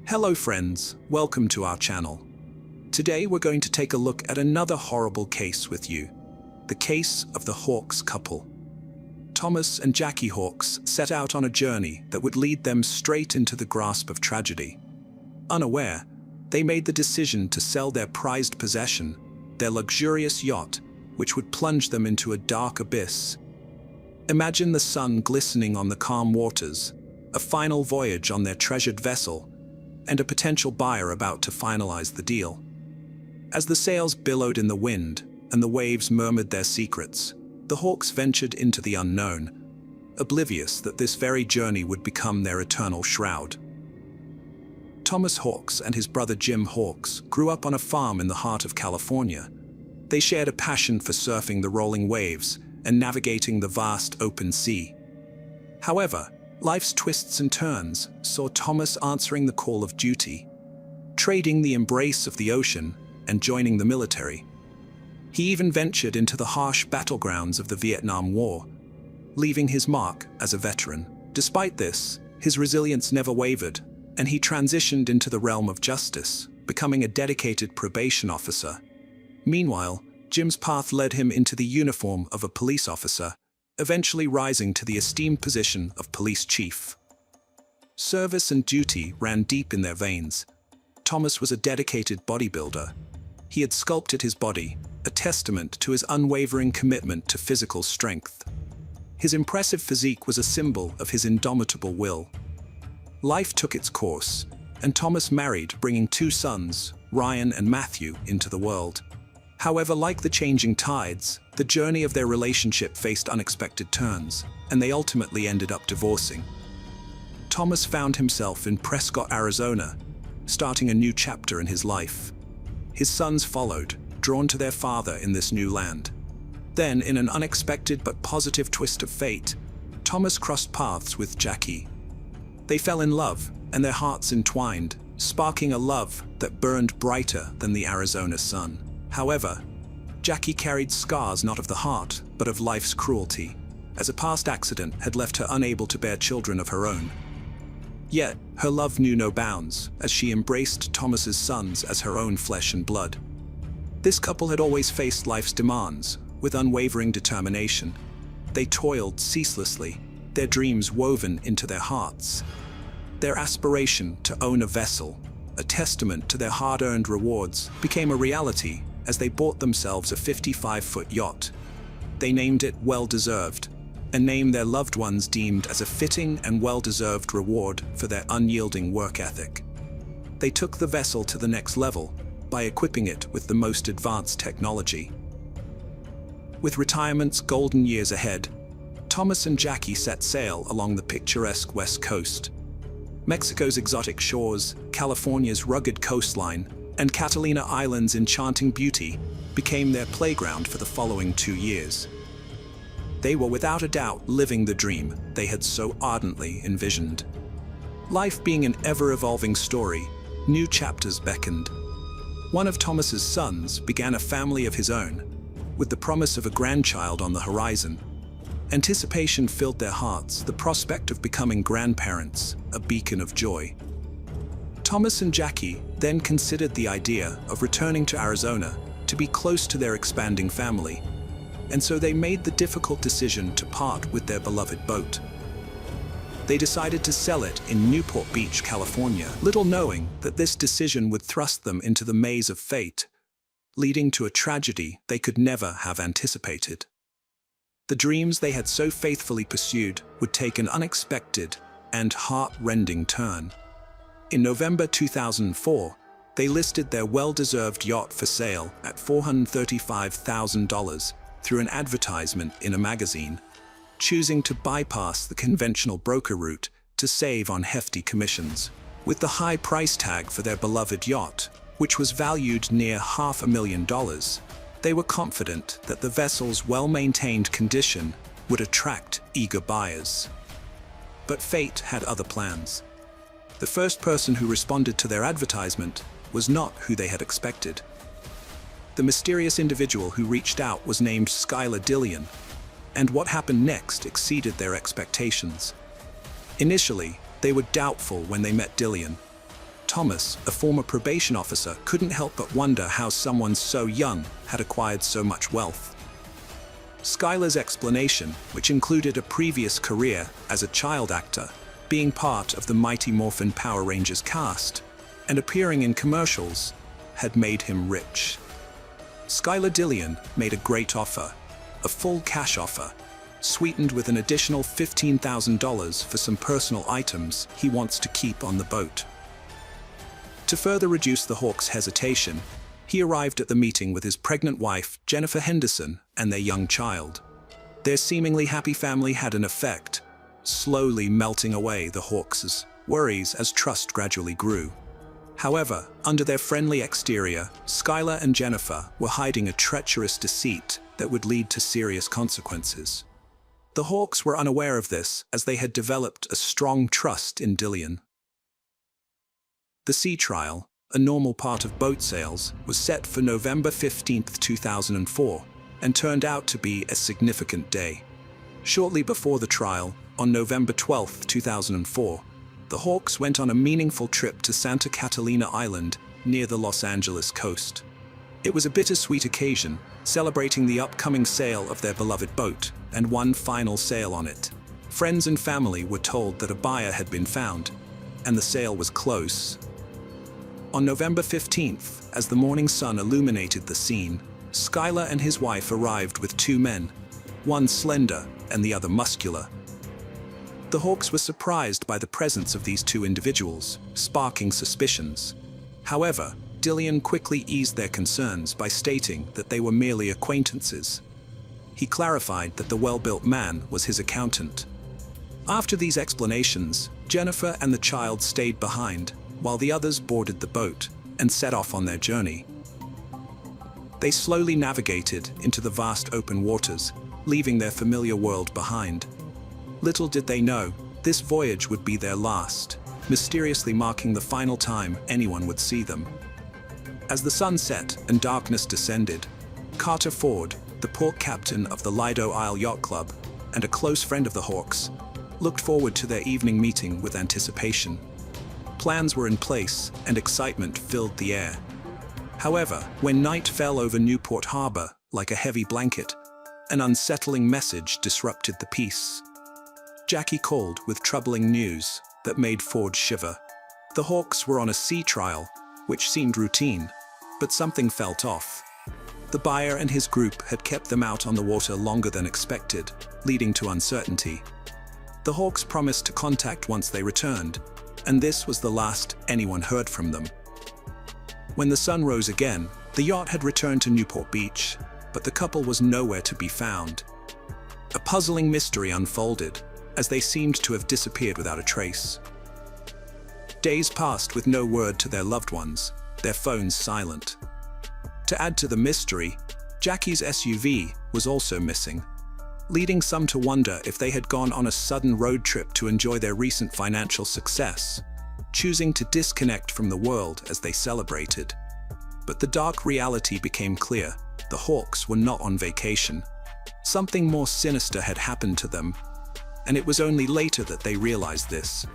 Hello friends, welcome to our channel. Today we're going to take a look at another horrible case with you. The case of the Hawks couple. Thomas and Jackie Hawks set out on a journey that would lead them straight into the grasp of tragedy. Unaware, they made the decision to sell their prized possession, their luxurious yacht, which would plunge them into a dark abyss. Imagine the sun glistening on the calm waters, a final voyage on their treasured vessel, and a potential buyer about to finalize the deal. As the sails billowed in the wind and the waves murmured their secrets, the Hawks ventured into the unknown, oblivious that this very journey would become their eternal shroud. Thomas Hawks and his brother Jim Hawks grew up on a farm in the heart of California. They shared a passion for surfing the rolling waves and navigating the vast open sea. However, life's twists and turns saw Thomas answering the call of duty, trading the embrace of the ocean and joining the military. He even ventured into the harsh battlegrounds of the Vietnam War, leaving his mark as a veteran. Despite this, his resilience never wavered, and he transitioned into the realm of justice, becoming a dedicated probation officer. Meanwhile, Jim's path led him into the uniform of a police officer, eventually rising to the esteemed position of police chief. Service and duty ran deep in their veins. Thomas was a dedicated bodybuilder. He had sculpted his body, a testament to his unwavering commitment to physical strength. His impressive physique was a symbol of his indomitable will. Life took its course, and Thomas married, bringing 2 sons, Ryan and Matthew, into the world. However, like the changing tides, the journey of their relationship faced unexpected turns, and they ultimately ended up divorcing. Thomas found himself in Prescott, Arizona, starting a new chapter in his life. His sons followed, drawn to their father in this new land. Then, in an unexpected but positive twist of fate, Thomas crossed paths with Jackie. They fell in love, and their hearts entwined, sparking a love that burned brighter than the Arizona sun. However, Jackie carried scars not of the heart, but of life's cruelty, as a past accident had left her unable to bear children of her own. Yet, her love knew no bounds, as she embraced Thomas's sons as her own flesh and blood. This couple had always faced life's demands, with unwavering determination. They toiled ceaselessly, their dreams woven into their hearts. Their aspiration to own a vessel, a testament to their hard-earned rewards, became a reality as they bought themselves a 55-foot yacht. They named it Well-Deserved, a name their loved ones deemed as a fitting and well-deserved reward for their unyielding work ethic. They took the vessel to the next level by equipping it with the most advanced technology. With retirement's golden years ahead, Thomas and Jackie set sail along the picturesque West Coast. Mexico's exotic shores, California's rugged coastline, and Catalina Island's enchanting beauty became their playground for the following 2 years. They were without a doubt living the dream they had so ardently envisioned. Life being an ever-evolving story, new chapters beckoned. One of Thomas's sons began a family of his own, with the promise of a grandchild on the horizon. Anticipation filled their hearts, the prospect of becoming grandparents, a beacon of joy. Thomas and Jackie then considered the idea of returning to Arizona to be close to their expanding family, and so they made the difficult decision to part with their beloved boat. They decided to sell it in Newport Beach, California, little knowing that this decision would thrust them into the maze of fate, leading to a tragedy they could never have anticipated. The dreams they had so faithfully pursued would take an unexpected and heart-rending turn. In November 2004, they listed their well-deserved yacht for sale at $435,000 through an advertisement in a magazine, choosing to bypass the conventional broker route to save on hefty commissions. With the high price tag for their beloved yacht, which was valued near $500,000, they were confident that the vessel's well-maintained condition would attract eager buyers. But fate had other plans. The first person who responded to their advertisement was not who they had expected. The mysterious individual who reached out was named Skylar Dillion, and what happened next exceeded their expectations. Initially, they were doubtful when they met Dillion. Thomas, a former probation officer, couldn't help but wonder how someone so young had acquired so much wealth. Skylar's explanation, which included a previous career as a child actor, being part of the Mighty Morphin Power Rangers cast, and appearing in commercials, had made him rich. Skylar Dillion made a great offer, a full cash offer, sweetened with an additional $15,000 for some personal items he wants to keep on the boat. To further reduce the Hawks' hesitation, he arrived at the meeting with his pregnant wife, Jennifer Henderson, and their young child. Their seemingly happy family had an effect, slowly melting away the Hawks' worries as trust gradually grew. However, under their friendly exterior, Skylar and Jennifer were hiding a treacherous deceit that would lead to serious consequences. The Hawks were unaware of this, as they had developed a strong trust in Dillion. The sea trial, a normal part of boat sales, was set for November 15, 2004, and turned out to be a significant day. Shortly before the trial, on November 12, 2004, the Hawks went on a meaningful trip to Santa Catalina Island near the Los Angeles coast. It was a bittersweet occasion, celebrating the upcoming sale of their beloved boat, and one final sail on it. Friends and family were told that a buyer had been found, and the sale was close. On November 15th, as the morning sun illuminated the scene, Skylar and his wife arrived with two men, one slender and the other muscular. The Hawks were surprised by the presence of these two individuals, sparking suspicions. However, Dillion quickly eased their concerns by stating that they were merely acquaintances. He clarified that the well-built man was his accountant. After these explanations, Jennifer and the child stayed behind, while the others boarded the boat and set off on their journey. They slowly navigated into the vast open waters, leaving their familiar world behind. Little did they know, this voyage would be their last, mysteriously marking the final time anyone would see them. As the sun set and darkness descended, Carter Ford, the port captain of the Lido Isle Yacht Club and a close friend of the Hawks, looked forward to their evening meeting with anticipation. Plans were in place and excitement filled the air. However, when night fell over Newport Harbor like a heavy blanket, an unsettling message disrupted the peace. Jackie called with troubling news that made Ford shiver. The Hawks were on a sea trial, which seemed routine, but something felt off. The buyer and his group had kept them out on the water longer than expected, leading to uncertainty. The Hawks promised to contact once they returned, and this was the last anyone heard from them. When the sun rose again, the yacht had returned to Newport Beach, but the couple was nowhere to be found. A puzzling mystery unfolded, as they seemed to have disappeared without a trace. Days passed with no word to their loved ones, their phones silent. To add to the mystery, Jackie's SUV was also missing, leading some to wonder if they had gone on a sudden road trip to enjoy their recent financial success, choosing to disconnect from the world as they celebrated. But the dark reality became clear. The Hawks were not on vacation. Something more sinister had happened to them, and it was only later that they realized this.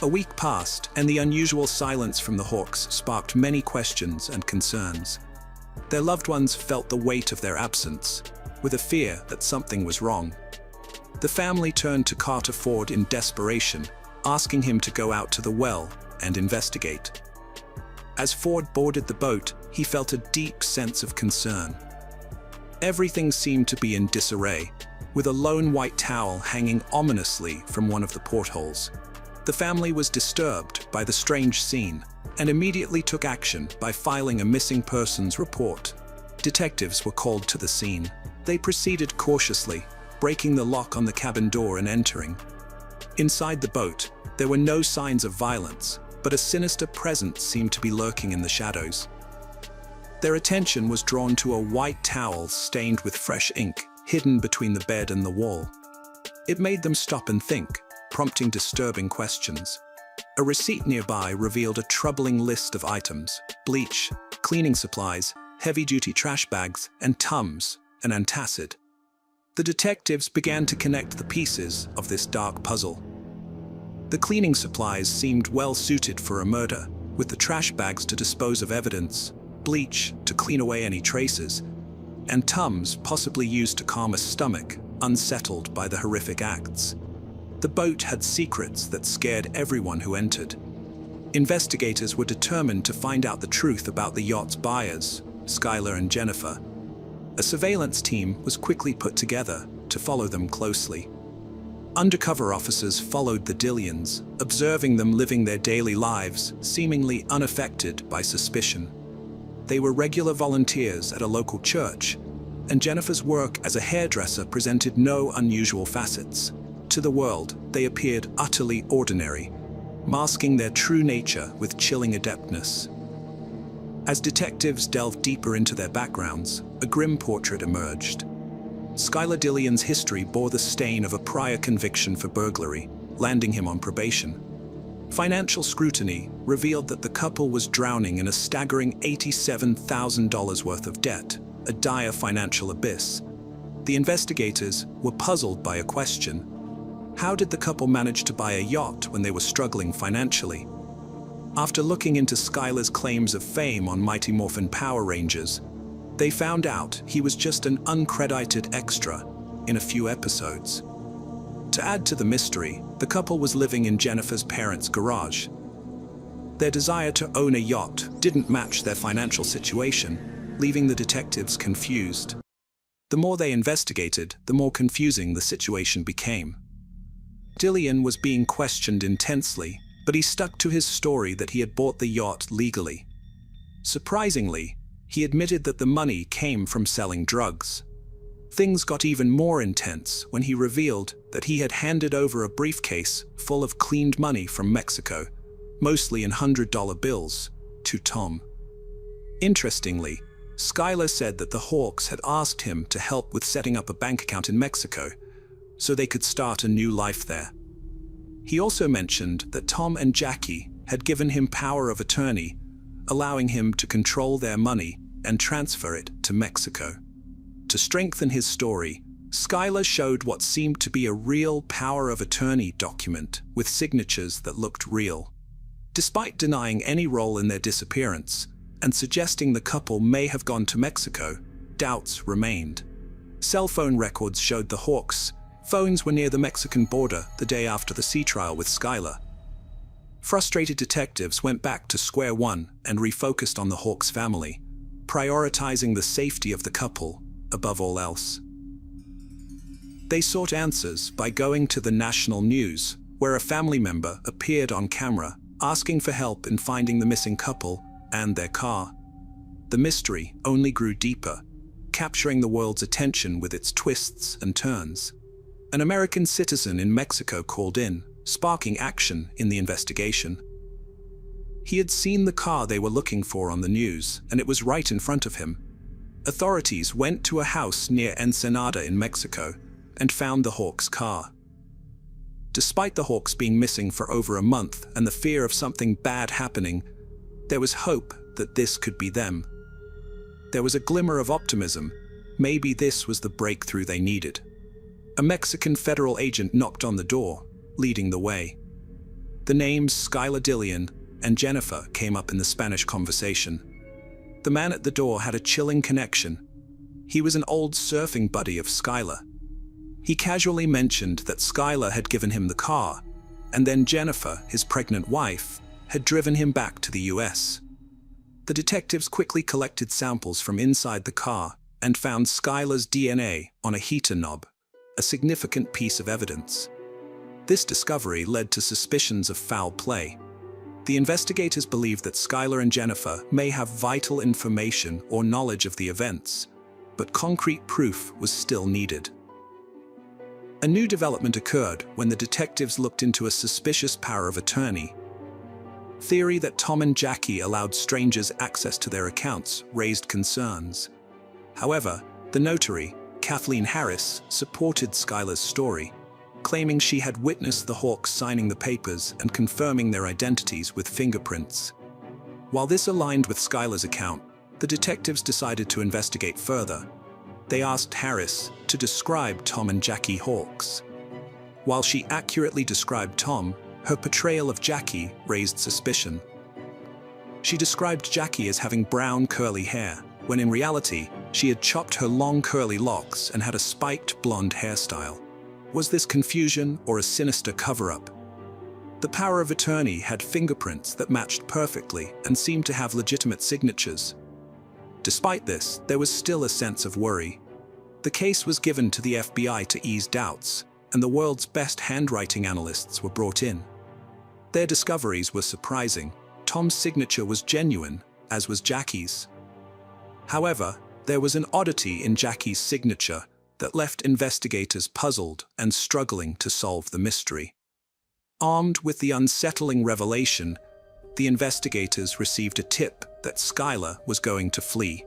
A week passed, and the unusual silence from the Hawks sparked many questions and concerns. Their loved ones felt the weight of their absence, with a fear that something was wrong. The family turned to Carter Ford in desperation, asking him to go out to the well and investigate. As Ford boarded the boat, he felt a deep sense of concern. Everything seemed to be in disarray, with a lone white towel hanging ominously from one of the portholes. The family was disturbed by the strange scene and immediately took action by filing a missing persons report. Detectives were called to the scene. They proceeded cautiously, breaking the lock on the cabin door and entering. Inside the boat, there were no signs of violence, but a sinister presence seemed to be lurking in the shadows. Their attention was drawn to a white towel stained with fresh ink, hidden between the bed and the wall. It made them stop and think, prompting disturbing questions. A receipt nearby revealed a troubling list of items: bleach, cleaning supplies, heavy-duty trash bags, and Tums, an antacid. The detectives began to connect the pieces of this dark puzzle. The cleaning supplies seemed well suited for a murder, with the trash bags to dispose of evidence, bleach to clean away any traces, and Tums possibly used to calm a stomach unsettled by the horrific acts. The boat had secrets that scared everyone who entered. Investigators were determined to find out the truth about the yacht's buyers, Skylar and Jennifer. A surveillance team was quickly put together to follow them closely. Undercover officers followed the Dillians, observing them living their daily lives, seemingly unaffected by suspicion. They were regular volunteers at a local church, and Jennifer's work as a hairdresser presented no unusual facets. To the world, they appeared utterly ordinary, masking their true nature with chilling adeptness. As detectives delved deeper into their backgrounds, a grim portrait emerged. Skylar Dillian's history bore the stain of a prior conviction for burglary, landing him on probation. Financial scrutiny revealed that the couple was drowning in a staggering $87,000 worth of debt, a dire financial abyss. The investigators were puzzled by a question: how did the couple manage to buy a yacht when they were struggling financially? After looking into Skylar's claims of fame on Mighty Morphin Power Rangers, they found out he was just an uncredited extra in a few episodes. To add to the mystery, the couple was living in Jennifer's parents' garage. Their desire to own a yacht didn't match their financial situation, leaving the detectives confused. The more they investigated, the more confusing the situation became. Dillian was being questioned intensely, but he stuck to his story that he had bought the yacht legally. Surprisingly, he admitted that the money came from selling drugs. Things got even more intense when he revealed that he had handed over a briefcase full of cleaned money from Mexico, mostly in $100 bills, to Tom. Interestingly, Skylar said that the Hawks had asked him to help with setting up a bank account in Mexico, so they could start a new life there. He also mentioned that Tom and Jackie had given him power of attorney, allowing him to control their money and transfer it to Mexico. To strengthen his story, Skylar showed what seemed to be a real power of attorney document with signatures that looked real. Despite denying any role in their disappearance and suggesting the couple may have gone to Mexico, doubts remained. Cell phone records showed the Hawks' phones were near the Mexican border the day after the sea trial with Skylar. Frustrated detectives went back to square one and refocused on the Hawks family, prioritizing the safety of the couple above all else. They sought answers by going to the national news, where a family member appeared on camera asking for help in finding the missing couple and their car. The mystery only grew deeper, capturing the world's attention with its twists and turns. An American citizen in Mexico called in, sparking action in the investigation. He had seen the car they were looking for on the news, and it was right in front of him. Authorities went to a house near Ensenada in Mexico and found the Hawks' car. Despite the Hawks being missing for over a month and the fear of something bad happening, there was hope that this could be them. There was a glimmer of optimism. Maybe this was the breakthrough they needed. A Mexican federal agent knocked on the door, leading the way. The names Skylar Dillian and Jennifer came up in the Spanish conversation. The man at the door had a chilling connection. He was an old surfing buddy of Skylar. He casually mentioned that Skylar had given him the car, and then Jennifer, his pregnant wife, had driven him back to the US. The detectives quickly collected samples from inside the car and found Skylar's DNA on a heater knob, a significant piece of evidence. This discovery led to suspicions of foul play. The investigators believed that Skylar and Jennifer may have vital information or knowledge of the events, but concrete proof was still needed. A new development occurred when the detectives looked into a suspicious power of attorney. Theory that Tom and Jackie allowed strangers access to their accounts raised concerns. However, the notary, Kathleen Harris, supported Skylar's story, claiming she had witnessed the Hawks signing the papers and confirming their identities with fingerprints. While this aligned with Skylar's account, the detectives decided to investigate further. They asked Harris to describe Tom and Jackie Hawks. While she accurately described Tom, her portrayal of Jackie raised suspicion. She described Jackie as having brown curly hair, when in reality, she had chopped her long curly locks and had a spiked blonde hairstyle. Was this confusion or a sinister cover-up? The power of attorney had fingerprints that matched perfectly and seemed to have legitimate signatures. Despite this, there was still a sense of worry. The case was given to the FBI to ease doubts, and the world's best handwriting analysts were brought in. Their discoveries were surprising. Tom's signature was genuine, as was Jackie's. However, there was an oddity in Jackie's signature that left investigators puzzled and struggling to solve the mystery. Armed with the unsettling revelation, the investigators received a tip that Skylar was going to flee.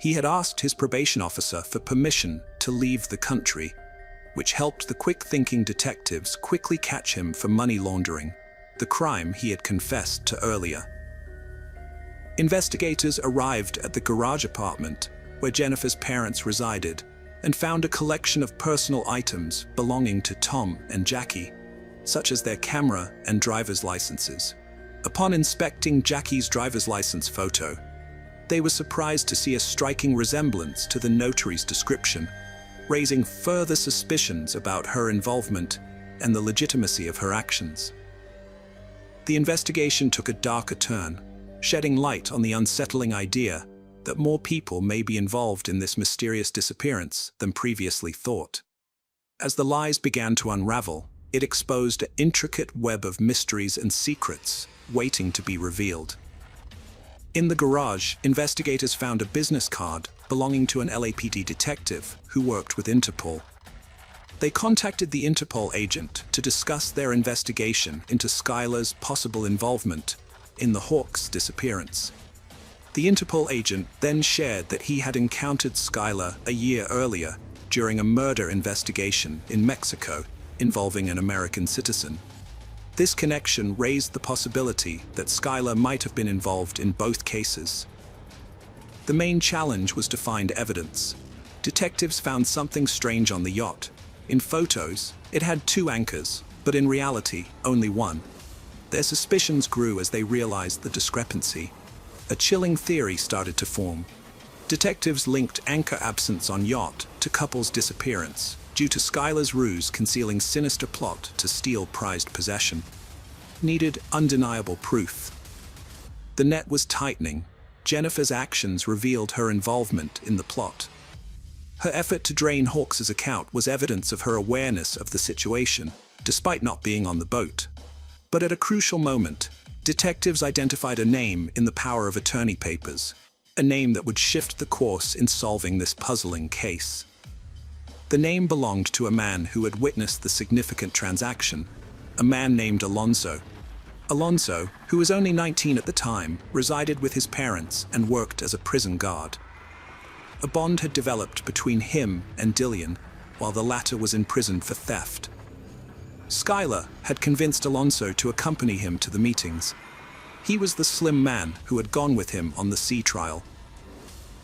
He had asked his probation officer for permission to leave the country, which helped the quick-thinking detectives quickly catch him for money laundering, the crime he had confessed to earlier. Investigators arrived at the garage apartment where Jennifer's parents resided and found a collection of personal items belonging to Tom and Jackie, such as their camera and driver's licenses. Upon inspecting Jackie's driver's license photo, they were surprised to see a striking resemblance to the notary's description, raising further suspicions about her involvement and the legitimacy of her actions. The investigation took a darker turn, shedding light on the unsettling idea that more people may be involved in this mysterious disappearance than previously thought. As the lies began to unravel, it exposed an intricate web of mysteries and secrets waiting to be revealed. In the garage, investigators found a business card belonging to an LAPD detective who worked with Interpol. They contacted the Interpol agent to discuss their investigation into Skylar's possible involvement in the Hawks' disappearance. The Interpol agent then shared that he had encountered Skylar a year earlier during a murder investigation in Mexico involving an American citizen. This connection raised the possibility that Skylar might have been involved in both cases. The main challenge was to find evidence. Detectives found something strange on the yacht. In photos, it had 2 anchors, but in reality, only one. Their suspicions grew as they realized the discrepancy. A chilling theory started to form. Detectives linked anchor absence on yacht to couple's disappearance, due to Skylar's ruse concealing sinister plot to steal prized possession. Needed undeniable proof. The net was tightening. Jennifer's actions revealed her involvement in the plot. Her effort to drain Hawks' account was evidence of her awareness of the situation, despite not being on the boat. But at a crucial moment, detectives identified a name in the power of attorney papers, a name that would shift the course in solving this puzzling case. The name belonged to a man who had witnessed the significant transaction, a man named Alonso. Alonso, who was only 19 at the time, resided with his parents and worked as a prison guard. A bond had developed between him and Dillian, while the latter was imprisoned for theft. Skylar had convinced Alonso to accompany him to the meetings. He was the slim man who had gone with him on the sea trial.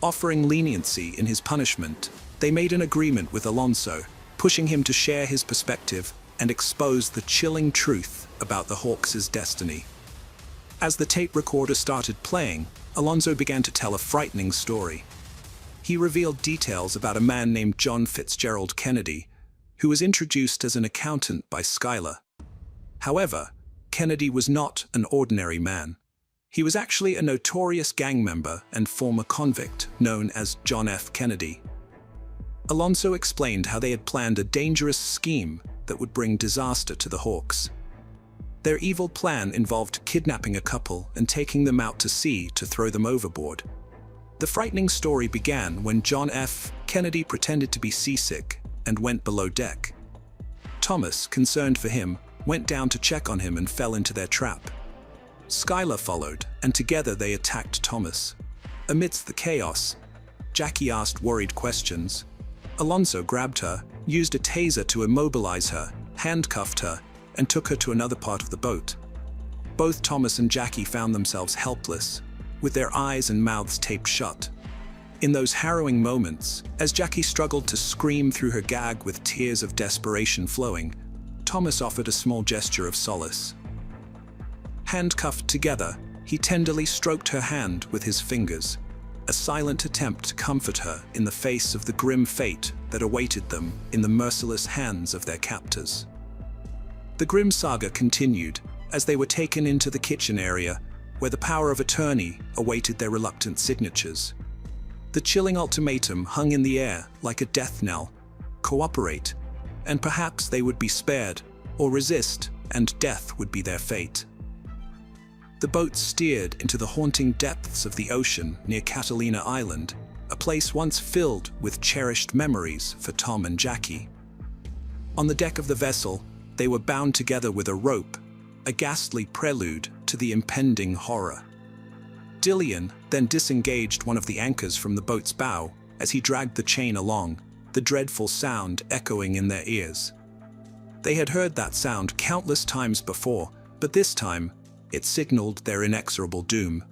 Offering leniency in his punishment, they made an agreement with Alonso, pushing him to share his perspective and expose the chilling truth about the Hawks' destiny. As the tape recorder started playing, Alonso began to tell a frightening story. He revealed details about a man named John Fitzgerald Kennedy, who was introduced as an accountant by Skylar. However, Kennedy was not an ordinary man. He was actually a notorious gang member and former convict known as John F. Kennedy. Alonso explained how they had planned a dangerous scheme that would bring disaster to the Hawks. Their evil plan involved kidnapping a couple and taking them out to sea to throw them overboard. The frightening story began when John F. Kennedy pretended to be seasick and went below deck. Thomas, concerned for him, went down to check on him and fell into their trap. Skylar followed, and together they attacked Thomas. Amidst the chaos, Jackie asked worried questions. Alonso grabbed her, used a taser to immobilize her, handcuffed her, and took her to another part of the boat. Both Thomas and Jackie found themselves helpless, with their eyes and mouths taped shut. In those harrowing moments, as Jackie struggled to scream through her gag with tears of desperation flowing, Thomas offered a small gesture of solace. Handcuffed together, He tenderly stroked her hand with his fingers, a silent attempt to comfort her in the face of the grim fate that awaited them in the merciless hands of their captors. The grim saga continued as they were taken into the kitchen area, where the power of attorney awaited their reluctant signatures. The chilling ultimatum hung in the air like a death knell: cooperate, and perhaps they would be spared, or resist, and death would be their fate. The boat steered into the haunting depths of the ocean near Catalina Island, a place once filled with cherished memories for Tom and Jackie. On the deck of the vessel, they were bound together with a rope, a ghastly prelude to the impending horror. Dillian then disengaged one of the anchors from the boat's bow as he dragged the chain along, the dreadful sound echoing in their ears. They had heard that sound countless times before, but this time, it signaled their inexorable doom.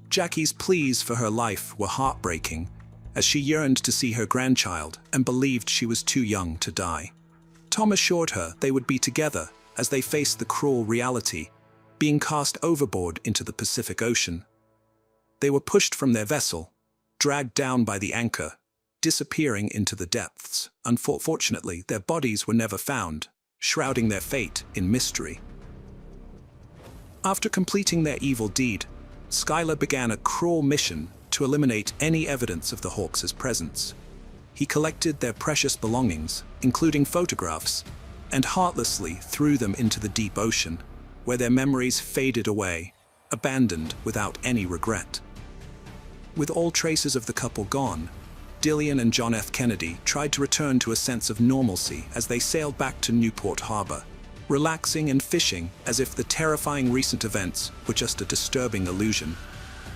Jackie's pleas for her life were heartbreaking, as she yearned to see her grandchild and believed she was too young to die. Tom assured her they would be together as they faced the cruel reality, being cast overboard into the Pacific Ocean. They were pushed from their vessel, dragged down by the anchor, disappearing into the depths. Unfortunately, their bodies were never found, shrouding their fate in mystery. After completing their evil deed, Skylar began a cruel mission to eliminate any evidence of the Hawks' presence. He collected their precious belongings, including photographs, and heartlessly threw them into the deep ocean, where their memories faded away, abandoned without any regret. With all traces of the couple gone, Dillian and John F. Kennedy tried to return to a sense of normalcy as they sailed back to Newport Harbor, relaxing and fishing as if the terrifying recent events were just a disturbing illusion.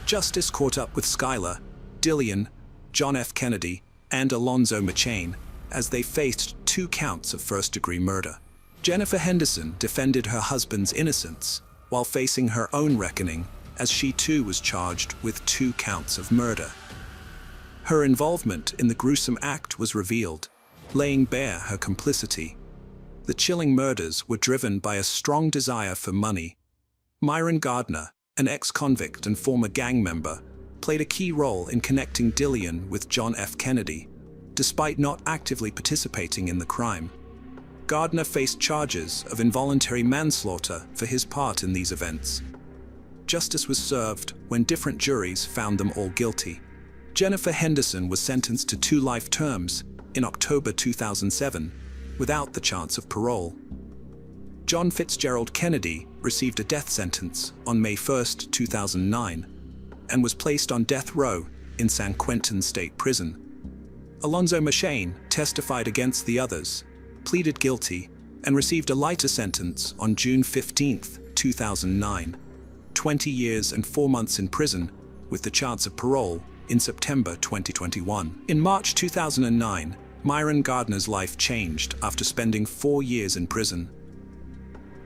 Justice caught up with Skylar, Dillian, John F. Kennedy, and Alonzo McChain as they faced 2 counts of first-degree murder. Jennifer Henderson defended her husband's innocence while facing her own reckoning, as she too was charged with 2 counts of murder. Her involvement in the gruesome act was revealed, laying bare her complicity. The chilling murders were driven by a strong desire for money. Myron Gardner, an ex-convict and former gang member, played a key role in connecting Dillian with John F. Kennedy, despite not actively participating in the crime. Gardner faced charges of involuntary manslaughter for his part in these events. Justice was served when different juries found them all guilty. Jennifer Henderson was sentenced to 2 life terms in October 2007, without the chance of parole. John Fitzgerald Kennedy received a death sentence on May 1, 2009, and was placed on death row in San Quentin State Prison. Alonzo McChain testified against the others, pleaded guilty, and received a lighter sentence on June 15, 2009, 20 years and 4 months in prison, with the chance of parole in September 2021. In March 2009, Myron Gardner's life changed after spending 4 years in prison.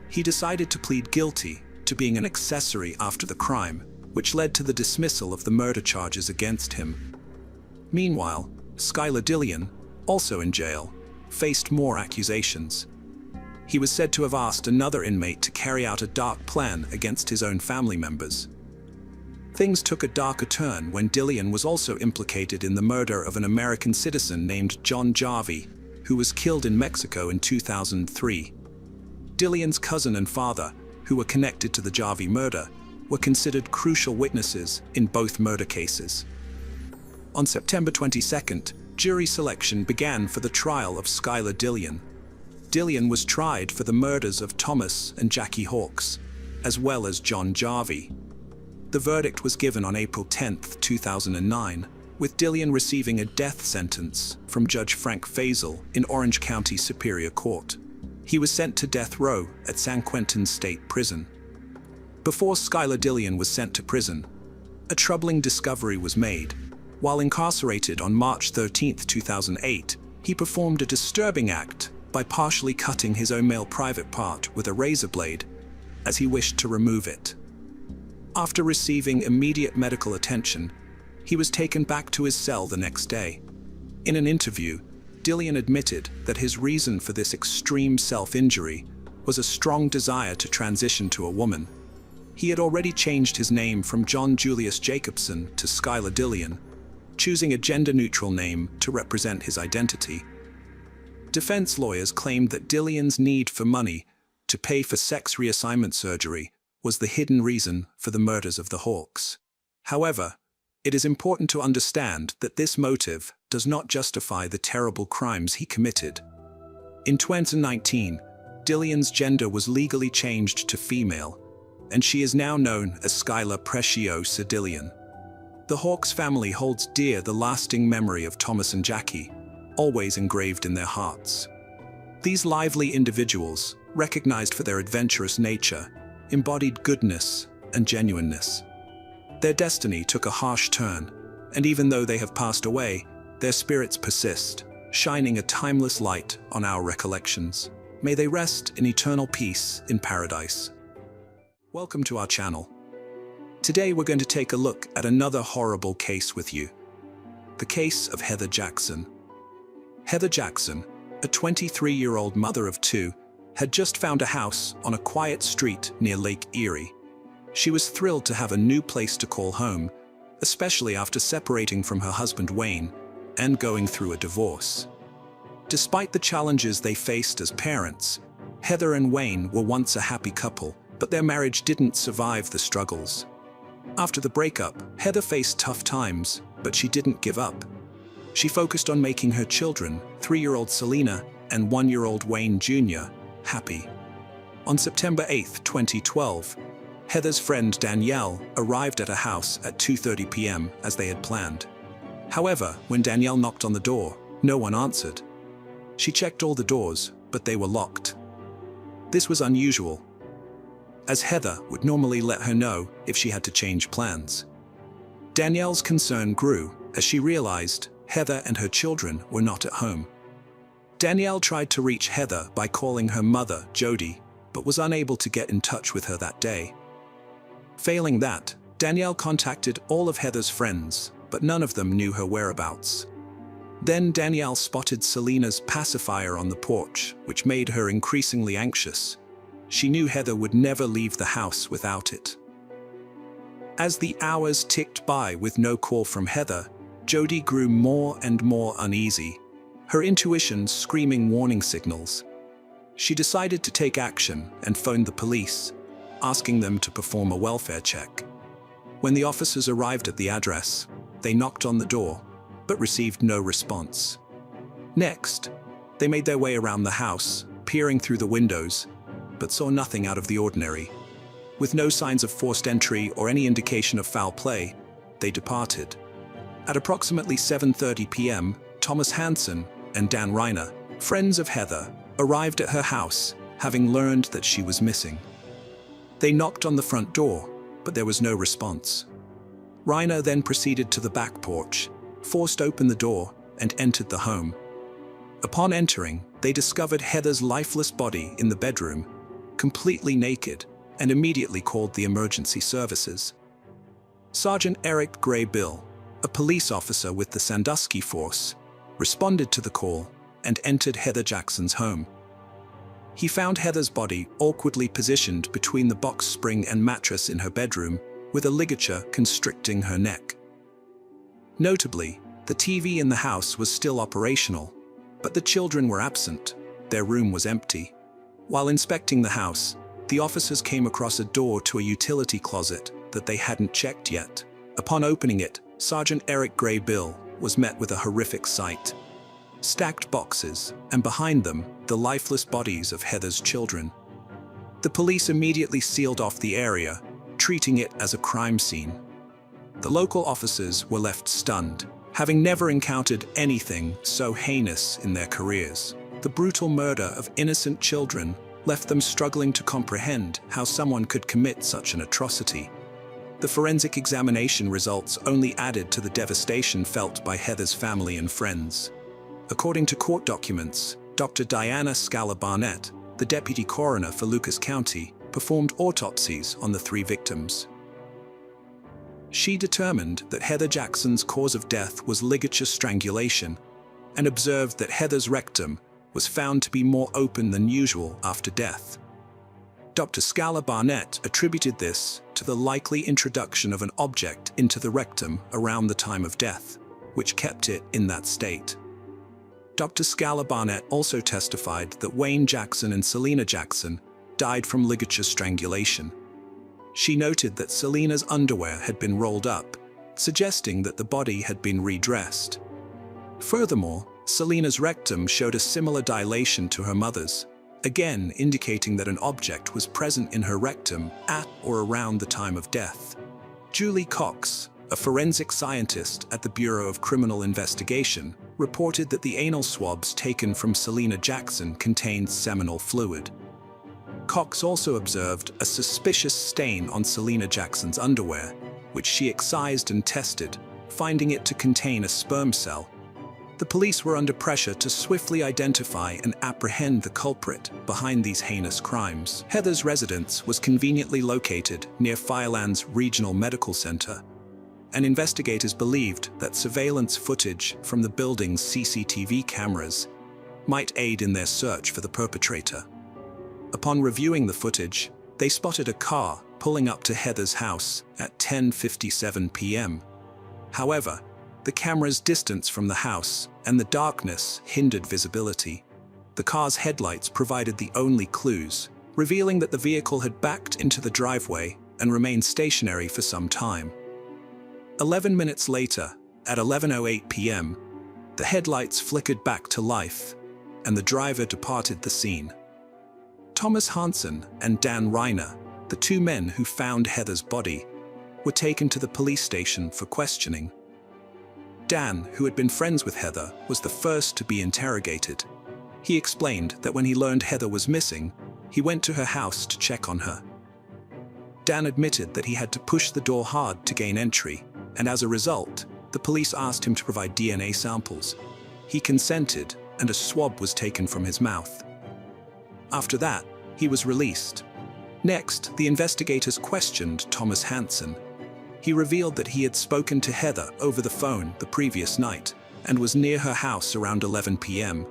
He decided to plead guilty to being an accessory after the crime, which led to the dismissal of the murder charges against him. Meanwhile, Skylar Dillian, also in jail, faced more accusations. He was said to have asked another inmate to carry out a dark plan against his own family members. Things took a darker turn when Dillian was also implicated in the murder of an American citizen named John Jarvie, who was killed in Mexico in 2003. Dillian's cousin and father, who were connected to the Jarvie murder, were considered crucial witnesses in both murder cases. On September 22nd, jury selection began for the trial of Skylar Dillian. Dillian was tried for the murders of Thomas and Jackie Hawks, as well as John Jarvie. The verdict was given on April 10, 2009, with Dillian receiving a death sentence from Judge Frank Faisal in Orange County Superior Court. He was sent to death row at San Quentin State Prison. Before Skylar Dillian was sent to prison, a troubling discovery was made. While incarcerated on March 13, 2008, he performed a disturbing act by partially cutting his own male private part with a razor blade, as he wished to remove it. After receiving immediate medical attention, he was taken back to his cell the next day. In an interview, Dillian admitted that his reason for this extreme self-injury was a strong desire to transition to a woman. He had already changed his name from John Julius Jacobson to Skylar Dillian, choosing a gender-neutral name to represent his identity. Defense lawyers claimed that Dillian's need for money to pay for sex reassignment surgery was the hidden reason for the murders of the Hawks. However, it is important to understand that this motive does not justify the terrible crimes he committed. In 2019, Dillian's gender was legally changed to female, and she is now known as Skylar Preciosa Dillian. The Hawks family holds dear the lasting memory of Thomas and Jackie, always engraved in their hearts. These lively individuals, recognized for their adventurous nature, embodied goodness and genuineness. Their destiny took a harsh turn, and even though they have passed away, their spirits persist, shining a timeless light on our recollections. May they rest in eternal peace in paradise. Welcome to our channel. Today we're going to take a look at another horrible case with you. The case of Heather Jackson. Heather Jackson, a 23-year-old mother of two, had just found a house on a quiet street near Lake Erie. She was thrilled to have a new place to call home, especially after separating from her husband Wayne and going through a divorce. Despite the challenges they faced as parents, Heather and Wayne were once a happy couple, but their marriage didn't survive the struggles. After the breakup, Heather faced tough times, but she didn't give up. She focused on making her children, 3-year-old Selena and 1-year-old Wayne Jr., happy. On September 8, 2012, Heather's friend Danielle arrived at her house at 2:30 p.m. as they had planned. However, when Danielle knocked on the door, no one answered. She checked all the doors, but they were locked. This was unusual, as Heather would normally let her know if she had to change plans. Danielle's concern grew as she realized Heather and her children were not at home. Danielle tried to reach Heather by calling her mother, Jody, but was unable to get in touch with her that day. Failing that, Danielle contacted all of Heather's friends, but none of them knew her whereabouts. Then Danielle spotted Selena's pacifier on the porch, which made her increasingly anxious. She knew Heather would never leave the house without it. As the hours ticked by with no call from Heather, Jody grew more and more uneasy, her intuition screaming warning signals. She decided to take action and phoned the police, asking them to perform a welfare check. When the officers arrived at the address, they knocked on the door, but received no response. Next, they made their way around the house, peering through the windows, but saw nothing out of the ordinary. With no signs of forced entry or any indication of foul play, they departed. At approximately 7:30 p.m., Thomas Hansen and Dan Reiner, friends of Heather, arrived at her house, having learned that she was missing. They knocked on the front door, but there was no response. Reiner then proceeded to the back porch, forced open the door, and entered the home. Upon entering, they discovered Heather's lifeless body in the bedroom, completely naked, and immediately called the emergency services. Sergeant Eric Gray Bill, a police officer with the Sandusky Force, responded to the call and entered Heather Jackson's home. He found Heather's body awkwardly positioned between the box spring and mattress in her bedroom, with a ligature constricting her neck. Notably, the TV in the house was still operational, but the children were absent. Their room was empty. While inspecting the house, the officers came across a door to a utility closet that they hadn't checked yet. Upon opening it, Sergeant Eric Gray Bill was met with a horrific sight. Stacked boxes, and behind them, the lifeless bodies of Heather's children. The police immediately sealed off the area, treating it as a crime scene. The local officers were left stunned, having never encountered anything so heinous in their careers. The brutal murder of innocent children left them struggling to comprehend how someone could commit such an atrocity. The forensic examination results only added to the devastation felt by Heather's family and friends. According to court documents, Dr. Diana Scala Barnett, the deputy coroner for Lucas County, performed autopsies on the 3 victims. She determined that Heather Jackson's cause of death was ligature strangulation and observed that Heather's rectum was found to be more open than usual after death. Dr. Scala Barnett attributed this to the likely introduction of an object into the rectum around the time of death, which kept it in that state. Dr. Scala Barnett also testified that Wayne Jackson and Selena Jackson died from ligature strangulation. She noted that Selena's underwear had been rolled up, suggesting that the body had been redressed. Furthermore, Selena's rectum showed a similar dilation to her mother's, again indicating that an object was present in her rectum at or around the time of death. Julie Cox, a forensic scientist at the Bureau of Criminal Investigation, reported that the anal swabs taken from Selena Jackson contained seminal fluid. Cox also observed a suspicious stain on Selena Jackson's underwear, which she excised and tested, finding it to contain a sperm cell. The police were under pressure to swiftly identify and apprehend the culprit behind these heinous crimes. Heather's residence was conveniently located near Firelands Regional Medical Center, and investigators believed that surveillance footage from the building's CCTV cameras might aid in their search for the perpetrator. Upon reviewing the footage, they spotted a car pulling up to Heather's house at 10:57 p.m. However, the camera's distance from the house and the darkness hindered visibility. The car's headlights provided the only clues, revealing that the vehicle had backed into the driveway and remained stationary for some time. 11 minutes later, at 11:08 p.m., the headlights flickered back to life, and the driver departed the scene. Thomas Hansen and Dan Reiner, the two men who found Heather's body, were taken to the police station for questioning. Dan, who had been friends with Heather, was the first to be interrogated. He explained that when he learned Heather was missing, he went to her house to check on her. Dan admitted that he had to push the door hard to gain entry, and as a result, the police asked him to provide DNA samples. He consented, and a swab was taken from his mouth. After that, he was released. Next, the investigators questioned Thomas Hansen. He revealed that he had spoken to Heather over the phone the previous night and was near her house around 11 p.m.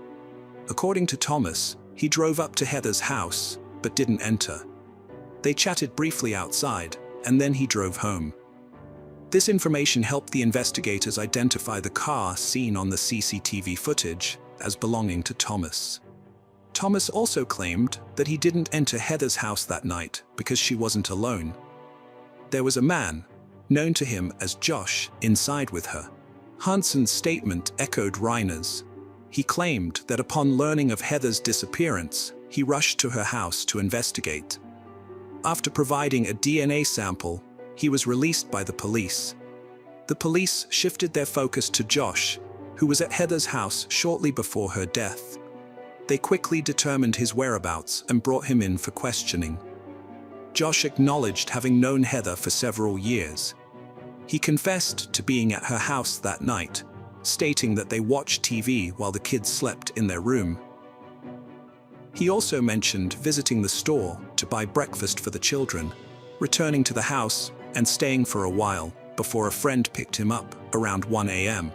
According to Thomas, he drove up to Heather's house but didn't enter. They chatted briefly outside, and then he drove home. This information helped the investigators identify the car seen on the CCTV footage as belonging to Thomas. Thomas also claimed that he didn't enter Heather's house that night because she wasn't alone. There was a man, known to him as Josh, inside with her. Hansen's statement echoed Reiner's. He claimed that upon learning of Heather's disappearance, he rushed to her house to investigate. After providing a DNA sample, he was released by the police. The police shifted their focus to Josh, who was at Heather's house shortly before her death. They quickly determined his whereabouts and brought him in for questioning. Josh acknowledged having known Heather for several years. He confessed to being at her house that night, stating that they watched TV while the kids slept in their room. He also mentioned visiting the store to buy breakfast for the children, returning to the house and staying for a while before a friend picked him up around 1 a.m.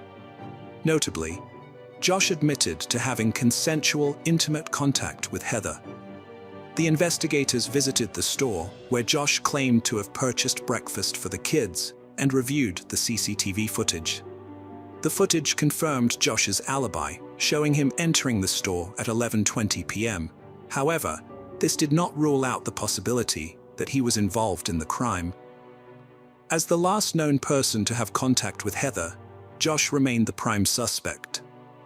Notably, Josh admitted to having consensual, intimate contact with Heather. The investigators visited the store where Josh claimed to have purchased breakfast for the kids and reviewed the CCTV footage. The footage confirmed Josh's alibi, showing him entering the store at 11:20 p.m. However, this did not rule out the possibility that he was involved in the crime. As the last known person to have contact with Heather, Josh remained the prime suspect.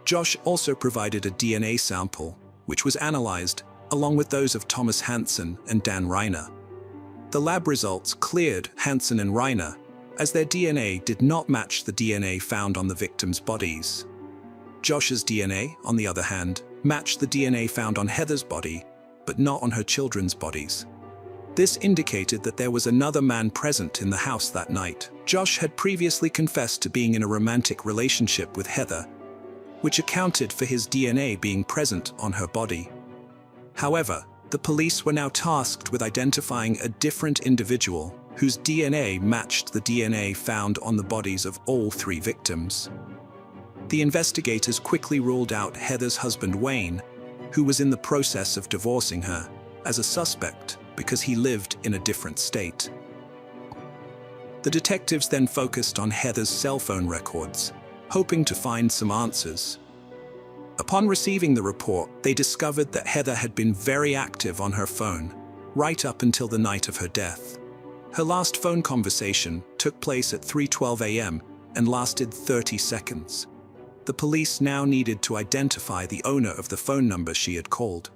Josh also provided a DNA sample, which was analyzed along with those of Thomas Hansen and Dan Reiner. The lab results cleared Hansen and Reiner, as their DNA did not match the DNA found on the victims' bodies. Josh's DNA, on the other hand, matched the DNA found on Heather's body, but not on her children's bodies. This indicated that there was another man present in the house that night. Josh had previously confessed to being in a romantic relationship with Heather, which accounted for his DNA being present on her body. However, the police were now tasked with identifying a different individual whose DNA matched the DNA found on the bodies of all three victims. The investigators quickly ruled out Heather's husband Wayne, who was in the process of divorcing her, as a suspect because he lived in a different state. The detectives then focused on Heather's cell phone records, hoping to find some answers. Upon receiving the report, they discovered that Heather had been very active on her phone, right up until the night of her death. Her last phone conversation took place at 3:12 a.m. and lasted 30 seconds. The police now needed to identify the owner of the phone number she had called.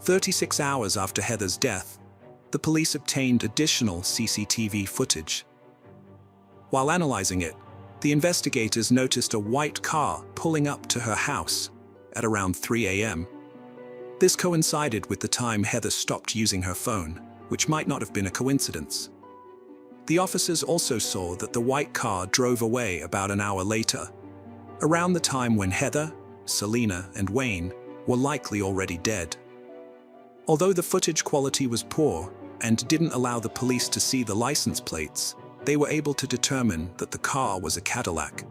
36 hours after Heather's death, the police obtained additional CCTV footage. While analyzing it, the investigators noticed a white car pulling up to her house at around 3 a.m. This coincided with the time Heather stopped using her phone, which might not have been a coincidence. The officers also saw that the white car drove away about an hour later, around the time when Heather, Selena, and Wayne were likely already dead. Although the footage quality was poor and didn't allow the police to see the license plates, they were able to determine that the car was a Cadillac.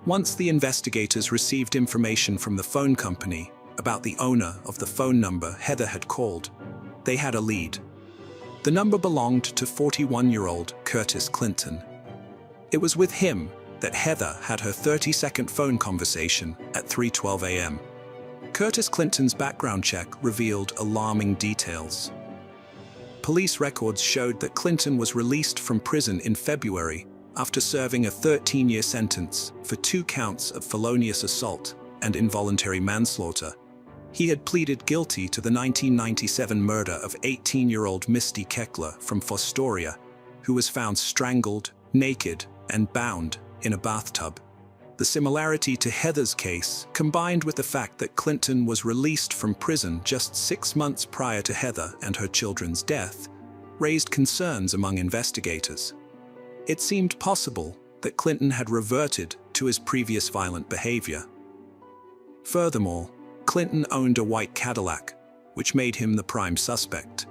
Once the investigators received information from the phone company about the owner of the phone number Heather had called, they had a lead. The number belonged to 41-year-old Curtis Clinton. It was with him that Heather had her 30-second phone conversation at 3:12 a.m. Curtis Clinton's background check revealed alarming details. Police records showed that Clinton was released from prison in February after serving a 13-year sentence for 2 counts of felonious assault and involuntary manslaughter. He had pleaded guilty to the 1997 murder of 18-year-old Misty Keckler from Fostoria, who was found strangled, naked, and bound in a bathtub. The similarity to Heather's case, combined with the fact that Clinton was released from prison just 6 months prior to Heather and her children's death, raised concerns among investigators. It seemed possible that Clinton had reverted to his previous violent behavior. Furthermore, Clinton owned a white Cadillac, which made him the prime suspect.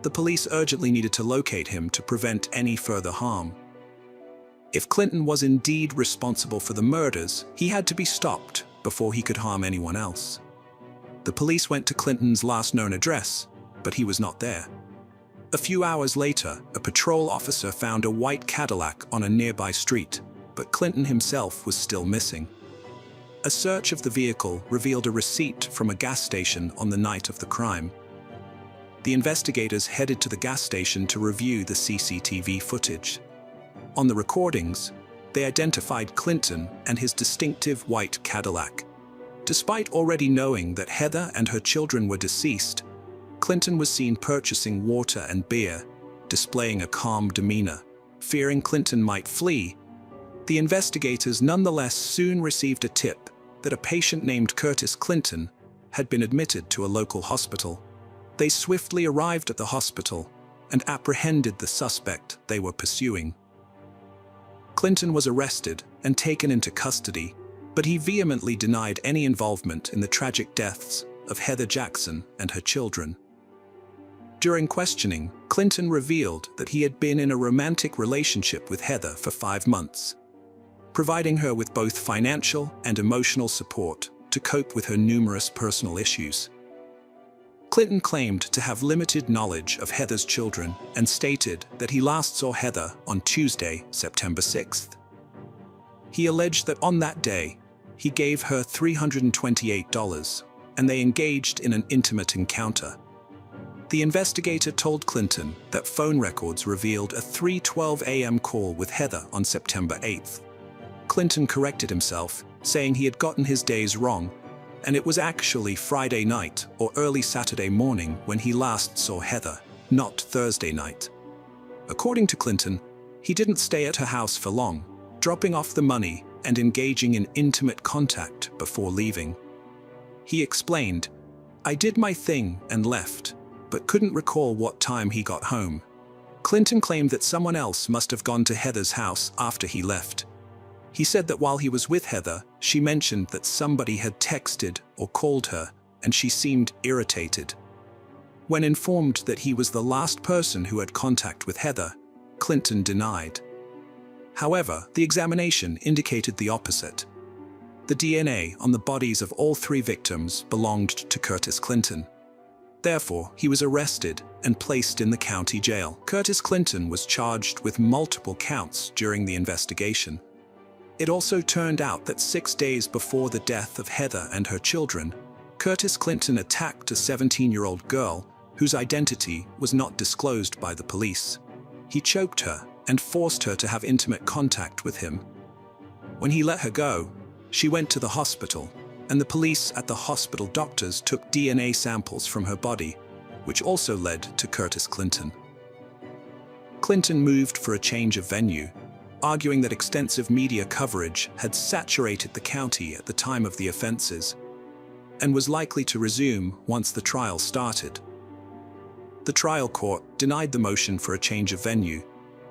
The police urgently needed to locate him to prevent any further harm. If Clinton was indeed responsible for the murders, he had to be stopped before he could harm anyone else. The police went to Clinton's last known address, but he was not there. A few hours later, a patrol officer found a white Cadillac on a nearby street, but Clinton himself was still missing. A search of the vehicle revealed a receipt from a gas station on the night of the crime. The investigators headed to the gas station to review the CCTV footage. On the recordings, they identified Clinton and his distinctive white Cadillac. Despite already knowing that Heather and her children were deceased, Clinton was seen purchasing water and beer, displaying a calm demeanor. Fearing Clinton might flee, the investigators nonetheless soon received a tip that a patient named Curtis Clinton had been admitted to a local hospital. They swiftly arrived at the hospital and apprehended the suspect they were pursuing. Clinton was arrested and taken into custody, but he vehemently denied any involvement in the tragic deaths of Heather Jackson and her children. During questioning, Clinton revealed that he had been in a romantic relationship with Heather for 5 months, providing her with both financial and emotional support to cope with her numerous personal issues. Clinton claimed to have limited knowledge of Heather's children and stated that he last saw Heather on Tuesday, September 6th. He alleged that on that day, he gave her $328, and they engaged in an intimate encounter. The investigator told Clinton that phone records revealed a 3:12 a.m. call with Heather on September 8th. Clinton corrected himself, saying he had gotten his days wrong, and it was actually Friday night or early Saturday morning when he last saw Heather, not Thursday night. According to Clinton, he didn't stay at her house for long, dropping off the money and engaging in intimate contact before leaving. He explained, "I did my thing and left, but couldn't recall what time he got home." Clinton claimed that someone else must have gone to Heather's house after he left. He said that while he was with Heather, she mentioned that somebody had texted or called her, and she seemed irritated. When informed that he was the last person who had contact with Heather, Clinton denied. However, the examination indicated the opposite. The DNA on the bodies of all 3 victims belonged to Curtis Clinton. Therefore, he was arrested and placed in the county jail. Curtis Clinton was charged with multiple counts during the investigation. It also turned out that 6 days before the death of Heather and her children, Curtis Clinton attacked a 17-year-old girl whose identity was not disclosed by the police. He choked her and forced her to have intimate contact with him. When he let her go, she went to the hospital, and the police at the hospital doctors took DNA samples from her body, which also led to Curtis Clinton. Clinton moved for a change of venue, arguing that extensive media coverage had saturated the county at the time of the offenses, and was likely to resume once the trial started. The trial court denied the motion for a change of venue,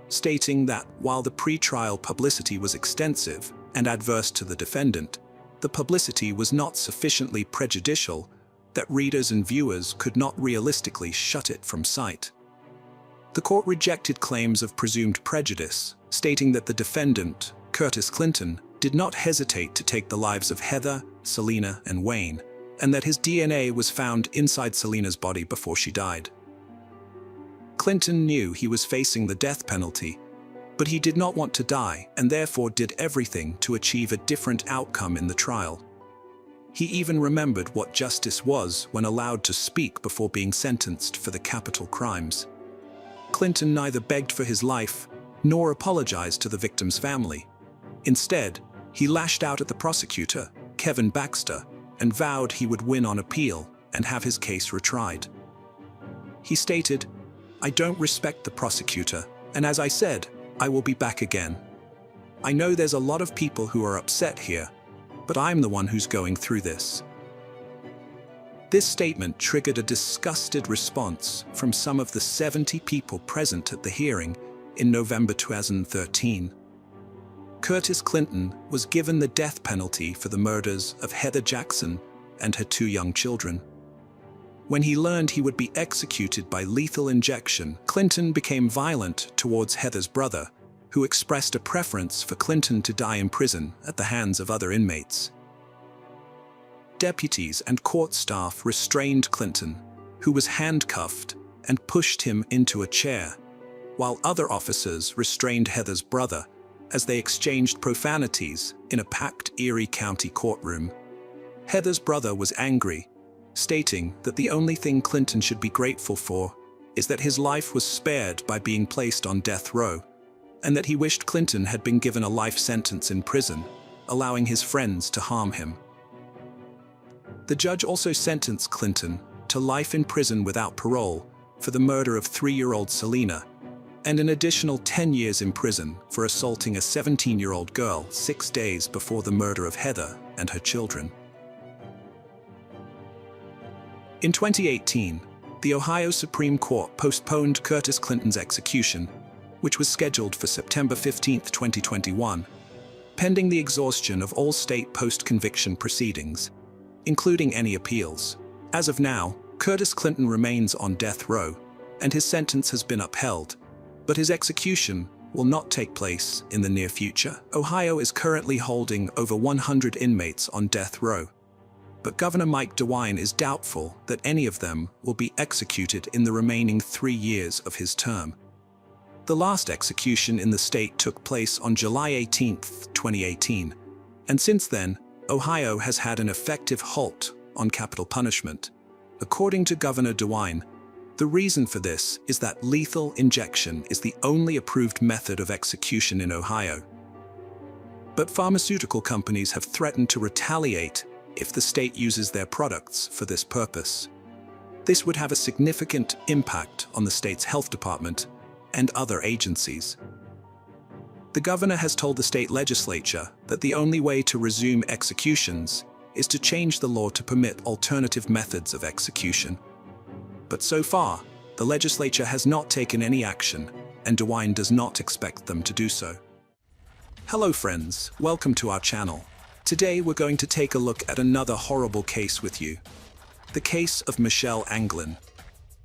stating that while the pre-trial publicity was extensive and adverse to the defendant, the publicity was not sufficiently prejudicial that readers and viewers could not realistically shut it from sight. The court rejected claims of presumed prejudice, stating that the defendant, Curtis Clinton, did not hesitate to take the lives of Heather, Selena, and Wayne, and that his DNA was found inside Selena's body before she died. Clinton knew he was facing the death penalty, but he did not want to die and therefore did everything to achieve a different outcome in the trial. He even remembered what justice was when allowed to speak before being sentenced for the capital crimes. Clinton neither begged for his life nor apologized to the victim's family. Instead, he lashed out at the prosecutor, Kevin Baxter, and vowed he would win on appeal and have his case retried. He stated, "I don't respect the prosecutor, and as I said, I will be back again. I know there's a lot of people who are upset here, but I'm the one who's going through this." This statement triggered a disgusted response from some of the 70 people present at the hearing in November 2013. Curtis Clinton was given the death penalty for the murders of Heather Jackson and her 2 young children. When he learned he would be executed by lethal injection, Clinton became violent towards Heather's brother, who expressed a preference for Clinton to die in prison at the hands of other inmates. Deputies and court staff restrained Clinton, who was handcuffed, and pushed him into a chair, while other officers restrained Heather's brother as they exchanged profanities in a packed Erie County courtroom. Heather's brother was angry, stating that the only thing Clinton should be grateful for is that his life was spared by being placed on death row, and that he wished Clinton had been given a life sentence in prison, allowing his friends to harm him. The judge also sentenced Clinton to life in prison without parole for the murder of 3-year-old Selena, and an additional 10 years in prison for assaulting a 17-year-old girl 6 days before the murder of Heather and her children. In 2018, the Ohio Supreme Court postponed Curtis Clinton's execution, which was scheduled for September 15, 2021, pending the exhaustion of all state post-conviction proceedings, including any appeals. As of now, Curtis Clinton remains on death row, and his sentence has been upheld, but his execution will not take place in the near future. Ohio is currently holding over 100 inmates on death row, but Governor Mike DeWine is doubtful that any of them will be executed in the remaining 3 years of his term. The last execution in the state took place on July 18, 2018, and since then, Ohio has had an effective halt on capital punishment. According to Governor DeWine, the reason for this is that lethal injection is the only approved method of execution in Ohio. But pharmaceutical companies have threatened to retaliate if the state uses their products for this purpose. This would have a significant impact on the state's health department and other agencies. The governor has told the state legislature that the only way to resume executions is to change the law to permit alternative methods of execution. But so far, the legislature has not taken any action, and DeWine does not expect them to do so. Hello friends, welcome to our channel. Today we're going to take a look at another horrible case with you. The case of Michelle Anglin.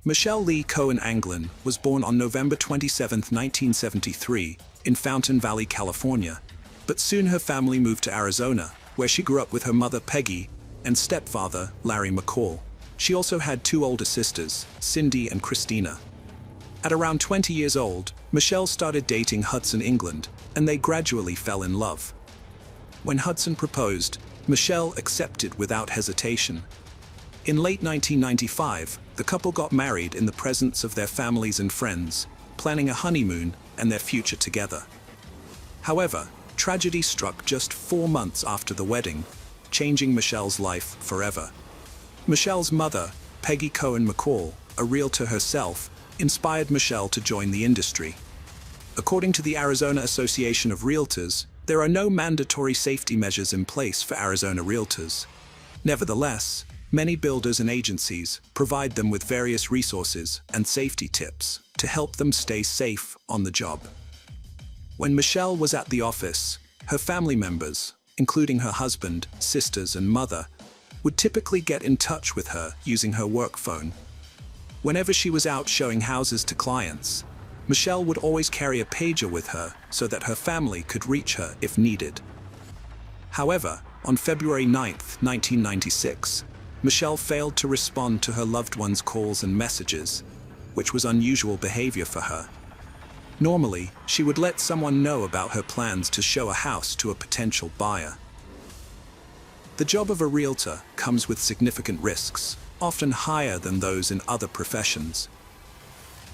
Michelle Lee Cohen Anglin was born on November 27, 1973, in Fountain Valley, California, but soon her family moved to Arizona, where she grew up with her mother Peggy and stepfather Larry McCall. She also had two older sisters, Cindy and Christina. At around 20 years old, Michelle started dating Hudson England, and they gradually fell in love. When Hudson proposed, Michelle accepted without hesitation. In late 1995, the couple got married in the presence of their families and friends, planning a honeymoon and their future together. However, tragedy struck just 4 months after the wedding, changing Michelle's life forever. Michelle's mother, Peggy Cohen McCall, a realtor herself, inspired Michelle to join the industry. According to the Arizona Association of Realtors, there are no mandatory safety measures in place for Arizona realtors. Nevertheless, many builders and agencies provide them with various resources and safety tips to help them stay safe on the job. When Michelle was at the office, her family members, including her husband, sisters, and mother, would typically get in touch with her using her work phone. Whenever she was out showing houses to clients, Michelle would always carry a pager with her so that her family could reach her if needed. However, on February 9, 1996, Michelle failed to respond to her loved one's calls and messages, which was unusual behavior for her. Normally, she would let someone know about her plans to show a house to a potential buyer. The job of a realtor comes with significant risks, often higher than those in other professions.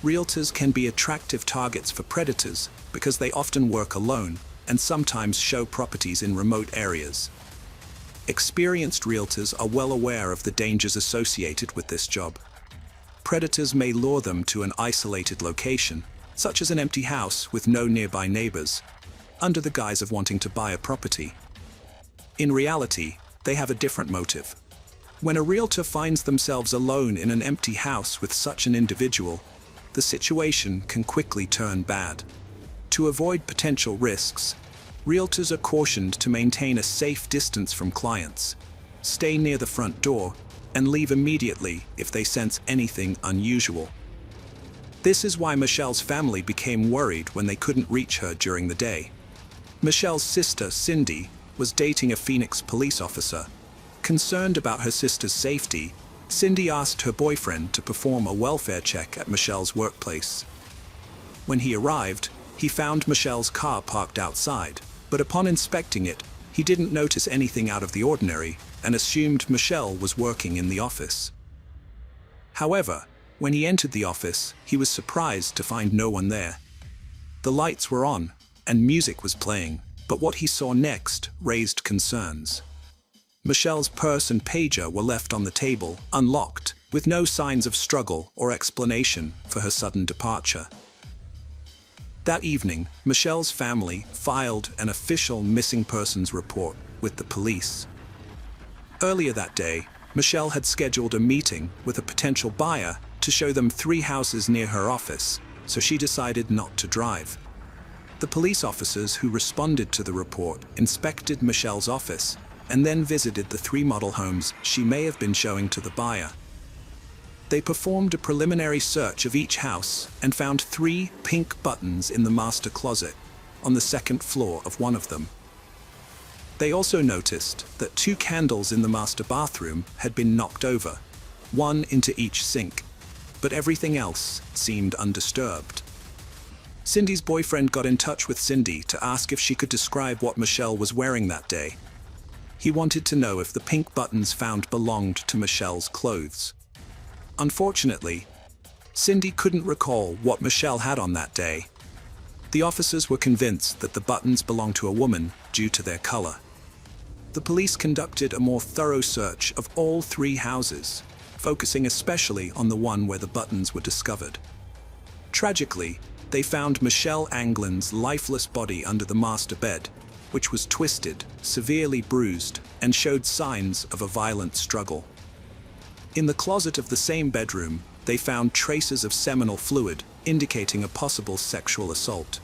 Realtors can be attractive targets for predators because they often work alone and sometimes show properties in remote areas. Experienced realtors are well aware of the dangers associated with this job. Predators may lure them to an isolated location, such as an empty house with no nearby neighbors, under the guise of wanting to buy a property. In reality, they have a different motive. When a realtor finds themselves alone in an empty house with such an individual, the situation can quickly turn bad. To avoid potential risks, realtors are cautioned to maintain a safe distance from clients, stay near the front door, and leave immediately if they sense anything unusual. This is why Michelle's family became worried when they couldn't reach her during the day. Michelle's sister, Cindy, was dating a Phoenix police officer. Concerned about her sister's safety, Cindy asked her boyfriend to perform a welfare check at Michelle's workplace. When he arrived, he found Michelle's car parked outside, but upon inspecting it, he didn't notice anything out of the ordinary and assumed Michelle was working in the office. However, when he entered the office, he was surprised to find no one there. The lights were on, and music was playing, but what he saw next raised concerns. Michelle's purse and pager were left on the table, unlocked, with no signs of struggle or explanation for her sudden departure. That evening, Michelle's family filed an official missing persons report with the police. Earlier that day, Michelle had scheduled a meeting with a potential buyer to show them 3 houses near her office, so she decided not to drive. The police officers who responded to the report inspected Michelle's office and then visited the 3 model homes she may have been showing to the buyer. They performed a preliminary search of each house and found 3 pink buttons in the master closet, on the 2nd floor of one of them. They also noticed that 2 candles in the master bathroom had been knocked over, 1 into each sink, but everything else seemed undisturbed. Cindy's boyfriend got in touch with Cindy to ask if she could describe what Michelle was wearing that day. He wanted to know if the pink buttons found belonged to Michelle's clothes. Unfortunately, Cindy couldn't recall what Michelle had on that day. The officers were convinced that the buttons belonged to a woman due to their color. The police conducted a more thorough search of all 3 houses, focusing especially on the one where the buttons were discovered. Tragically, they found Michelle Anglin's lifeless body under the master bed, which was twisted, severely bruised, and showed signs of a violent struggle. In the closet of the same bedroom, they found traces of seminal fluid, indicating a possible sexual assault.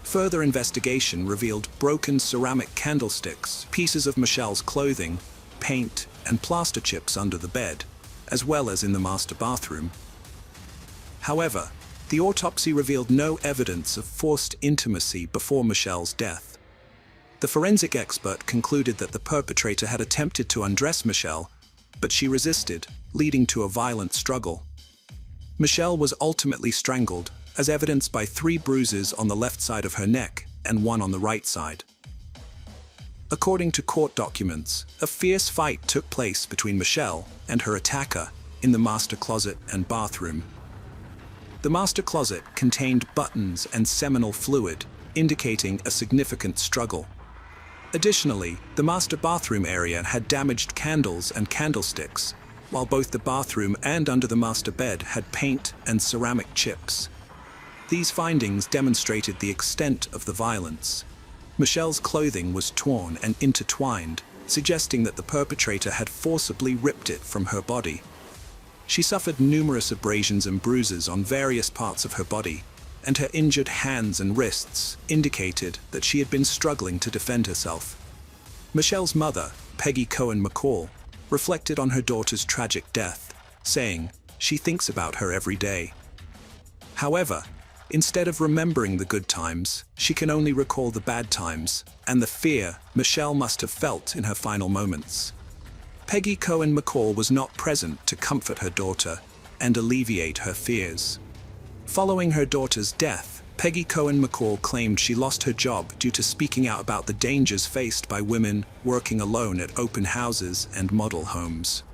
Further investigation revealed broken ceramic candlesticks, pieces of Michelle's clothing, paint, and plaster chips under the bed, as well as in the master bathroom. However, the autopsy revealed no evidence of forced intimacy before Michelle's death. The forensic expert concluded that the perpetrator had attempted to undress Michelle, but she resisted, leading to a violent struggle. Michelle was ultimately strangled, as evidenced by 3 bruises on the left side of her neck and 1 on the right side. According to court documents, a fierce fight took place between Michelle and her attacker in the master closet and bathroom. The master closet contained buttons and seminal fluid, indicating a significant struggle. Additionally, the master bathroom area had damaged candles and candlesticks, while both the bathroom and under the master bed had paint and ceramic chips. These findings demonstrated the extent of the violence. Michelle's clothing was torn and intertwined, suggesting that the perpetrator had forcibly ripped it from her body. She suffered numerous abrasions and bruises on various parts of her body, and her injured hands and wrists indicated that she had been struggling to defend herself. Michelle's mother, Peggy Cohen McCall, reflected on her daughter's tragic death, saying she thinks about her every day. However, instead of remembering the good times, she can only recall the bad times and the fear Michelle must have felt in her final moments. Peggy Cohen McCall was not present to comfort her daughter and alleviate her fears. Following her daughter's death, Peggy Cohen McCall claimed she lost her job due to speaking out about the dangers faced by women working alone at open houses and model homes.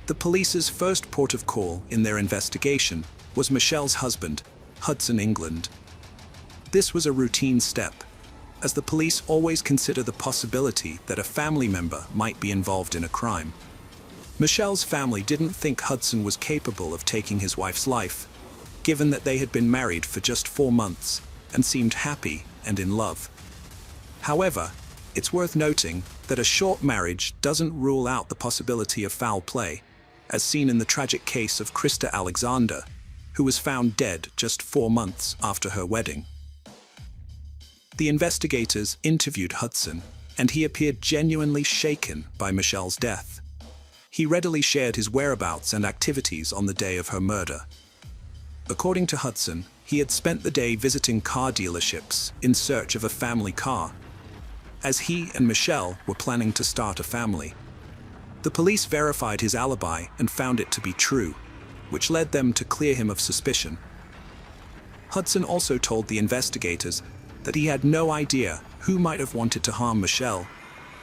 The police's first port of call in their investigation was Michelle's husband, Hudson England. This was a routine step, as the police always consider the possibility that a family member might be involved in a crime. Michelle's family didn't think Hudson was capable of taking his wife's life, given that they had been married for just 4 months and seemed happy and in love. However, it's worth noting that a short marriage doesn't rule out the possibility of foul play, as seen in the tragic case of Krista Alexander, who was found dead just 4 months after her wedding. The investigators interviewed Hudson, and he appeared genuinely shaken by Michelle's death. He readily shared his whereabouts and activities on the day of her murder. According to Hudson, he had spent the day visiting car dealerships in search of a family car, as he and Michelle were planning to start a family. The police verified his alibi and found it to be true, which led them to clear him of suspicion. Hudson also told the investigators that he had no idea who might have wanted to harm Michelle,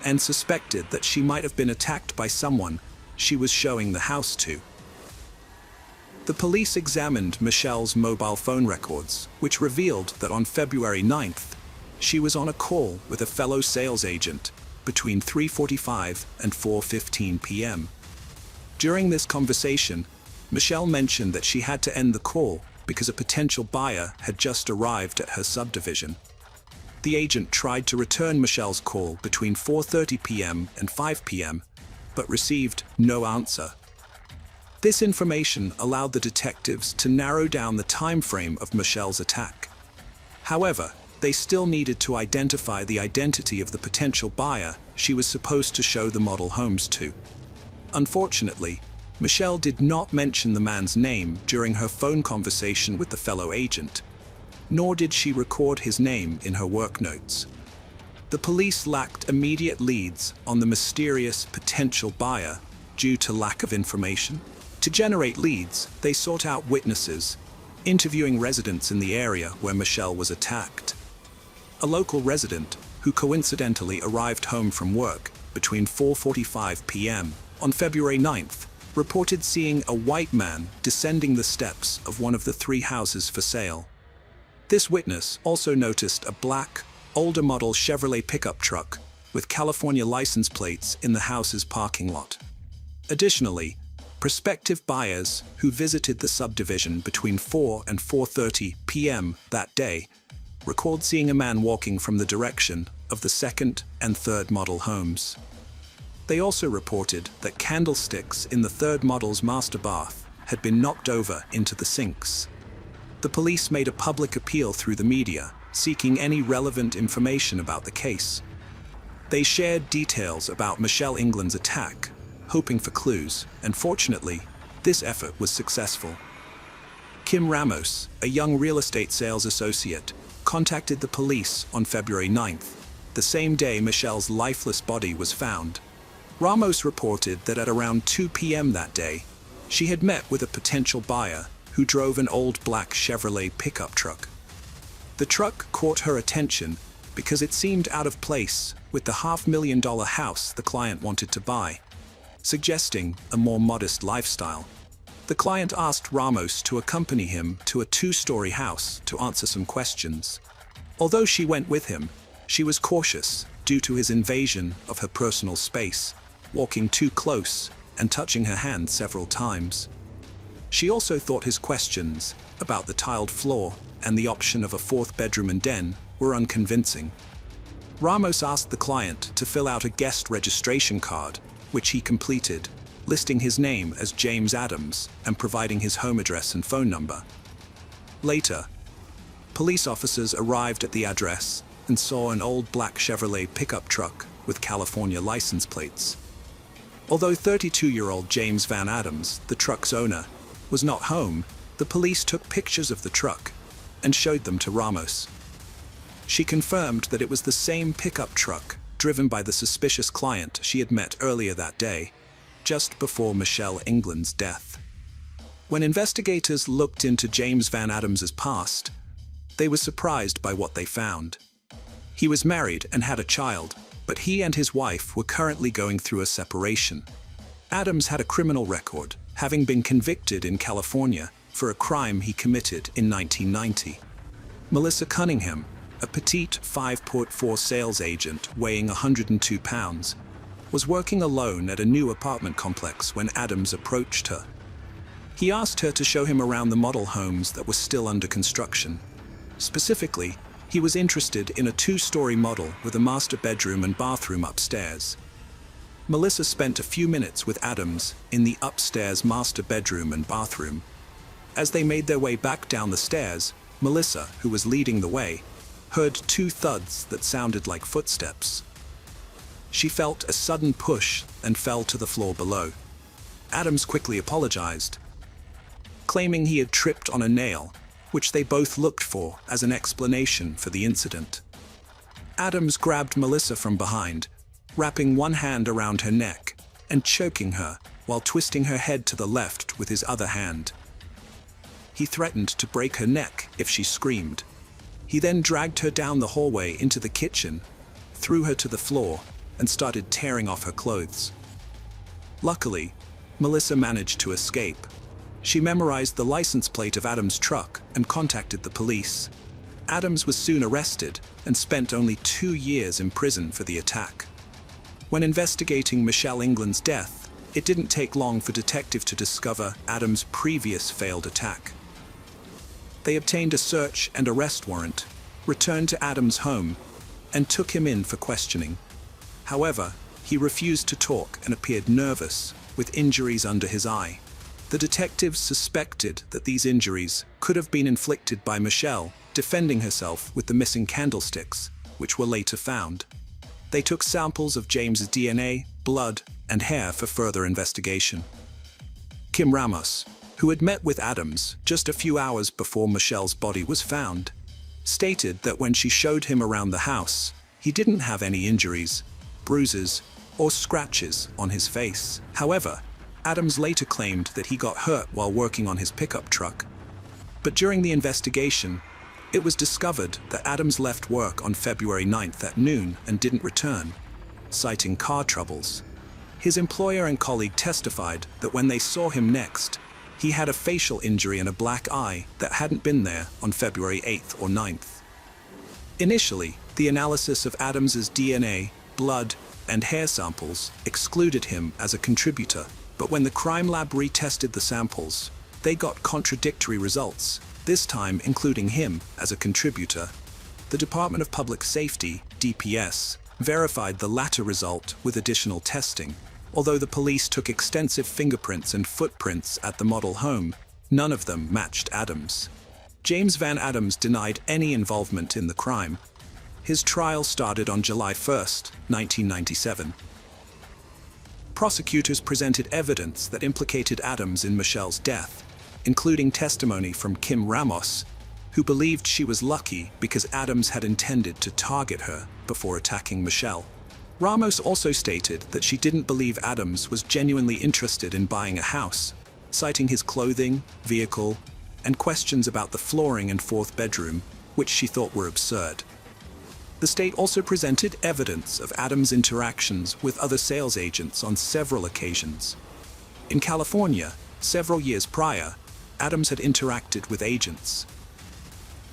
and suspected that she might have been attacked by someone she was showing the house to. The police examined Michelle's mobile phone records, which revealed that on February 9th, she was on a call with a fellow sales agent between 3:45 and 4:15 p.m. During this conversation, Michelle mentioned that she had to end the call because a potential buyer had just arrived at her subdivision. The agent tried to return Michelle's call between 4:30 p.m. and 5 p.m., but received no answer. This information allowed the detectives to narrow down the time frame of Michelle's attack. However, they still needed to identify the identity of the potential buyer she was supposed to show the model homes to. Unfortunately, Michelle did not mention the man's name during her phone conversation with the fellow agent, nor did she record his name in her work notes. The police lacked immediate leads on the mysterious potential buyer due to lack of information. To generate leads, they sought out witnesses, interviewing residents in the area where Michelle was attacked. A local resident, who coincidentally arrived home from work between 4:45 p.m. on February 9th, reported seeing a white man descending the steps of one of the 3 houses for sale. This witness also noticed a black, older model Chevrolet pickup truck with California license plates in the house's parking lot. Additionally, prospective buyers who visited the subdivision between 4 and 4:30 p.m. that day recalled seeing a man walking from the direction of the 2nd and 3rd model homes. They also reported that candlesticks in the 3rd model's master bath had been knocked over into the sinks. The police made a public appeal through the media, seeking any relevant information about the case. They shared details about Michelle England's attack, hoping for clues, and fortunately, this effort was successful. Kim Ramos, a young real estate sales associate, contacted the police on February 9th, the same day Michelle's lifeless body was found. Ramos reported that at around 2 p.m. that day, she had met with a potential buyer who drove an old black Chevrolet pickup truck. The truck caught her attention because it seemed out of place with the $500,000 house the client wanted to buy, suggesting a more modest lifestyle. The client asked Ramos to accompany him to a 2-story house to answer some questions. Although she went with him, she was cautious due to his invasion of her personal space, walking too close and touching her hand several times. She also thought his questions about the tiled floor and the option of a 4th bedroom and den were unconvincing. Ramos asked the client to fill out a guest registration card, which he completed, listing his name as James Adams and providing his home address and phone number. Later, police officers arrived at the address and saw an old black Chevrolet pickup truck with California license plates. Although 32-year-old James Van Adams, the truck's owner, was not home, the police took pictures of the truck and showed them to Ramos. She confirmed that it was the same pickup truck driven by the suspicious client she had met earlier that day, just before Michelle England's death. When investigators looked into James Van Adams's past, they were surprised by what they found. He was married and had a child, but he and his wife were currently going through a separation. Adams had a criminal record, having been convicted in California for a crime he committed in 1990. Melissa Cunningham, a petite 5'4" sales agent weighing 102 pounds, was working alone at a new apartment complex when Adams approached her. He asked her to show him around the model homes that were still under construction. Specifically, he was interested in a 2-story model with a master bedroom and bathroom upstairs. Melissa spent a few minutes with Adams in the upstairs master bedroom and bathroom. As they made their way back down the stairs, Melissa, who was leading the way, heard 2 thuds that sounded like footsteps. She felt a sudden push and fell to the floor below. Adams quickly apologized, claiming he had tripped on a nail, which they both looked for as an explanation for the incident. Adams grabbed Melissa from behind, wrapping one hand around her neck and choking her while twisting her head to the left with his other hand. He threatened to break her neck if she screamed. He then dragged her down the hallway into the kitchen, threw her to the floor, and started tearing off her clothes. Luckily, Melissa managed to escape. She memorized the license plate of Adams' truck and contacted the police. Adams was soon arrested and spent only 2 years in prison for the attack. When investigating Michelle England's death, it didn't take long for detectives to discover Adams' previous failed attack. They obtained a search and arrest warrant, returned to Adams' home, and took him in for questioning. However, he refused to talk and appeared nervous, with injuries under his eye. The detectives suspected that these injuries could have been inflicted by Michelle defending herself with the missing candlesticks, which were later found. They took samples of James's DNA, blood, and hair for further investigation. Kim Ramos, who had met with Adams just a few hours before Michelle's body was found, stated that when she showed him around the house, he didn't have any injuries, bruises, or scratches on his face. However, Adams later claimed that he got hurt while working on his pickup truck. But during the investigation, it was discovered that Adams left work on February 9th at noon and didn't return, citing car troubles. His employer and colleague testified that when they saw him next, he had a facial injury and a black eye that hadn't been there on February 8th or 9th. Initially, the analysis of Adams's DNA, blood, and hair samples excluded him as a contributor, but when the crime lab retested the samples, they got contradictory results, this time including him as a contributor. The Department of Public Safety, DPS, verified the latter result with additional testing. Although the police took extensive fingerprints and footprints at the model home, none of them matched Adams. James Van Adams denied any involvement in the crime. His trial started on July 1st, 1997. Prosecutors presented evidence that implicated Adams in Michelle's death, including testimony from Kim Ramos, who believed she was lucky because Adams had intended to target her before attacking Michelle. Ramos also stated that she didn't believe Adams was genuinely interested in buying a house, citing his clothing, vehicle, and questions about the flooring and fourth bedroom, which she thought were absurd. The state also presented evidence of Adams' interactions with other sales agents on several occasions. In California, several years prior, Adams had interacted with agents.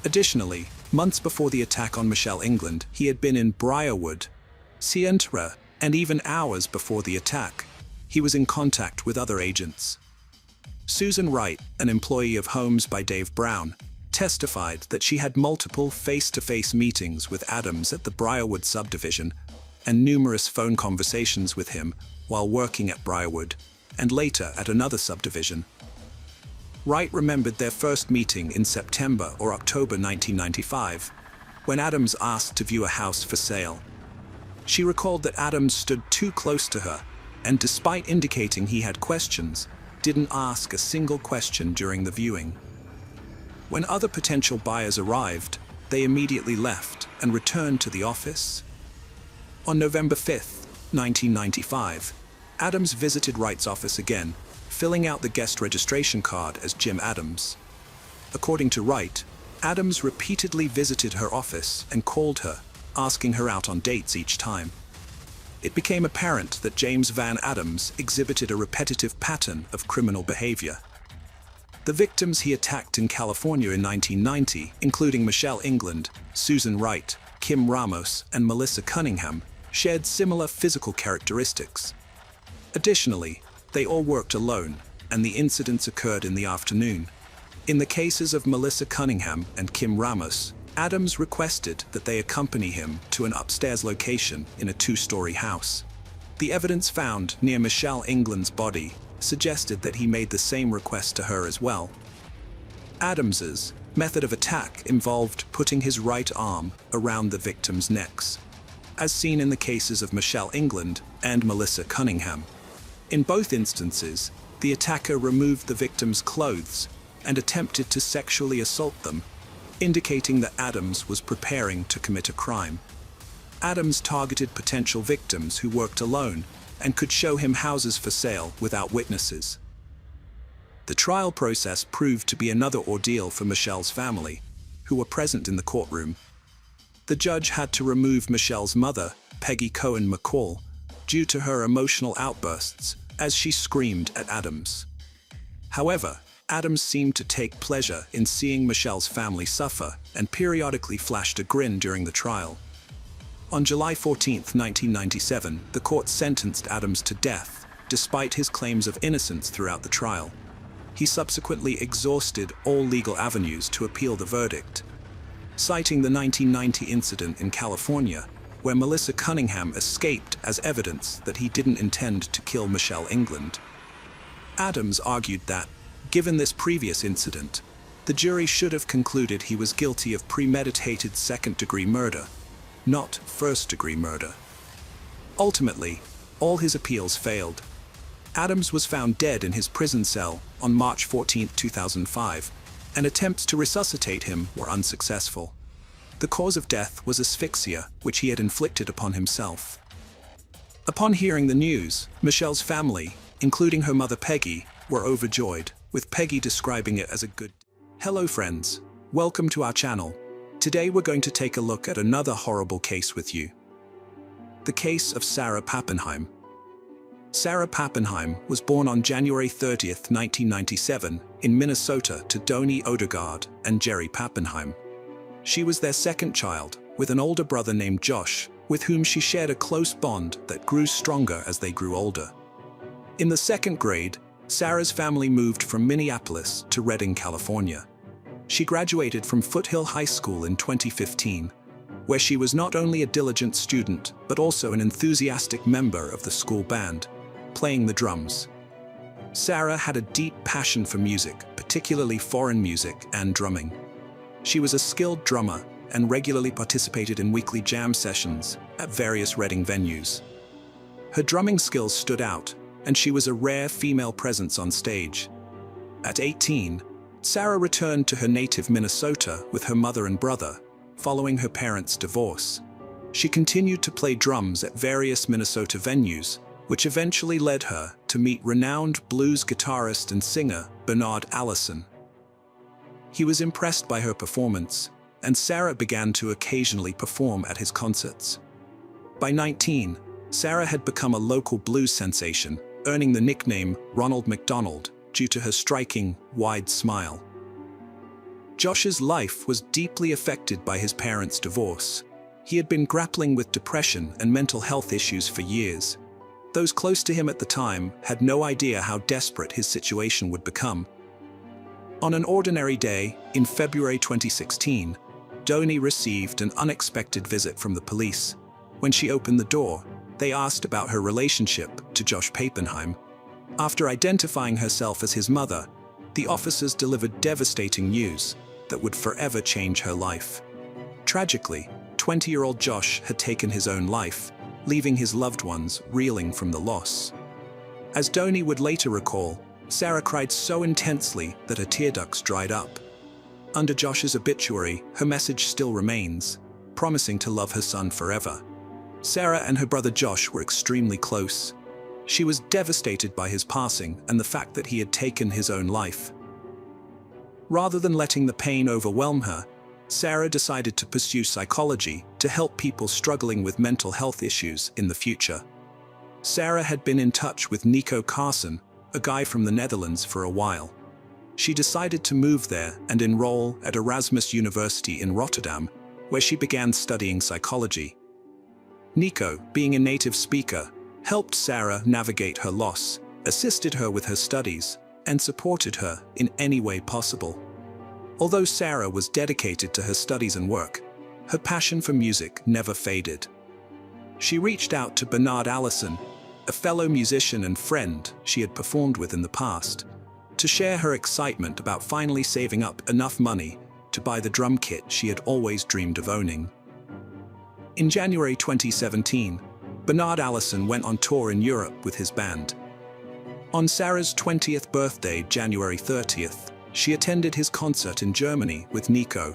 Additionally, months before the attack on Michelle England, he had been in Briarwood, Sientra, and even hours before the attack, he was in contact with other agents. Susan Wright, an employee of Homes by Dave Brown, testified that she had multiple face-to-face meetings with Adams at the Briarwood subdivision and numerous phone conversations with him while working at Briarwood and later at another subdivision. Wright remembered their first meeting in September or October 1995, when Adams asked to view a house for sale. She recalled that Adams stood too close to her and, despite indicating he had questions, didn't ask a single question during the viewing. When other potential buyers arrived, they immediately left and returned to the office. On November 5, 1995, Adams visited Wright's office again, filling out the guest registration card as Jim Adams. According to Wright, Adams repeatedly visited her office and called her, asking her out on dates each time. It became apparent that James Van Adams exhibited a repetitive pattern of criminal behavior. The victims he attacked in California in 1990, including Michelle England, Susan Wright, Kim Ramos, and Melissa Cunningham, shared similar physical characteristics. Additionally, they all worked alone, and the incidents occurred in the afternoon. In the cases of Melissa Cunningham and Kim Ramos, Adams requested that they accompany him to an upstairs location in a two-story house. The evidence found near Michelle England's body suggested that he made the same request to her as well. Adams's method of attack involved putting his right arm around the victims' necks, as seen in the cases of Michelle England and Melissa Cunningham. In both instances, the attacker removed the victims' clothes and attempted to sexually assault them, indicating that Adams was preparing to commit a crime. Adams targeted potential victims who worked alone and could show him houses for sale without witnesses. The trial process proved to be another ordeal for Michelle's family, who were present in the courtroom. The judge had to remove Michelle's mother, Peggy Cohen McCall, due to her emotional outbursts as she screamed at Adams. However, Adams seemed to take pleasure in seeing Michelle's family suffer and periodically flashed a grin during the trial. On July 14, 1997, the court sentenced Adams to death, despite his claims of innocence throughout the trial. He subsequently exhausted all legal avenues to appeal the verdict, citing the 1990 incident in California, where Melissa Cunningham escaped as evidence that he didn't intend to kill Michelle England. Adams argued that, given this previous incident, the jury should have concluded he was guilty of premeditated second-degree murder, not first-degree murder. Ultimately, all his appeals failed. Adams was found dead in his prison cell on March 14, 2005, and attempts to resuscitate him were unsuccessful. The cause of death was asphyxia, which he had inflicted upon himself. Upon hearing the news, Michelle's family, including her mother Peggy, were overjoyed, with Peggy describing it as a good. Hello friends, welcome to our channel. Today we're going to take a look at another horrible case with you. The case of Sarah Pappenheim. Sarah Pappenheim was born on January 30, 1997, in Minnesota to Donnie Odegaard and Jerry Pappenheim. She was their second child, with an older brother named Josh, with whom she shared a close bond that grew stronger as they grew older. In the second grade, Sarah's family moved from Minneapolis to Redding, California. She graduated from Foothill High School in 2015, where she was not only a diligent student, but also an enthusiastic member of the school band, playing the drums. Sarah had a deep passion for music, particularly foreign music and drumming. She was a skilled drummer and regularly participated in weekly jam sessions at various Redding venues. Her drumming skills stood out, and she was a rare female presence on stage. At 18, Sarah returned to her native Minnesota with her mother and brother, following her parents' divorce. She continued to play drums at various Minnesota venues, which eventually led her to meet renowned blues guitarist and singer Bernard Allison. He was impressed by her performance, and Sarah began to occasionally perform at his concerts. By 19, Sarah had become a local blues sensation, earning the nickname Ronald McDonald due to her striking, wide smile. Josh's life was deeply affected by his parents' divorce. He had been grappling with depression and mental health issues for years. Those close to him at the time had no idea how desperate his situation would become. On an ordinary day, in February 2016, Donie received an unexpected visit from the police. When she opened the door, they asked about her relationship to Josh Pappenheim. After identifying herself as his mother, the officers delivered devastating news that would forever change her life. Tragically, 20-year-old Josh had taken his own life, leaving his loved ones reeling from the loss. As Donie would later recall, Sarah cried so intensely that her tear ducts dried up. Under Josh's obituary, her message still remains, promising to love her son forever. Sarah and her brother Josh were extremely close. She was devastated by his passing and the fact that he had taken his own life. Rather than letting the pain overwhelm her, Sarah decided to pursue psychology to help people struggling with mental health issues in the future. Sarah had been in touch with Nico Carson, a guy from the Netherlands, for a while. She decided to move there and enroll at Erasmus University in Rotterdam, where she began studying psychology. Nico, being a native speaker, helped Sarah navigate her loss, assisted her with her studies, and supported her in any way possible. Although Sarah was dedicated to her studies and work, her passion for music never faded. She reached out to Bernard Allison, a fellow musician and friend she had performed with in the past, to share her excitement about finally saving up enough money to buy the drum kit she had always dreamed of owning. In January 2017, Bernard Allison went on tour in Europe with his band. On Sarah's 20th birthday, January 30th, she attended his concert in Germany with Nico,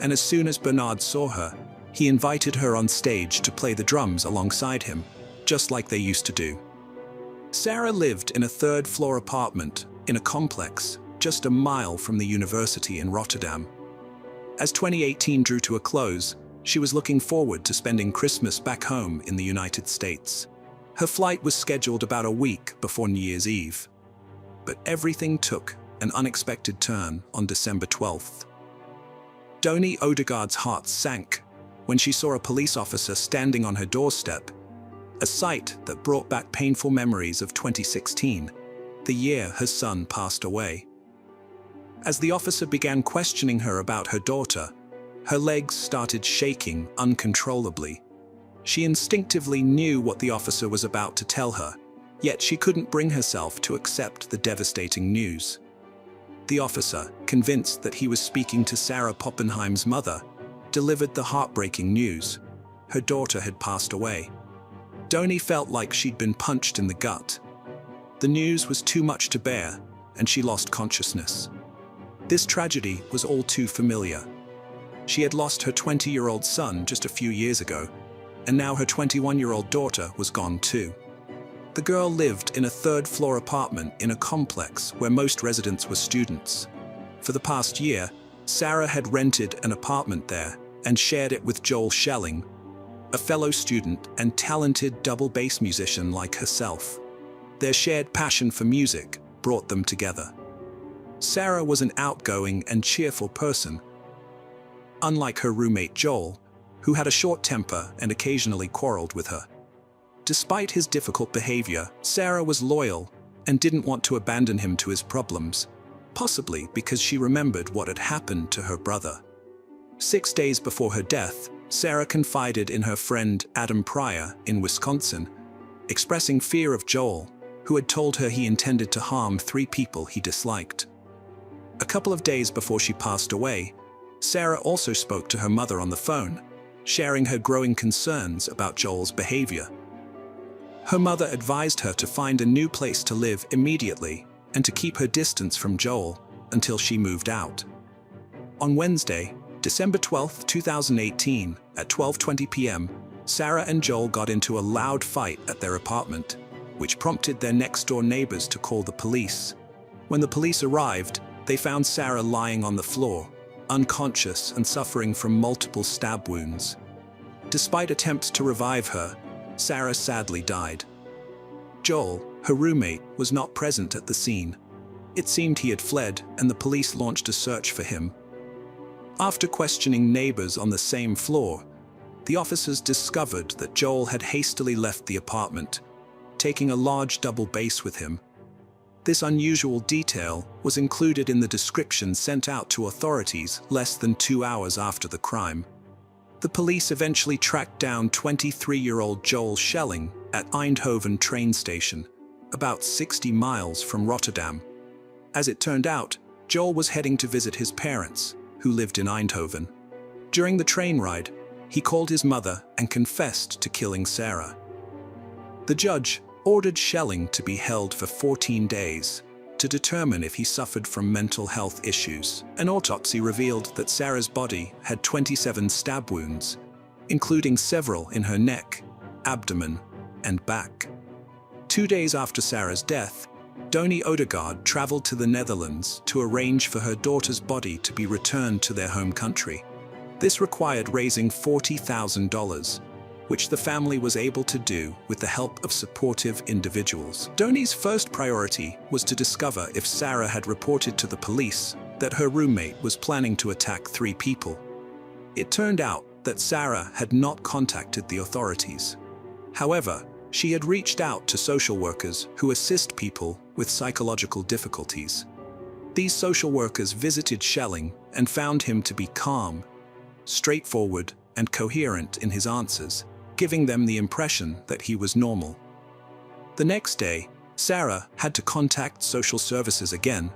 and as soon as Bernard saw her, he invited her on stage to play the drums alongside him, just like they used to do. Sarah lived in a third-floor apartment in a complex just a mile from the university in Rotterdam. As 2018 drew to a close, she was looking forward to spending Christmas back home in the United States. Her flight was scheduled about a week before New Year's Eve. But everything took an unexpected turn on December 12th. Donie Odegaard's heart sank when she saw a police officer standing on her doorstep, a sight that brought back painful memories of 2016, the year her son passed away. As the officer began questioning her about her daughter, her legs started shaking uncontrollably. She instinctively knew what the officer was about to tell her, yet she couldn't bring herself to accept the devastating news. The officer, convinced that he was speaking to Sarah Pappenheim's mother, delivered the heartbreaking news. Her daughter had passed away. Donie felt like she'd been punched in the gut. The news was too much to bear, and she lost consciousness. This tragedy was all too familiar. She had lost her 20-year-old son just a few years ago, and now her 21-year-old daughter was gone too. The girl lived in a third-floor apartment in a complex where most residents were students. For the past year, Sarah had rented an apartment there and shared it with Joel Schelling, a fellow student and talented double bass musician like herself. Their shared passion for music brought them together. Sarah was an outgoing and cheerful person, unlike her roommate Joel, who had a short temper and occasionally quarreled with her. Despite his difficult behavior, Sarah was loyal and didn't want to abandon him to his problems, possibly because she remembered what had happened to her brother. 6 days before her death, Sarah confided in her friend Adam Pryor in Wisconsin, expressing fear of Joel, who had told her he intended to harm 3 people he disliked. A couple of days before she passed away, Sarah also spoke to her mother on the phone, sharing her growing concerns about Joel's behavior. Her mother advised her to find a new place to live immediately and to keep her distance from Joel until she moved out. On Wednesday, December 12, 2018, at 12:20 p.m., Sarah and Joel got into a loud fight at their apartment, which prompted their next-door neighbors to call the police. When the police arrived, they found Sarah lying on the floor, unconscious and suffering from multiple stab wounds. Despite attempts to revive her, Sarah sadly died. Joel, her roommate, was not present at the scene. It seemed he had fled, and the police launched a search for him. After questioning neighbors on the same floor, the officers discovered that Joel had hastily left the apartment, taking a large double bass with him. This unusual detail was included in the description sent out to authorities less than 2 hours after the crime. The police eventually tracked down 23-year-old Joel Schelling at Eindhoven train station, about 60 miles from Rotterdam. As it turned out, Joel was heading to visit his parents, who lived in Eindhoven. During the train ride, he called his mother and confessed to killing Sarah. The judge ordered Schelling to be held for 14 days to determine if he suffered from mental health issues. An autopsy revealed that Sarah's body had 27 stab wounds, including several in her neck, abdomen, and back. 2 days after Sarah's death, Donnie Odegaard traveled to the Netherlands to arrange for her daughter's body to be returned to their home country. This required raising $40,000, which the family was able to do with the help of supportive individuals. Donnie's first priority was to discover if Sarah had reported to the police that her roommate was planning to attack 3 people. It turned out that Sarah had not contacted the authorities. However, she had reached out to social workers who assist people with psychological difficulties. These social workers visited Schelling and found him to be calm, straightforward, and coherent in his answers, giving them the impression that he was normal. The next day, Sarah had to contact social services again.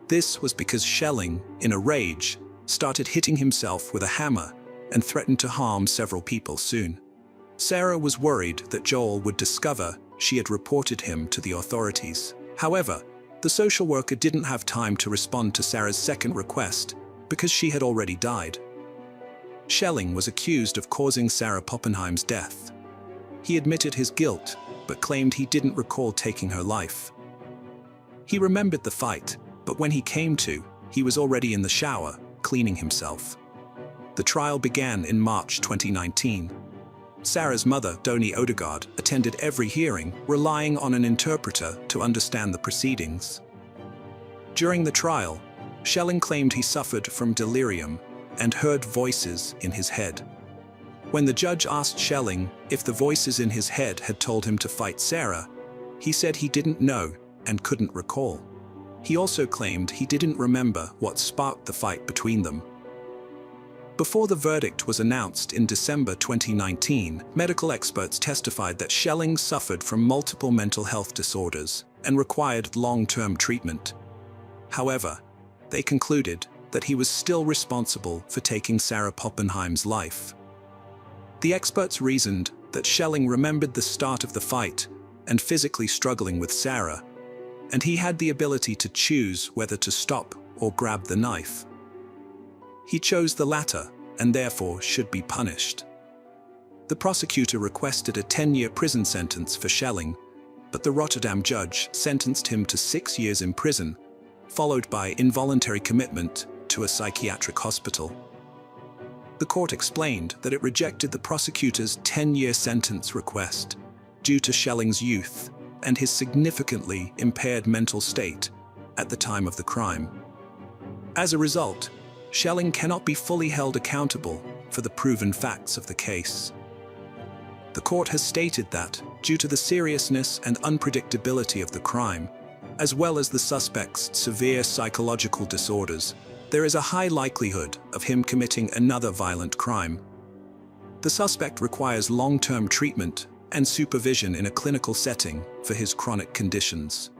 This was because Schelling, in a rage, started hitting himself with a hammer and threatened to harm several people soon. Sarah was worried that Joel would discover she had reported him to the authorities. However, the social worker didn't have time to respond to Sarah's second request because she had already died. Schelling was accused of causing Sarah Poppenheim's death. He admitted his guilt, but claimed he didn't recall taking her life. He remembered the fight, but when he came to, he was already in the shower, cleaning himself. The trial began in March 2019. Sarah's mother, Donnie Odegaard, attended every hearing, relying on an interpreter to understand the proceedings. During the trial, Schelling claimed he suffered from delirium and heard voices in his head. When the judge asked Schelling if the voices in his head had told him to fight Sarah, he said he didn't know and couldn't recall. He also claimed he didn't remember what sparked the fight between them. Before the verdict was announced in December 2019, medical experts testified that Schelling suffered from multiple mental health disorders and required long-term treatment. However, they concluded that he was still responsible for taking Sarah Poppenheim's life. The experts reasoned that Schelling remembered the start of the fight and physically struggling with Sarah, and he had the ability to choose whether to stop or grab the knife. He chose the latter and therefore should be punished. The prosecutor requested a 10-year prison sentence for Schelling, but the Rotterdam judge sentenced him to 6 years in prison, followed by involuntary commitment to a psychiatric hospital. The court explained that it rejected the prosecutor's 10-year sentence request due to Schelling's youth and his significantly impaired mental state at the time of the crime. As a result, Schelling cannot be fully held accountable for the proven facts of the case. The court has stated that, due to the seriousness and unpredictability of the crime, as well as the suspect's severe psychological disorders, there is a high likelihood of him committing another violent crime. The suspect requires long-term treatment and supervision in a clinical setting for his chronic conditions.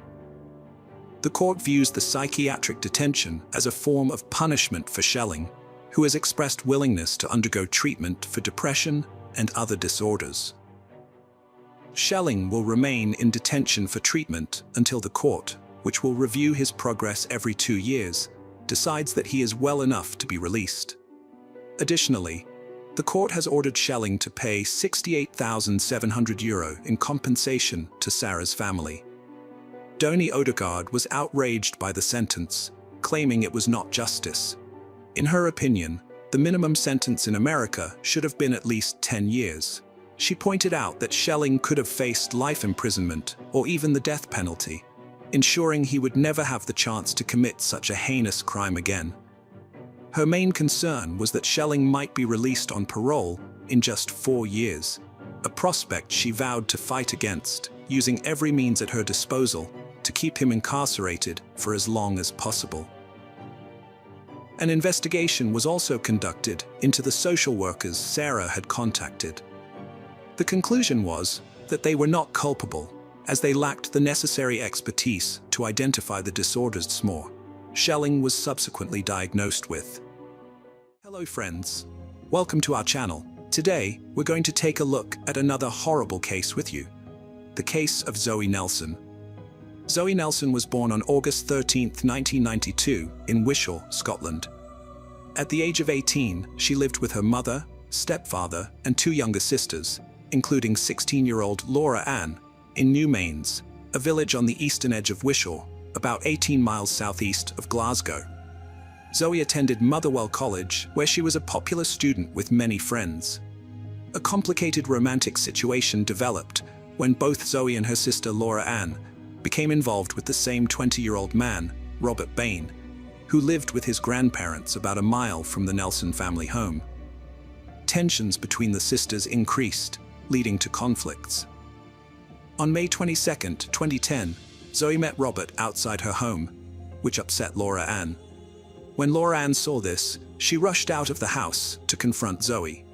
The court views the psychiatric detention as a form of punishment for Schelling, who has expressed willingness to undergo treatment for depression and other disorders. Schelling will remain in detention for treatment until the court, which will review his progress every 2 years, decides that he is well enough to be released. Additionally, The court has ordered Schelling to pay €68,700 in compensation to Sarah's family. Doni Odegaard was outraged by the sentence, claiming it was not justice. In her opinion, the minimum sentence in America should have been at least 10 years. She pointed out that Schelling could have faced life imprisonment or even the death penalty, ensuring he would never have the chance to commit such a heinous crime again. Her main concern was that Schelling might be released on parole in just 4 years, a prospect she vowed to fight against, using every means at her disposal to keep him incarcerated for as long as possible. An investigation was also conducted into the social workers Sarah had contacted. The conclusion was that they were not culpable, as they lacked the necessary expertise to identify the disorders Schelling was subsequently diagnosed with. Hello friends, welcome to our channel. Today, we're going to take a look at another horrible case with you. The case of Zoe Nelson. Zoe Nelson was born on August 13, 1992 in Wishaw, Scotland. At the age of 18, she lived with her mother, stepfather, and 2 younger sisters, including 16-year-old Laura Ann, in New Mains, a village on the eastern edge of Wishaw, about 18 miles southeast of Glasgow. Zoe attended Motherwell College, where she was a popular student with many friends. A complicated romantic situation developed when both Zoe and her sister Laura Ann became involved with the same 20-year-old man, Robert Bain, who lived with his grandparents about a mile from the Nelson family home. Tensions between the sisters increased, leading to conflicts. On May 22, 2010, Zoe met Robert outside her home, which upset Laura Ann. When Laura Ann saw this, she rushed out of the house to confront Zoe.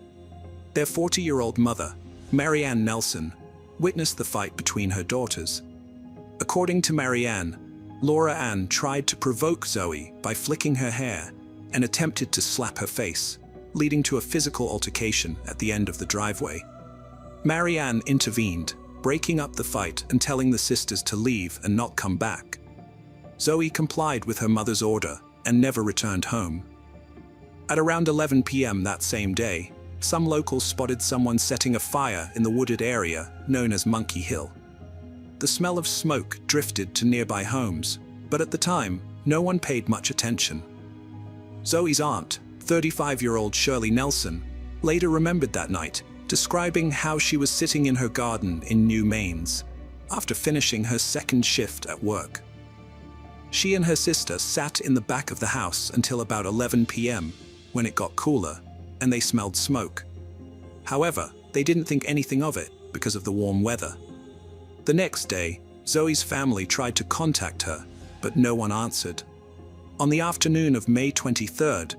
Their 40-year-old mother, Marianne Nelson, witnessed the fight between her daughters. According to Marianne, Laura Ann tried to provoke Zoe by flicking her hair and attempted to slap her face, leading to a physical altercation at the end of the driveway. Marianne intervened, breaking up the fight and telling the sisters to leave and not come back. Zoe complied with her mother's order and never returned home. At around 11 p.m. that same day, some locals spotted someone setting a fire in the wooded area known as Monkey Hill. The smell of smoke drifted to nearby homes, but at the time, no one paid much attention. Zoe's aunt, 35-year-old Shirley Nelson, later remembered that night, describing how she was sitting in her garden in New Mains after finishing her second shift at work. She and her sister sat in the back of the house until about 11 p.m. when it got cooler and they smelled smoke. However, they didn't think anything of it because of the warm weather. The next day, Zoe's family tried to contact her, but no one answered. On the afternoon of May 23rd,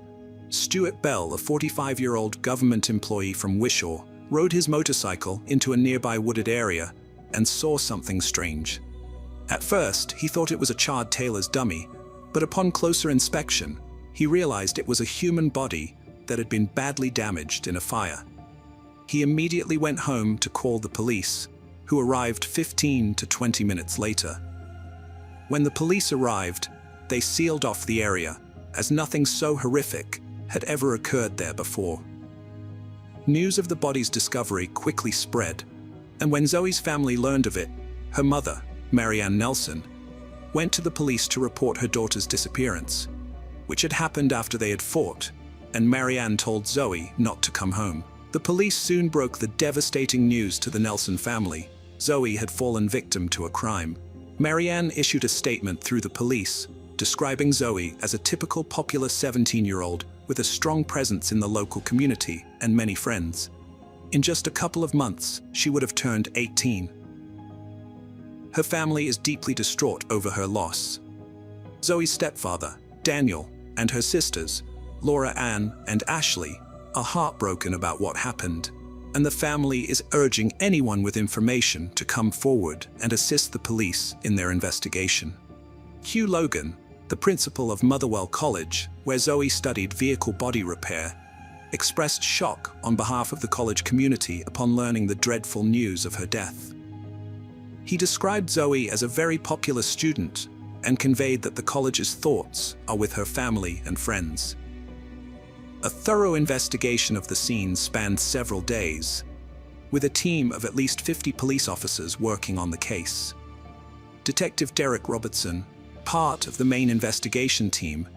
Stuart Bell, a 45-year-old government employee from Wishaw, rode his motorcycle into a nearby wooded area and saw something strange. At first, he thought it was a charred tailor's dummy, but upon closer inspection, he realized it was a human body that had been badly damaged in a fire. He immediately went home to call the police, who arrived 15 to 20 minutes later. When the police arrived, they sealed off the area, as nothing so horrific had ever occurred there before. News of the body's discovery quickly spread, and when Zoe's family learned of it, her mother, Marianne Nelson, went to the police to report her daughter's disappearance, which had happened after they had fought, and Marianne told Zoe not to come home. The police soon broke the devastating news to the Nelson family. Zoe had fallen victim to a crime. Marianne issued a statement through the police, describing Zoe as a typical popular 17-year-old with a strong presence in the local community and many friends. In just a couple of months, she would have turned 18. Her family is deeply distraught over her loss. Zoe's stepfather, Daniel, and her sisters, Laura Ann and Ashley, are heartbroken about what happened, and the family is urging anyone with information to come forward and assist the police in their investigation. Hugh Logan, the principal of Motherwell College, where Zoe studied vehicle body repair, expressed shock on behalf of the college community upon learning the dreadful news of her death. He described Zoe as a very popular student and conveyed that the college's thoughts are with her family and friends. A thorough investigation of the scene spanned several days, with a team of at least 50 police officers working on the case. Detective Derek Robertson, part of the main investigation team,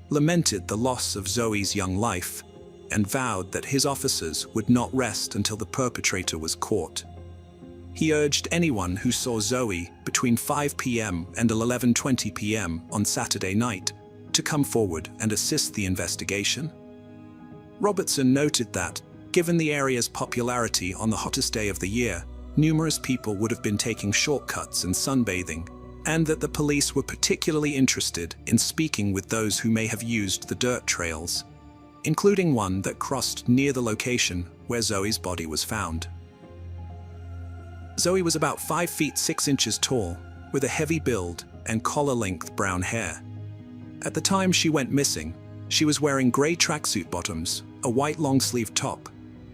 lamented the loss of Zoe's young life and vowed that his officers would not rest until the perpetrator was caught. He urged anyone who saw Zoe between 5 p.m. and 11:20 p.m. on Saturday night to come forward and assist the investigation. Robertson noted that, given the area's popularity on the hottest day of the year, numerous people would have been taking shortcuts and sunbathing, and that the police were particularly interested in speaking with those who may have used the dirt trails, including one that crossed near the location where Zoe's body was found. Zoe was about 5 feet 6 inches tall, with a heavy build and collar-length brown hair. At the time she went missing, she was wearing gray tracksuit bottoms, a white long-sleeve top,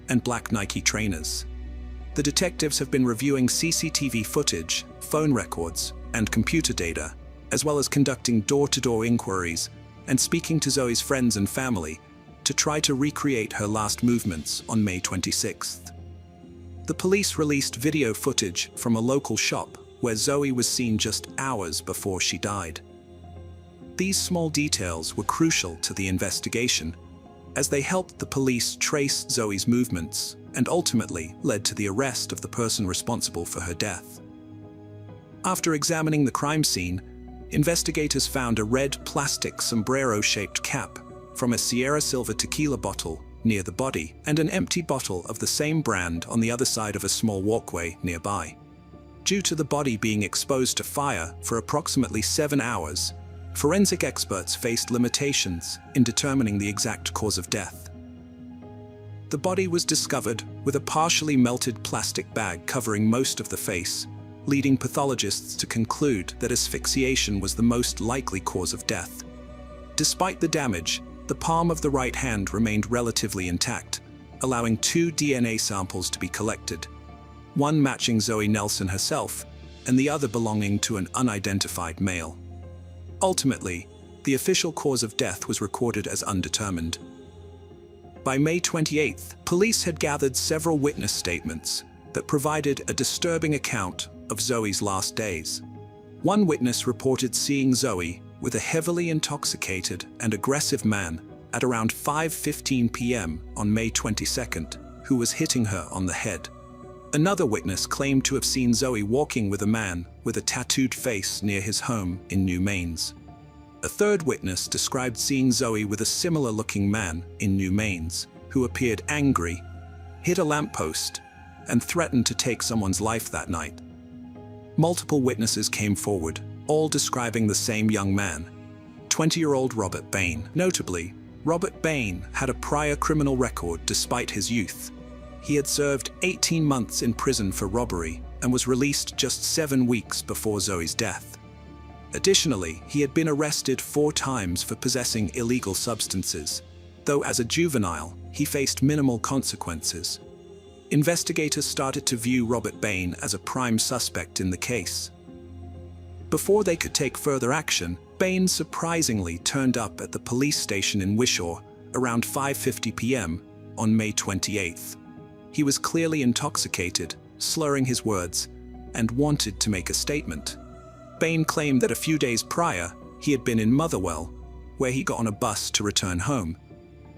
and black Nike trainers. The detectives have been reviewing CCTV footage, phone records, and computer data, as well as conducting door-to-door inquiries and speaking to Zoe's friends and family to try to recreate her last movements on May 26th. The police released video footage from a local shop where Zoe was seen just hours before she died. These small details were crucial to the investigation, as they helped the police trace Zoe's movements and ultimately led to the arrest of the person responsible for her death. After examining the crime scene, investigators found a red plastic sombrero-shaped cap from a Sierra Silver tequila bottle near the body and an empty bottle of the same brand on the other side of a small walkway nearby. Due to the body being exposed to fire for approximately 7 hours, forensic experts faced limitations in determining the exact cause of death. The body was discovered with a partially melted plastic bag covering most of the face, leading pathologists to conclude that asphyxiation was the most likely cause of death. Despite the damage, the palm of the right hand remained relatively intact, allowing 2 DNA samples to be collected, one matching Zoe Nelson herself, and the other belonging to an unidentified male. Ultimately, the official cause of death was recorded as undetermined. By May 28th, police had gathered several witness statements that provided a disturbing account of Zoe's last days. One witness reported seeing Zoe with a heavily intoxicated and aggressive man at around 5:15 p.m. on May 22nd, who was hitting her on the head. Another witness claimed to have seen Zoe walking with a man with a tattooed face near his home in New Mains. A third witness described seeing Zoe with a similar-looking man in New Mains, who appeared angry, hit a lamppost, and threatened to take someone's life that night. Multiple witnesses came forward, all describing the same young man, 20-year-old Robert Bain. Notably, Robert Bain had a prior criminal record despite his youth. He had served 18 months in prison for robbery and was released just 7 weeks before Zoe's death. Additionally, he had been arrested 4 times for possessing illegal substances, though as a juvenile, he faced minimal consequences. Investigators started to view Robert Bain as a prime suspect in the case. Before they could take further action, Bain surprisingly turned up at the police station in Wishaw around 5:50 p.m. on May 28th. He was clearly intoxicated, slurring his words, and wanted to make a statement. Bain claimed that a few days prior, he had been in Motherwell, where he got on a bus to return home.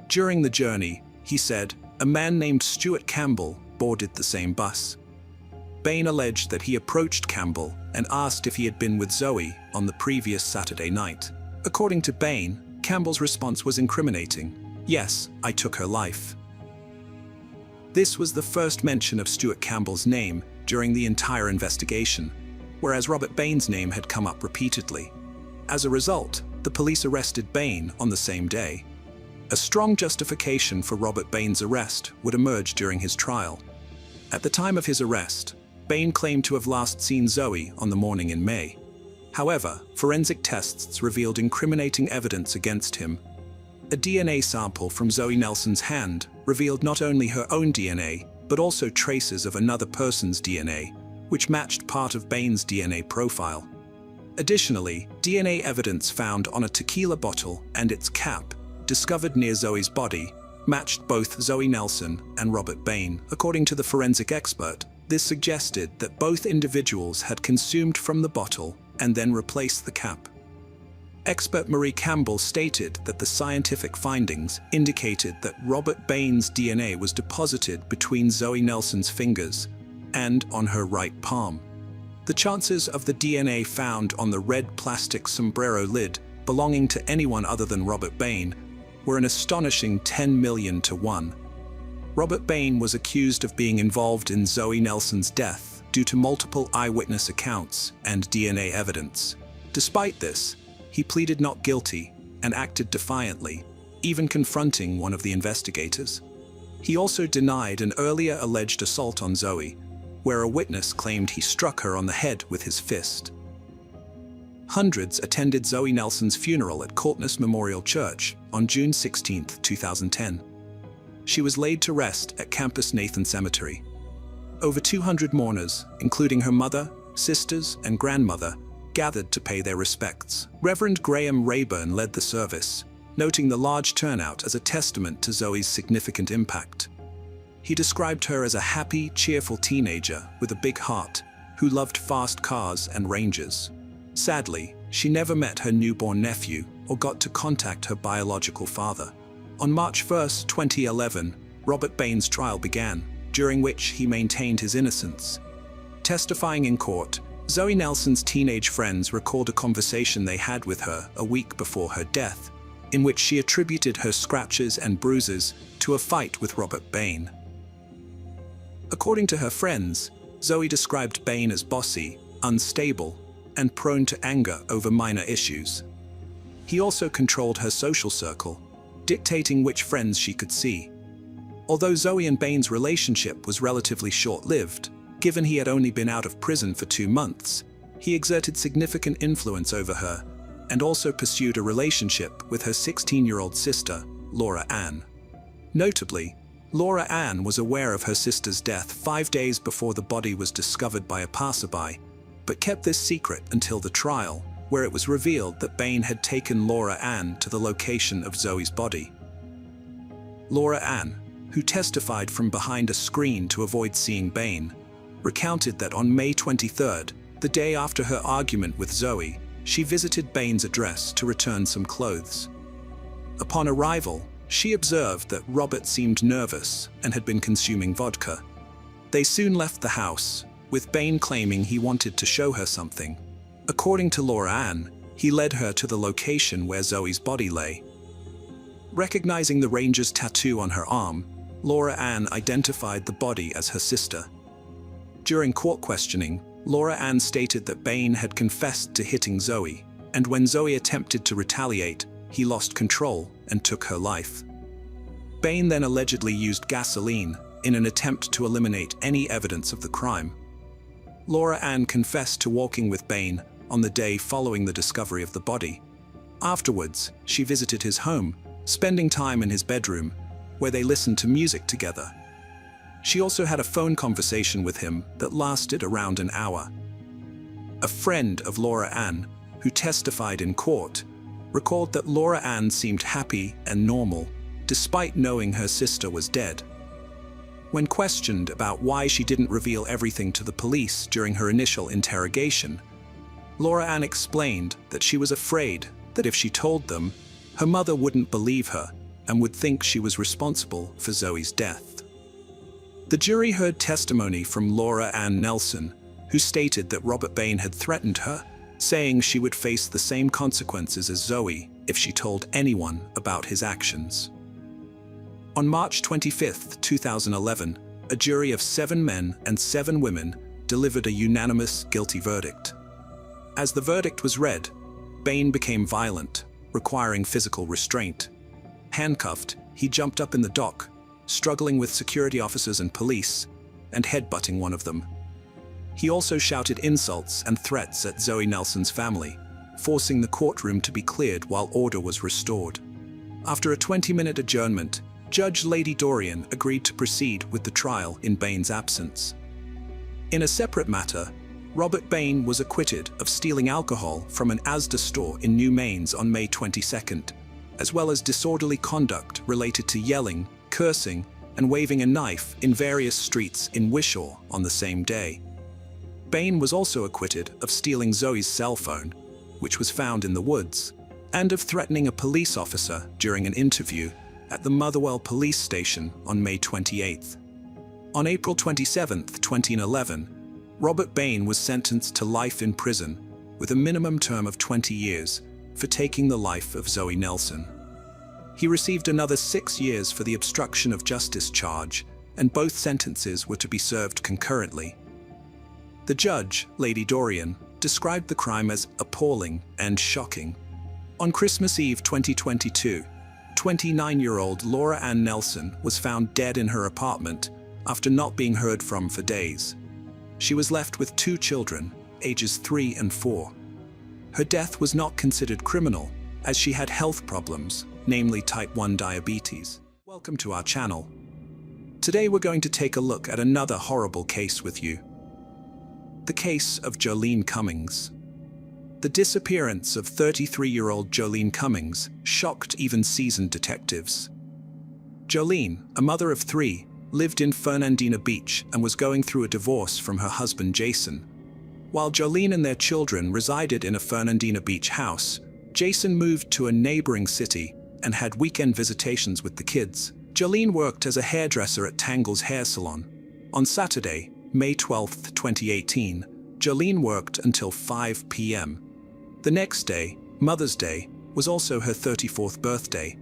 During the journey, he said, a man named Stuart Campbell boarded the same bus. Bain alleged that he approached Campbell and asked if he had been with Zoe on the previous Saturday night. According to Bain, Campbell's response was incriminating. "Yes, I took her life." This was the first mention of Stuart Campbell's name during the entire investigation, whereas Robert Bain's name had come up repeatedly. As a result, the police arrested Bain on the same day. A strong justification for Robert Bain's arrest would emerge during his trial. At the time of his arrest, Bain claimed to have last seen Zoe on the morning in May. However, forensic tests revealed incriminating evidence against him. A DNA sample from Zoe Nelson's hand revealed not only her own DNA, but also traces of another person's DNA, which matched part of Bain's DNA profile. Additionally, DNA evidence found on a tequila bottle and its cap, discovered near Zoe's body, matched both Zoe Nelson and Robert Bain. According to the forensic expert, this suggested that both individuals had consumed from the bottle and then replaced the cap. Expert Marie Campbell stated that the scientific findings indicated that Robert Bain's DNA was deposited between Zoe Nelson's fingers and on her right palm. The chances of the DNA found on the red plastic sombrero lid belonging to anyone other than Robert Bain were an astonishing 10 million to 1. Robert Bain was accused of being involved in Zoe Nelson's death due to multiple eyewitness accounts and DNA evidence. Despite this, he pleaded not guilty and acted defiantly, even confronting one of the investigators. He also denied an earlier alleged assault on Zoe, where a witness claimed he struck her on the head with his fist. Hundreds attended Zoe Nelson's funeral at Courtness Memorial Church on June 16, 2010. She was laid to rest at Campus Nathan Cemetery. Over 200 mourners, including her mother, sisters, and grandmother, gathered to pay their respects. Reverend Graham Rayburn led the service, noting the large turnout as a testament to Zoe's significant impact. He described her as a happy, cheerful teenager with a big heart who loved fast cars and rangers. Sadly, she never met her newborn nephew or got to contact her biological father. On March 1, 2011, Robert Bain's trial began, during which he maintained his innocence. Testifying in court, Zoe Nelson's teenage friends recalled a conversation they had with her a week before her death, in which she attributed her scratches and bruises to a fight with Robert Bain. According to her friends, Zoe described Bain as bossy, unstable, and prone to anger over minor issues. He also controlled her social circle, dictating which friends she could see. Although Zoe and Bain's relationship was relatively short-lived, given he had only been out of prison for 2 months, he exerted significant influence over her and also pursued a relationship with her 16-year-old sister, Laura Ann. Notably, Laura Ann was aware of her sister's death 5 days before the body was discovered by a passerby, but kept this secret until the trial, where it was revealed that Bain had taken Laura Ann to the location of Zoe's body. Laura Ann, who testified from behind a screen to avoid seeing Bain, recounted that on May 23rd, the day after her argument with Zoe, she visited Bain's address to return some clothes. Upon arrival, she observed that Robert seemed nervous and had been consuming vodka. They soon left the house, with Bain claiming he wanted to show her something. According to Laura Ann, he led her to the location where Zoe's body lay. Recognizing the ranger's tattoo on her arm, Laura Ann identified the body as her sister. During court questioning, Laura Ann stated that Bain had confessed to hitting Zoe, and when Zoe attempted to retaliate, he lost control and took her life. Bain then allegedly used gasoline in an attempt to eliminate any evidence of the crime. Laura Ann confessed to walking with Bain on the day following the discovery of the body. Afterwards, she visited his home, spending time in his bedroom, where they listened to music together. She also had a phone conversation with him that lasted around an hour. A friend of Laura Ann, who testified in court, recalled that Laura Ann seemed happy and normal, despite knowing her sister was dead. When questioned about why she didn't reveal everything to the police during her initial interrogation, Laura Ann explained that she was afraid that if she told them, her mother wouldn't believe her and would think she was responsible for Zoe's death. The jury heard testimony from Laura Ann Nelson, who stated that Robert Bain had threatened her, saying she would face the same consequences as Zoe if she told anyone about his actions. On March 25, 2011, a jury of 7 men and 7 women delivered a unanimous guilty verdict. As the verdict was read, Bain became violent, requiring physical restraint. Handcuffed, he jumped up in the dock, struggling with security officers and police, and headbutting one of them. He also shouted insults and threats at Zoe Nelson's family, forcing the courtroom to be cleared while order was restored. After a 20-minute adjournment, Judge Lady Dorian agreed to proceed with the trial in Bain's absence. In a separate matter, Robert Bain was acquitted of stealing alcohol from an Asda store in New Mains on May 22nd, as well as disorderly conduct related to yelling, cursing, and waving a knife in various streets in Wishaw on the same day. Bain was also acquitted of stealing Zoe's cell phone, which was found in the woods, and of threatening a police officer during an interview at the Motherwell police station on May 28. On April 27, 2011, Robert Bain was sentenced to life in prison with a minimum term of 20 years for taking the life of Zoe Nelson. He received another 6 years for the obstruction of justice charge, and both sentences were to be served concurrently. The judge, Lady Dorian, described the crime as appalling and shocking. On Christmas Eve 2022, 29-year-old Laura Ann Nelson was found dead in her apartment after not being heard from for days. She was left with 2 children, ages 3 and 4. Her death was not considered criminal, as she had health problems, namely type 1 diabetes. Welcome to our channel. Today we're going to take a look at another horrible case with you. The case of Jolene Cummings. The disappearance of 33-year-old Jolene Cummings shocked even seasoned detectives. Jolene, a mother of 3, lived in Fernandina Beach and was going through a divorce from her husband Jason. While Jolene and their children resided in a Fernandina Beach house, Jason moved to a neighboring city and had weekend visitations with the kids. Jolene worked as a hairdresser at Tangle's hair salon. On Saturday, May 12, 2018, Jolene worked until 5 p.m. The next day, Mother's Day, was also her 34th birthday.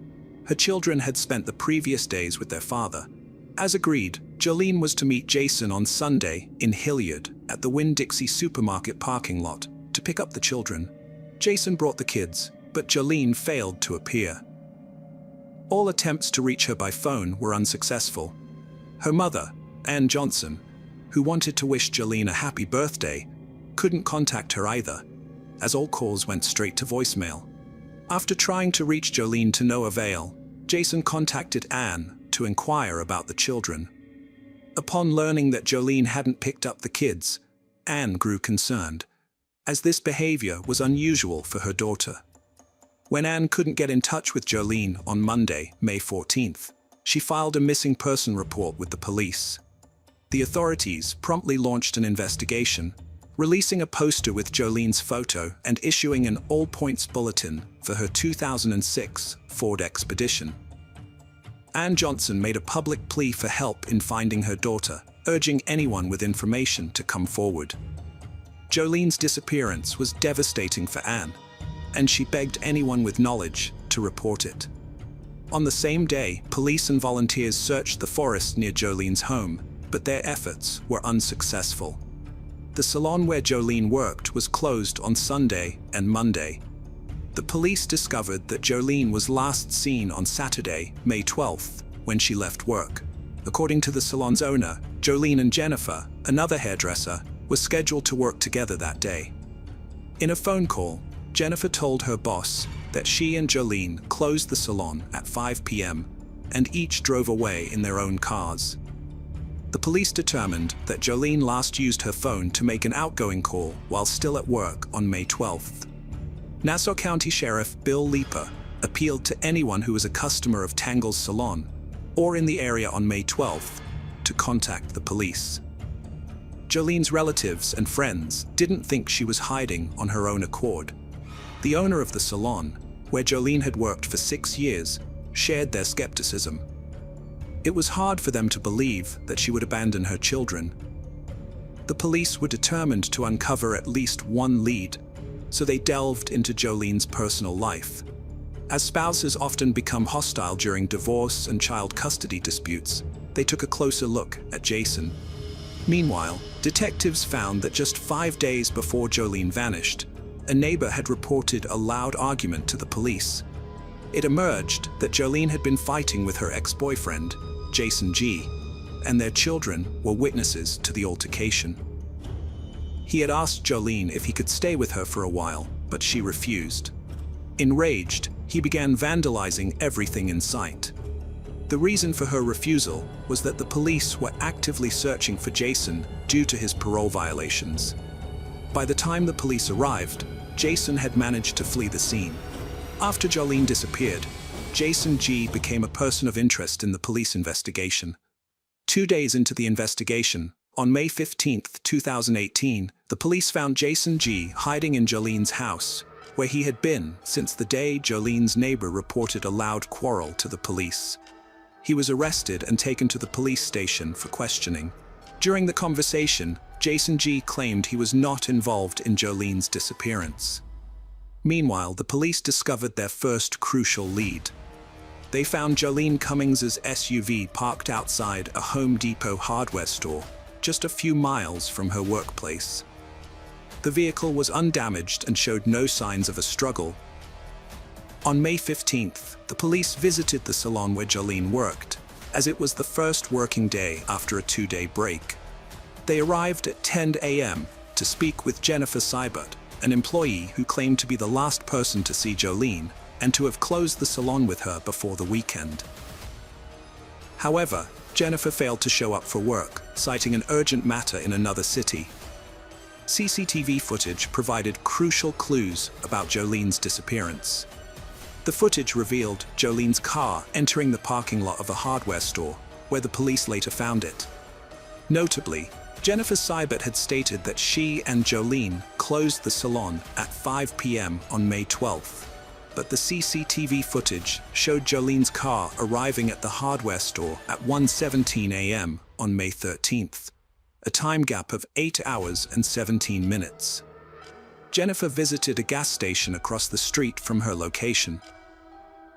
Her children had spent the previous days with their father. As agreed, Jolene was to meet Jason on Sunday in Hilliard at the Winn-Dixie supermarket parking lot to pick up the children. Jason brought the kids, but Jolene failed to appear. All attempts to reach her by phone were unsuccessful. Her mother, Ann Johnson, who wanted to wish Jolene a happy birthday, couldn't contact her either, as all calls went straight to voicemail. After trying to reach Jolene to no avail, Jason contacted Ann to inquire about the children. Upon learning that Jolene hadn't picked up the kids, Ann grew concerned, as this behavior was unusual for her daughter. When Ann couldn't get in touch with Jolene on Monday, May 14th, she filed a missing person report with the police. The authorities promptly launched an investigation, releasing a poster with Jolene's photo and issuing an all-points bulletin for her 2006 Ford Expedition. Ann Johnson made a public plea for help in finding her daughter, urging anyone with information to come forward. Jolene's disappearance was devastating for Ann, and she begged anyone with knowledge to report it. On the same day, police and volunteers searched the forest near Jolene's home, but their efforts were unsuccessful. The salon where Jolene worked was closed on Sunday and Monday. The police discovered that Jolene was last seen on Saturday, May 12th, when she left work. According to the salon's owner, Jolene and Jennifer, another hairdresser, were scheduled to work together that day. In a phone call, Jennifer told her boss that she and Jolene closed the salon at 5 p.m. and each drove away in their own cars. The police determined that Jolene last used her phone to make an outgoing call while still at work on May 12th. Nassau County Sheriff Bill Leeper appealed to anyone who was a customer of Tangle's salon or in the area on May 12th to contact the police. Jolene's relatives and friends didn't think she was hiding on her own accord. The owner of the salon, where Jolene had worked for 6 years, shared their skepticism. It was hard for them to believe that she would abandon her children. The police were determined to uncover at least one lead, so they delved into Jolene's personal life. As spouses often become hostile during divorce and child custody disputes, they took a closer look at Jason. Meanwhile, detectives found that just 5 days before Jolene vanished, a neighbor had reported a loud argument to the police. It emerged that Jolene had been fighting with her ex-boyfriend, Jason G., and their children were witnesses to the altercation. He had asked Jolene if he could stay with her for a while, but she refused. Enraged, he began vandalizing everything in sight. The reason for her refusal was that the police were actively searching for Jason due to his parole violations. By the time the police arrived, Jason had managed to flee the scene. After Jolene disappeared, Jason G. became a person of interest in the police investigation. 2 days into the investigation, on May 15, 2018, the police found Jason G. hiding in Jolene's house, where he had been since the day Jolene's neighbor reported a loud quarrel to the police. He was arrested and taken to the police station for questioning. During the conversation, Jason G. claimed he was not involved in Jolene's disappearance. Meanwhile, the police discovered their first crucial lead. They found Jolene Cummings's SUV parked outside a Home Depot hardware store, just a few miles from her workplace. The vehicle was undamaged and showed no signs of a struggle. On May 15th, the police visited the salon where Jolene worked, as it was the first working day after a 2-day break. They arrived at 10 a.m. to speak with Jennifer Seibert, an employee who claimed to be the last person to see Jolene and to have closed the salon with her before the weekend. However, Jennifer failed to show up for work, citing an urgent matter in another city. CCTV footage provided crucial clues about Jolene's disappearance. The footage revealed Jolene's car entering the parking lot of a hardware store, where the police later found it. Notably, Jennifer Seibert had stated that she and Jolene closed the salon at 5 p.m. on May 12th. But the CCTV footage showed Jolene's car arriving at the hardware store at 1:17 a.m. on May 13th, a time gap of 8 hours and 17 minutes. Jennifer visited a gas station across the street from her location.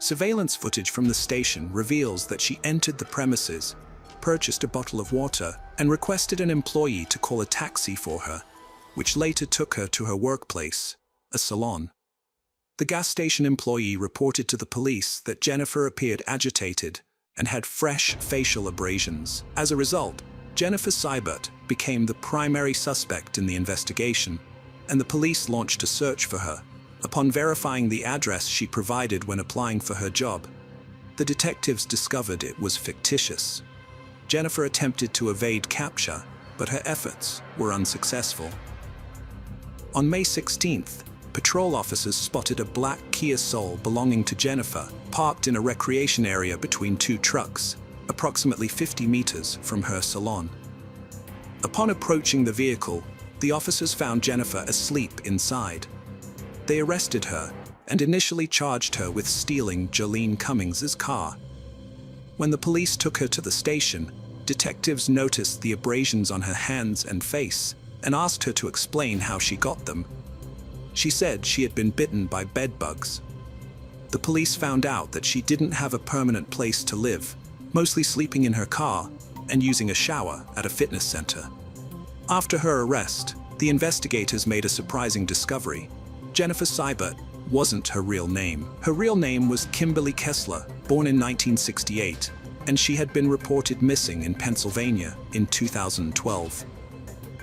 Surveillance footage from the station reveals that she entered the premises, purchased a bottle of water, and requested an employee to call a taxi for her, which later took her to her workplace, a salon. The gas station employee reported to the police that Jennifer appeared agitated and had fresh facial abrasions. As a result, Jennifer Seibert became the primary suspect in the investigation, and the police launched a search for her. Upon verifying the address she provided when applying for her job, the detectives discovered it was fictitious. Jennifer attempted to evade capture, but her efforts were unsuccessful. On May 16th, patrol officers spotted a black Kia Soul belonging to Jennifer, parked in a recreation area between 2 trucks, approximately 50 meters from her salon. Upon approaching the vehicle, the officers found Jennifer asleep inside. They arrested her and initially charged her with stealing Jolene Cummings's car. When the police took her to the station, detectives noticed the abrasions on her hands and face and asked her to explain how she got them. She said she had been bitten by bed bugs. The police found out that she didn't have a permanent place to live, mostly sleeping in her car and using a shower at a fitness center. After her arrest, the investigators made a surprising discovery. Jennifer Seibert wasn't her real name. Her real name was Kimberly Kessler, born in 1968, and she had been reported missing in Pennsylvania in 2012.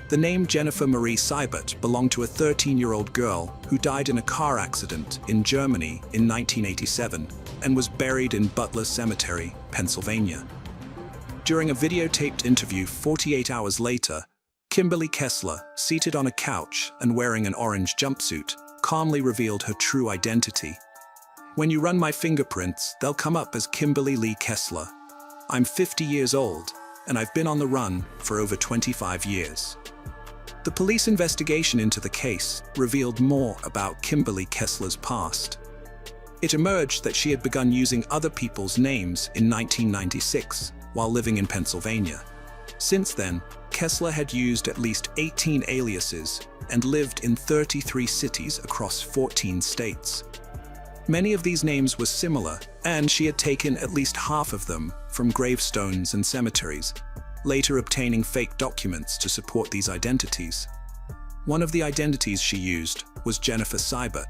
The name Jennifer Marie Seibert belonged to a 13-year-old girl who died in a car accident in Germany in 1987 and was buried in Butler Cemetery, Pennsylvania. During a videotaped interview 48 hours later, Kimberly Kessler, seated on a couch and wearing an orange jumpsuit, calmly revealed her true identity. "When you run my fingerprints, they'll come up as Kimberly Lee Kessler. I'm 50 years old, and I've been on the run for over 25 years." The police investigation into the case revealed more about Kimberly Kessler's past. It emerged that she had begun using other people's names in 1996 while living in Pennsylvania. Since then, Kessler had used at least 18 aliases and lived in 33 cities across 14 states. Many of these names were similar, and she had taken at least half of them from gravestones and cemeteries, later obtaining fake documents to support these identities. One of the identities she used was Jennifer Seibert.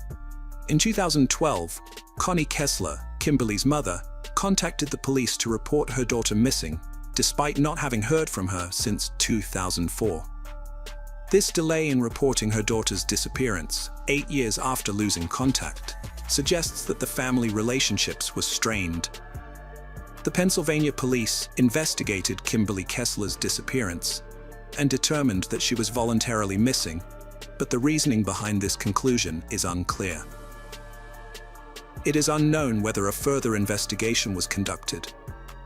In 2012, Connie Kessler, Kimberly's mother, contacted the police to report her daughter missing, despite not having heard from her since 2004. This delay in reporting her daughter's disappearance, 8 years after losing contact, suggests that the family relationships were strained. The Pennsylvania police investigated Kimberly Kessler's disappearance and determined that she was voluntarily missing, but the reasoning behind this conclusion is unclear. It is unknown whether a further investigation was conducted.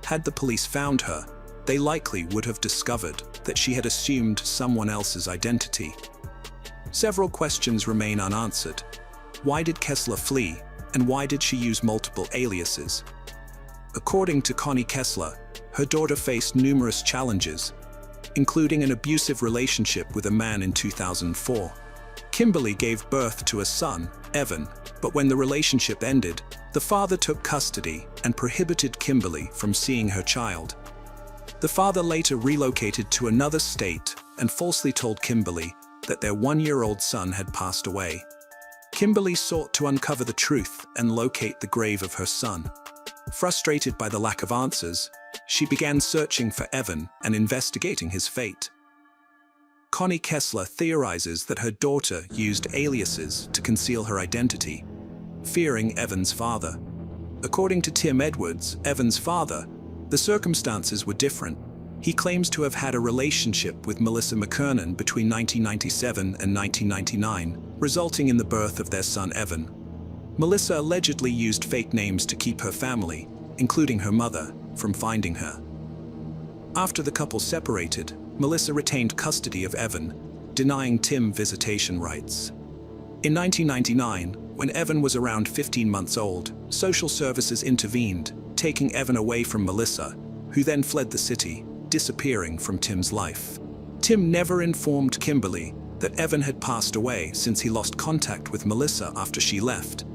Had the police found her, they likely would have discovered that she had assumed someone else's identity. Several questions remain unanswered. Why did Kessler flee, and why did she use multiple aliases? According to Connie Kessler, her daughter faced numerous challenges, including an abusive relationship with a man in 2004. Kimberly gave birth to a son, Evan, but when the relationship ended, the father took custody and prohibited Kimberly from seeing her child. The father later relocated to another state and falsely told Kimberly that their one-year-old son had passed away. Kimberly sought to uncover the truth and locate the grave of her son. Frustrated by the lack of answers, she began searching for Evan and investigating his fate. Connie Kessler theorizes that her daughter used aliases to conceal her identity, fearing Evan's father. According to Tim Edwards, Evan's father, the circumstances were different. He claims to have had a relationship with Melissa McKernan between 1997 and 1999, resulting in the birth of their son Evan. Melissa allegedly used fake names to keep her family, including her mother, from finding her. After the couple separated, Melissa retained custody of Evan, denying Tim visitation rights. In 1999, when Evan was around 15 months old, social services intervened, taking Evan away from Melissa, who then fled the city, disappearing from Tim's life. Tim never informed Kimberly that Evan had passed away since he lost contact with Melissa after she left,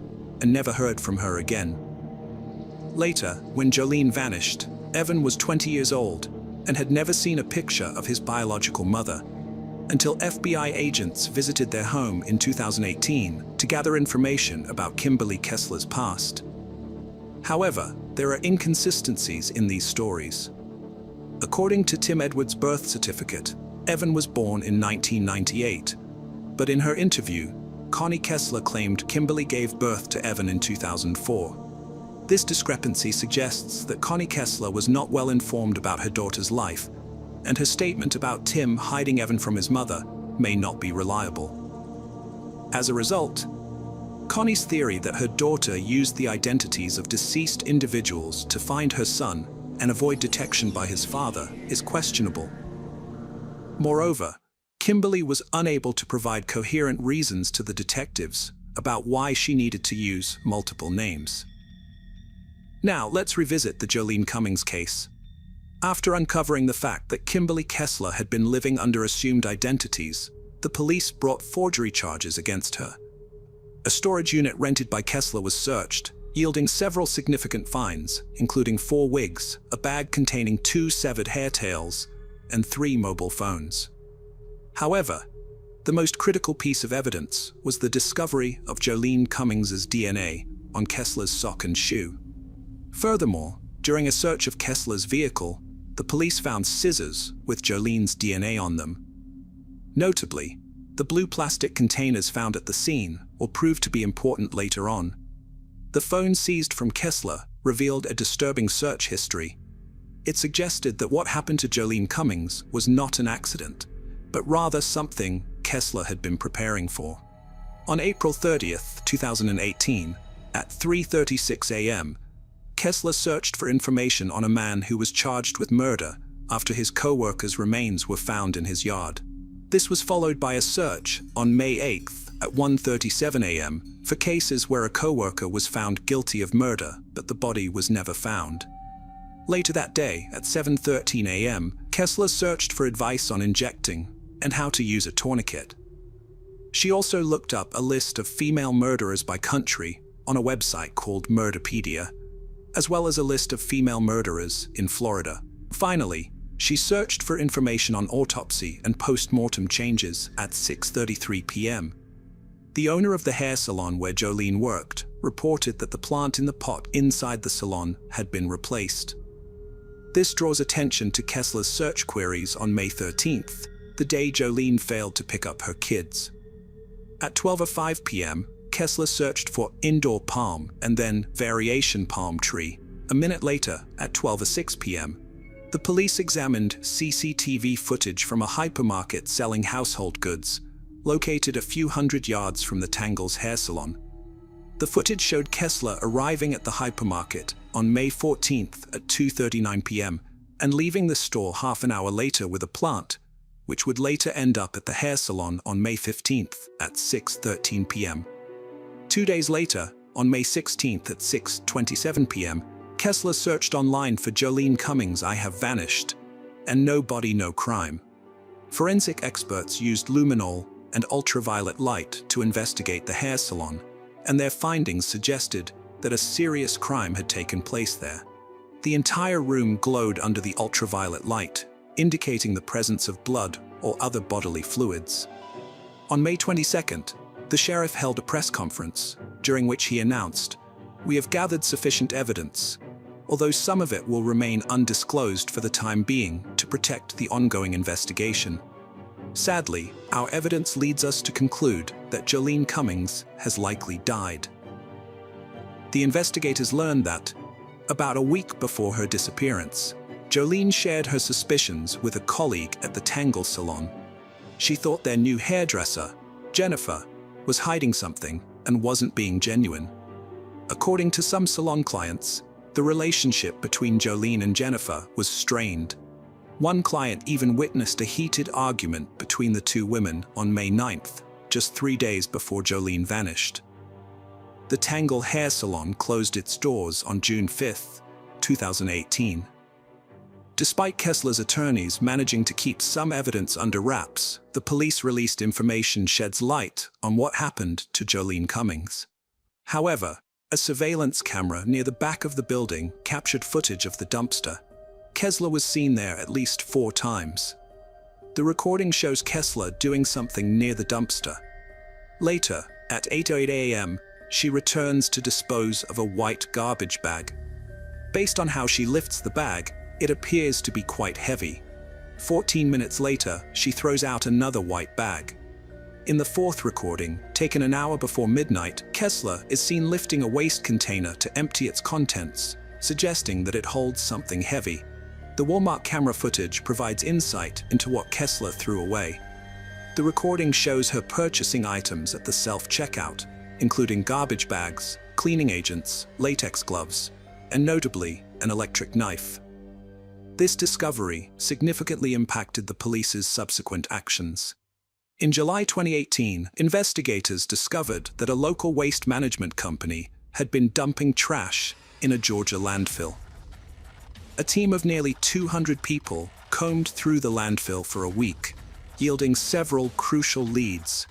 and never heard from her again. Later, when Jolene vanished, Evan was 20 years old and had never seen a picture of his biological mother, until FBI agents visited their home in 2018 to gather information about Kimberly Kessler's past. However, there are inconsistencies in these stories. According to Tim Edwards' birth certificate, Evan was born in 1998, but in her interview, Connie Kessler claimed Kimberly gave birth to Evan in 2004. This discrepancy suggests that Connie Kessler was not well informed about her daughter's life, and her statement about Tim hiding Evan from his mother may not be reliable. As a result, Connie's theory that her daughter used the identities of deceased individuals to find her son and avoid detection by his father is questionable. Moreover, Kimberly was unable to provide coherent reasons to the detectives about why she needed to use multiple names. Now, let's revisit the Jolene Cummings case. After uncovering the fact that Kimberly Kessler had been living under assumed identities, the police brought forgery charges against her. A storage unit rented by Kessler was searched, yielding several significant finds, including 4 wigs, a bag containing 2 severed hair tails, and 3 mobile phones. However, the most critical piece of evidence was the discovery of Jolene Cummings's DNA on Kessler's sock and shoe. Furthermore, during a search of Kessler's vehicle, the police found scissors with Jolene's DNA on them. Notably, the blue plastic containers found at the scene will prove to be important later on. The phone seized from Kessler revealed a disturbing search history. It suggested that what happened to Jolene Cummings was not an accident, but rather something Kessler had been preparing for. On April 30th, 2018, at 3:36 a.m., Kessler searched for information on a man who was charged with murder after his co-worker's remains were found in his yard. This was followed by a search on May 8th at 1:37 a.m. for cases where a co-worker was found guilty of murder, but the body was never found. Later that day, at 7:13 a.m., Kessler searched for advice on injecting and how to use a tourniquet. She also looked up a list of female murderers by country on a website called Murderpedia, as well as a list of female murderers in Florida. Finally, she searched for information on autopsy and post-mortem changes at 6:33 p.m. The owner of the hair salon where Jolene worked reported that the plant in the pot inside the salon had been replaced. This draws attention to Kessler's search queries on May 13th, the day Jolene failed to pick up her kids. At 12:05 p.m., Kessler searched for indoor palm and then variation palm tree. A minute later, at 12:06 p.m., the police examined CCTV footage from a hypermarket selling household goods, located a few hundred yards from the Tangles hair salon. The footage showed Kessler arriving at the hypermarket on May 14th at 2:39 p.m. and leaving the store half an hour later with a plant, which would later end up at the hair salon on May 15th at 6:13 p.m. 2 days later, on May 16th at 6:27 p.m., Kessler searched online for Jolene Cummings' "I Have Vanished" and "No Body, No Crime." Forensic experts used luminol and ultraviolet light to investigate the hair salon, and their findings suggested that a serious crime had taken place there. The entire room glowed under the ultraviolet light, indicating the presence of blood or other bodily fluids. On May 22nd, the sheriff held a press conference, during which he announced, "We have gathered sufficient evidence, although some of it will remain undisclosed for the time being to protect the ongoing investigation. Sadly, our evidence leads us to conclude that Jolene Cummings has likely died." The investigators learned that, about a week before her disappearance, Jolene shared her suspicions with a colleague at the Tangle salon. She thought their new hairdresser, Jennifer, was hiding something and wasn't being genuine. According to some salon clients, the relationship between Jolene and Jennifer was strained. One client even witnessed a heated argument between the two women on May 9th, just 3 days before Jolene vanished. The Tangle hair salon closed its doors on June 5th, 2018. Despite Kessler's attorneys managing to keep some evidence under wraps, the police released information sheds light on what happened to Jolene Cummings. However, a surveillance camera near the back of the building captured footage of the dumpster. Kessler was seen there at least 4 times. The recording shows Kessler doing something near the dumpster. Later, at 8:08 a.m., she returns to dispose of a white garbage bag. Based on how she lifts the bag, it appears to be quite heavy. 14 minutes later, she throws out another white bag. In the 4th recording, taken an hour before midnight, Kessler is seen lifting a waste container to empty its contents, suggesting that it holds something heavy. The Walmart camera footage provides insight into what Kessler threw away. The recording shows her purchasing items at the self-checkout, including garbage bags, cleaning agents, latex gloves, and notably, an electric knife. This discovery significantly impacted the police's subsequent actions. In July 2018, investigators discovered that a local waste management company had been dumping trash in a Georgia landfill. A team of nearly 200 people combed through the landfill for a week, yielding several crucial leads,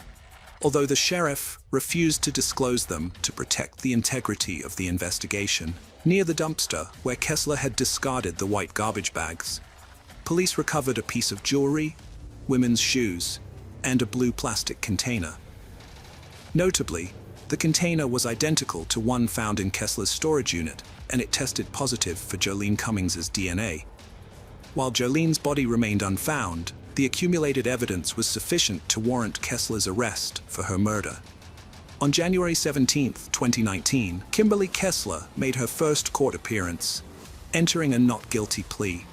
although the sheriff refused to disclose them to protect the integrity of the investigation. Near the dumpster, where Kessler had discarded the white garbage bags, police recovered a piece of jewelry, women's shoes, and a blue plastic container. Notably, the container was identical to one found in Kessler's storage unit, and it tested positive for Jolene Cummings' DNA. While Jolene's body remained unfound, the accumulated evidence was sufficient to warrant Kessler's arrest for her murder. On January 17, 2019, Kimberly Kessler made her first court appearance, entering a not guilty plea.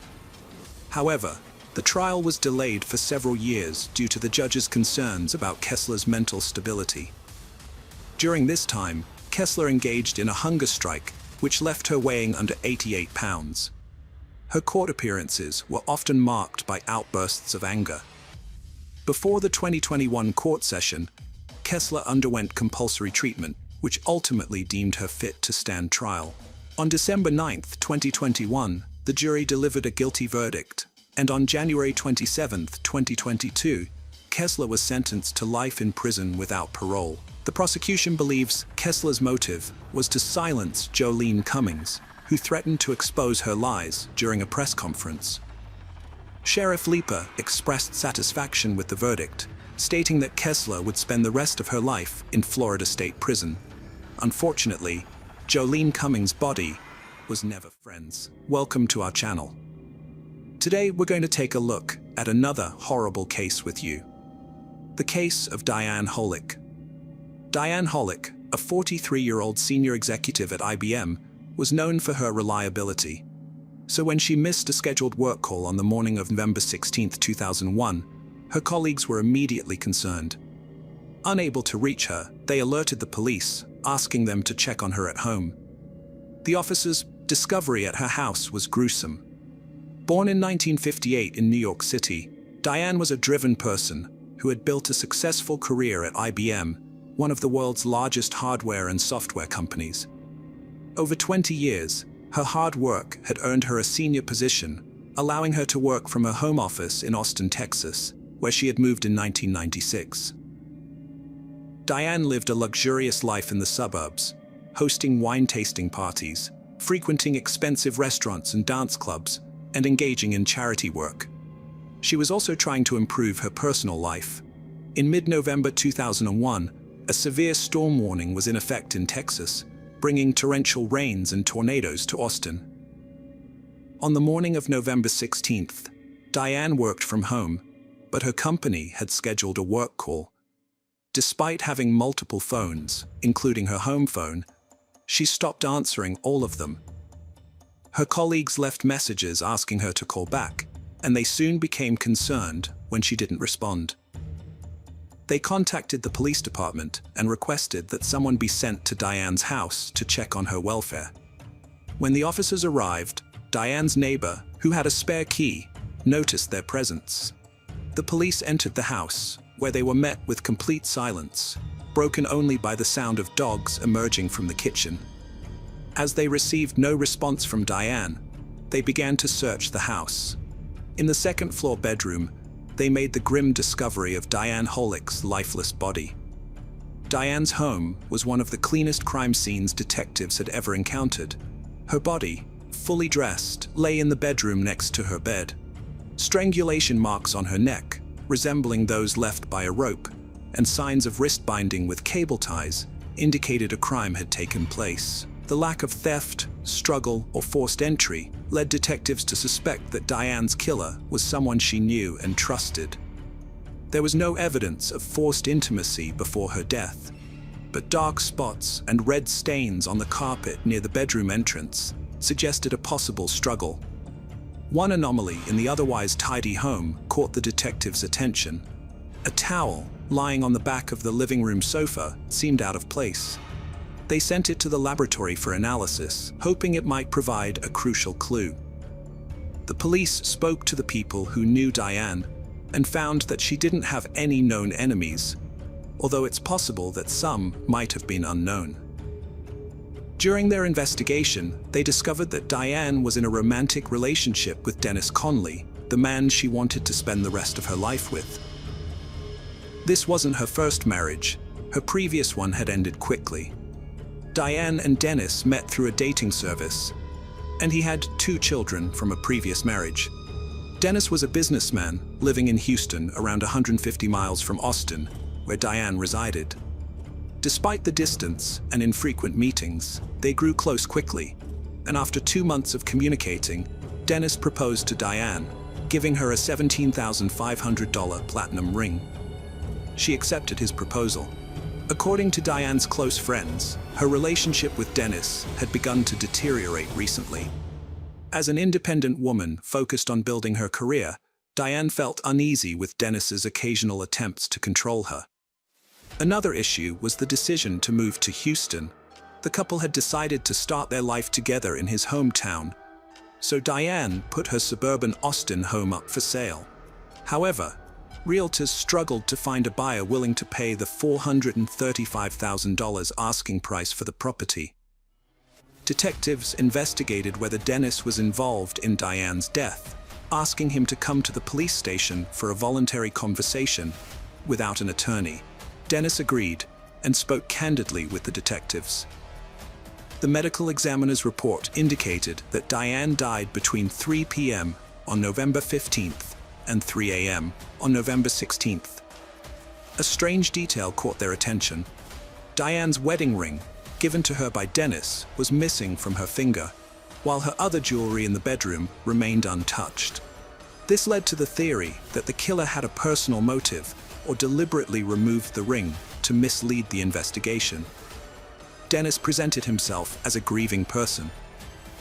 However, the trial was delayed for several years due to the judge's concerns about Kessler's mental stability. During this time, Kessler engaged in a hunger strike, which left her weighing under 88 pounds. Her court appearances were often marked by outbursts of anger. Before the 2021 court session, Kessler underwent compulsory treatment, which ultimately deemed her fit to stand trial. On December 9, 2021, the jury delivered a guilty verdict, and on January 27, 2022, Kessler was sentenced to life in prison without parole. The prosecution believes Kessler's motive was to silence Jolene Cummings, who threatened to expose her lies during a press conference. Sheriff Leeper expressed satisfaction with the verdict, stating that Kessler would spend the rest of her life in Florida State Prison. Unfortunately, Jolene Cummings' body was never friends. Welcome to our channel. Today we're going to take a look at another horrible case with you. The case of Diane Holick. Diane Holick, a 43-year-old senior executive at IBM, was known for her reliability. So when she missed a scheduled work call on the morning of November 16, 2001, her colleagues were immediately concerned. Unable to reach her, they alerted the police, asking them to check on her at home. The officers' discovery at her house was gruesome. Born in 1958 in New York City, Diane was a driven person who had built a successful career at IBM, one of the world's largest hardware and software companies. Over 20 years, her hard work had earned her a senior position, allowing her to work from her home office in Austin, Texas, where she had moved in 1996. Diane lived a luxurious life in the suburbs, hosting wine-tasting parties, frequenting expensive restaurants and dance clubs, and engaging in charity work. She was also trying to improve her personal life. In mid-November 2001, a severe storm warning was in effect in Texas, bringing torrential rains and tornadoes to Austin. On the morning of November 16th, Diane worked from home, but her company had scheduled a work call. Despite having multiple phones, including her home phone, she stopped answering all of them. Her colleagues left messages asking her to call back, and they soon became concerned when she didn't respond. They contacted the police department and requested that someone be sent to Diane's house to check on her welfare. When the officers arrived, Diane's neighbor, who had a spare key, noticed their presence. The police entered the house, where they were met with complete silence, broken only by the sound of dogs emerging from the kitchen. As they received no response from Diane, they began to search the house. In the second-floor bedroom, they made the grim discovery of Diane Holick's lifeless body. Diane's home was one of the cleanest crime scenes detectives had ever encountered. Her body, fully dressed, lay in the bedroom next to her bed. Strangulation marks on her neck, resembling those left by a rope, and signs of wrist binding with cable ties indicated a crime had taken place. The lack of theft, struggle, or forced entry led detectives to suspect that Diane's killer was someone she knew and trusted. There was no evidence of forced intimacy before her death, but dark spots and red stains on the carpet near the bedroom entrance suggested a possible struggle. One anomaly in the otherwise tidy home caught the detectives' attention. A towel lying on the back of the living room sofa seemed out of place. They sent it to the laboratory for analysis, hoping it might provide a crucial clue. The police spoke to the people who knew Diane and found that she didn't have any known enemies, although it's possible that some might have been unknown. During their investigation, they discovered that Diane was in a romantic relationship with Dennis Conley, the man she wanted to spend the rest of her life with. This wasn't her first marriage. Her previous one had ended quickly. Diane and Dennis met through a dating service, and he had 2 children from a previous marriage. Dennis was a businessman living in Houston, around 150 miles from Austin, where Diane resided. Despite the distance and infrequent meetings, they grew close quickly, and after 2 months of communicating, Dennis proposed to Diane, giving her a $17,500 platinum ring. She accepted his proposal. According to Diane's close friends, her relationship with Dennis had begun to deteriorate recently. As an independent woman focused on building her career, Diane felt uneasy with Dennis's occasional attempts to control her. Another issue was the decision to move to Houston. The couple had decided to start their life together in his hometown, so Diane put her suburban Austin home up for sale. However, realtors struggled to find a buyer willing to pay the $435,000 asking price for the property. Detectives investigated whether Dennis was involved in Diane's death, asking him to come to the police station for a voluntary conversation without an attorney. Dennis agreed and spoke candidly with the detectives. The medical examiner's report indicated that Diane died between 3 p.m. on November 15th and 3 a.m. on November 16th. A strange detail caught their attention. Diane's wedding ring, given to her by Dennis, was missing from her finger, while her other jewelry in the bedroom remained untouched. This led to the theory that the killer had a personal motive or deliberately removed the ring to mislead the investigation. Dennis presented himself as a grieving person.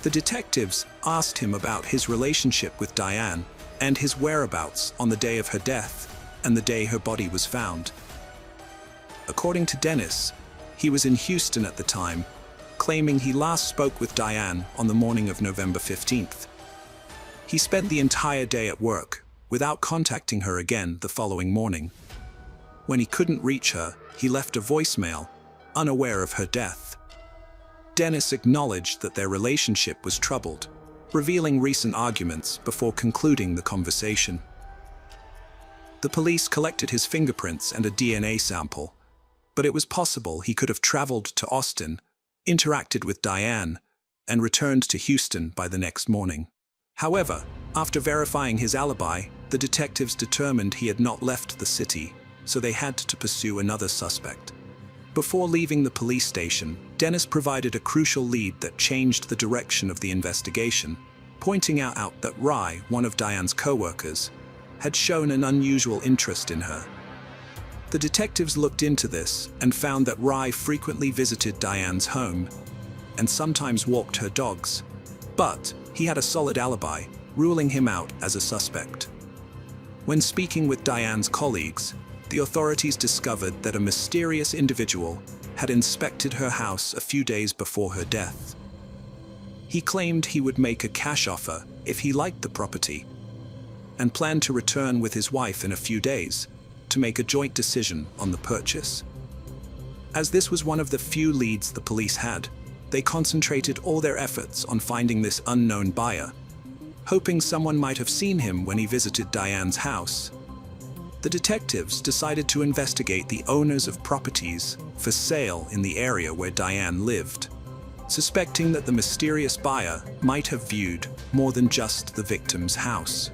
The detectives asked him about his relationship with Diane and his whereabouts on the day of her death and the day her body was found. According to Dennis, He was in Houston at the time, claiming he last spoke with Diane on the morning of November 15th. He spent the entire day at work, without contacting her again the following morning. When he couldn't reach her, he left a voicemail, unaware of her death. Dennis acknowledged that their relationship was troubled, revealing recent arguments before concluding the conversation. The police collected his fingerprints and a DNA sample, but it was possible he could have traveled to Austin, interacted with Diane, and returned to Houston by the next morning. However, after verifying his alibi, the detectives determined he had not left the city, so they had to pursue another suspect. Before leaving the police station, Dennis provided a crucial lead that changed the direction of the investigation, pointing out that Rye, one of Diane's co-workers, had shown an unusual interest in her. The detectives looked into this and found that Rye frequently visited Diane's home and sometimes walked her dogs, but he had a solid alibi, ruling him out as a suspect. When speaking with Diane's colleagues, the authorities discovered that a mysterious individual had inspected her house a few days before her death. He claimed he would make a cash offer if he liked the property, and planned to return with his wife in a few days to make a joint decision on the purchase. As this was one of the few leads the police had, they concentrated all their efforts on finding this unknown buyer, hoping someone might have seen him when he visited Diane's house. The detectives decided to investigate the owners of properties for sale in the area where Diane lived, suspecting that the mysterious buyer might have viewed more than just the victim's house.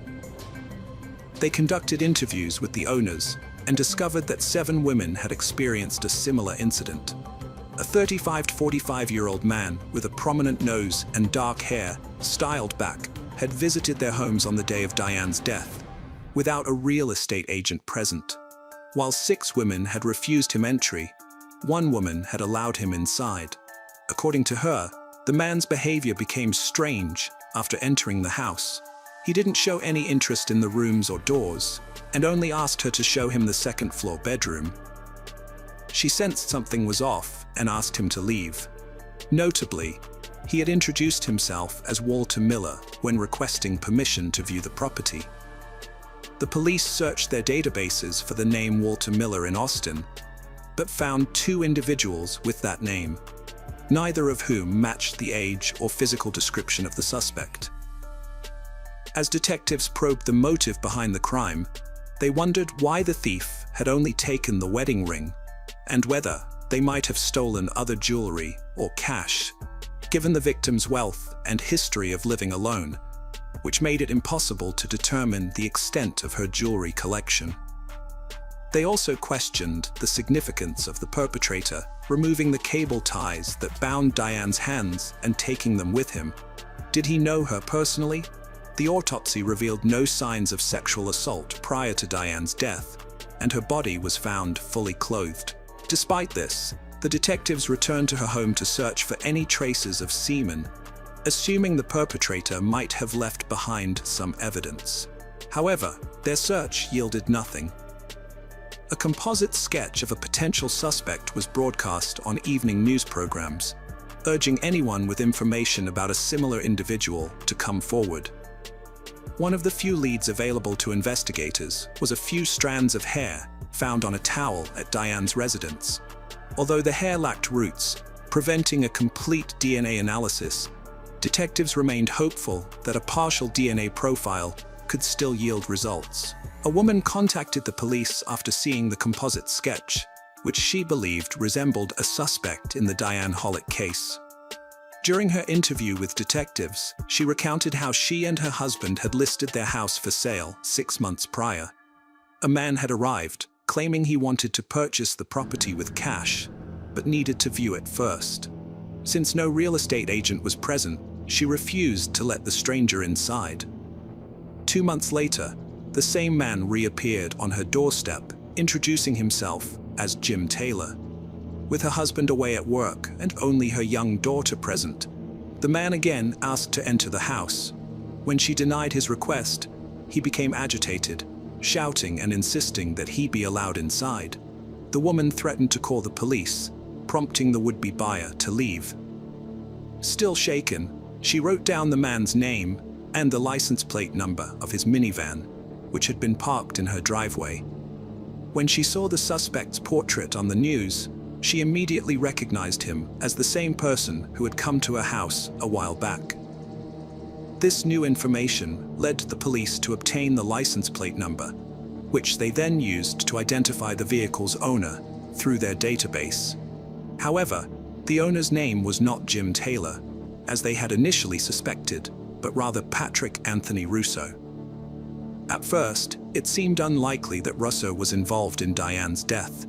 They conducted interviews with the owners and discovered that 7 women had experienced a similar incident. A 35 to 45-year-old man with a prominent nose and dark hair styled back had visited their homes on the day of Diane's death, without a real estate agent present. While 6 women had refused him entry, 1 woman had allowed him inside. According to her, the man's behavior became strange after entering the house. He didn't show any interest in the rooms or doors, and only asked her to show him the second-floor bedroom. She sensed something was off and asked him to leave. Notably, he had introduced himself as Walter Miller when requesting permission to view the property. The police searched their databases for the name Walter Miller in Austin, but found 2 individuals with that name, neither of whom matched the age or physical description of the suspect. As detectives probed the motive behind the crime, they wondered why the thief had only taken the wedding ring, and whether they might have stolen other jewelry or cash, given the victim's wealth and history of living alone, which made it impossible to determine the extent of her jewelry collection. They also questioned the significance of the perpetrator removing the cable ties that bound Diane's hands and taking them with him. Did he know her personally? The autopsy revealed no signs of sexual assault prior to Diane's death, and her body was found fully clothed. Despite this, the detectives returned to her home to search for any traces of semen, assuming the perpetrator might have left behind some evidence. However, their search yielded nothing. A composite sketch of a potential suspect was broadcast on evening news programs, urging anyone with information about a similar individual to come forward. One of the few leads available to investigators was a few strands of hair found on a towel at Diane's residence. Although the hair lacked roots, preventing a complete DNA analysis, detectives remained hopeful that a partial DNA profile could still yield results. A woman contacted the police after seeing the composite sketch, which she believed resembled a suspect in the Diane Hollick case. During her interview with detectives, she recounted how she and her husband had listed their house for sale 6 months prior. A man had arrived, claiming he wanted to purchase the property with cash, but needed to view it first. Since no real estate agent was present, she refused to let the stranger inside. 2 months later, the same man reappeared on her doorstep, introducing himself as Jim Taylor. With her husband away at work and only her young daughter present, the man again asked to enter the house. When she denied his request, he became agitated, shouting and insisting that he be allowed inside. The woman threatened to call the police, prompting the would-be buyer to leave. Still shaken, she wrote down the man's name and the license plate number of his minivan, which had been parked in her driveway. When she saw the suspect's portrait on the news, she immediately recognized him as the same person who had come to her house a while back. This new information led the police to obtain the license plate number, which they then used to identify the vehicle's owner through their database. However, the owner's name was not Jim Taylor, as they had initially suspected, but rather Patrick Anthony Russo. At first, it seemed unlikely that Russo was involved in Diane's death.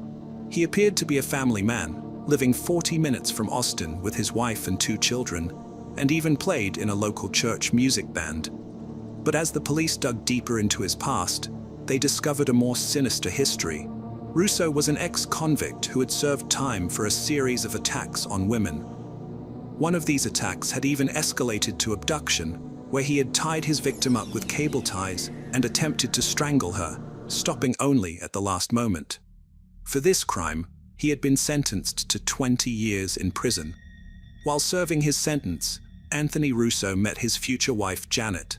He appeared to be a family man, living 40 minutes from Austin with his wife and 2 children, and even played in a local church music band. But as the police dug deeper into his past, they discovered a more sinister history. Russo was an ex-convict who had served time for a series of attacks on women. One of these attacks had even escalated to abduction, where he had tied his victim up with cable ties and attempted to strangle her, stopping only at the last moment. For this crime, he had been sentenced to 20 years in prison. While serving his sentence, Anthony Russo met his future wife Janet,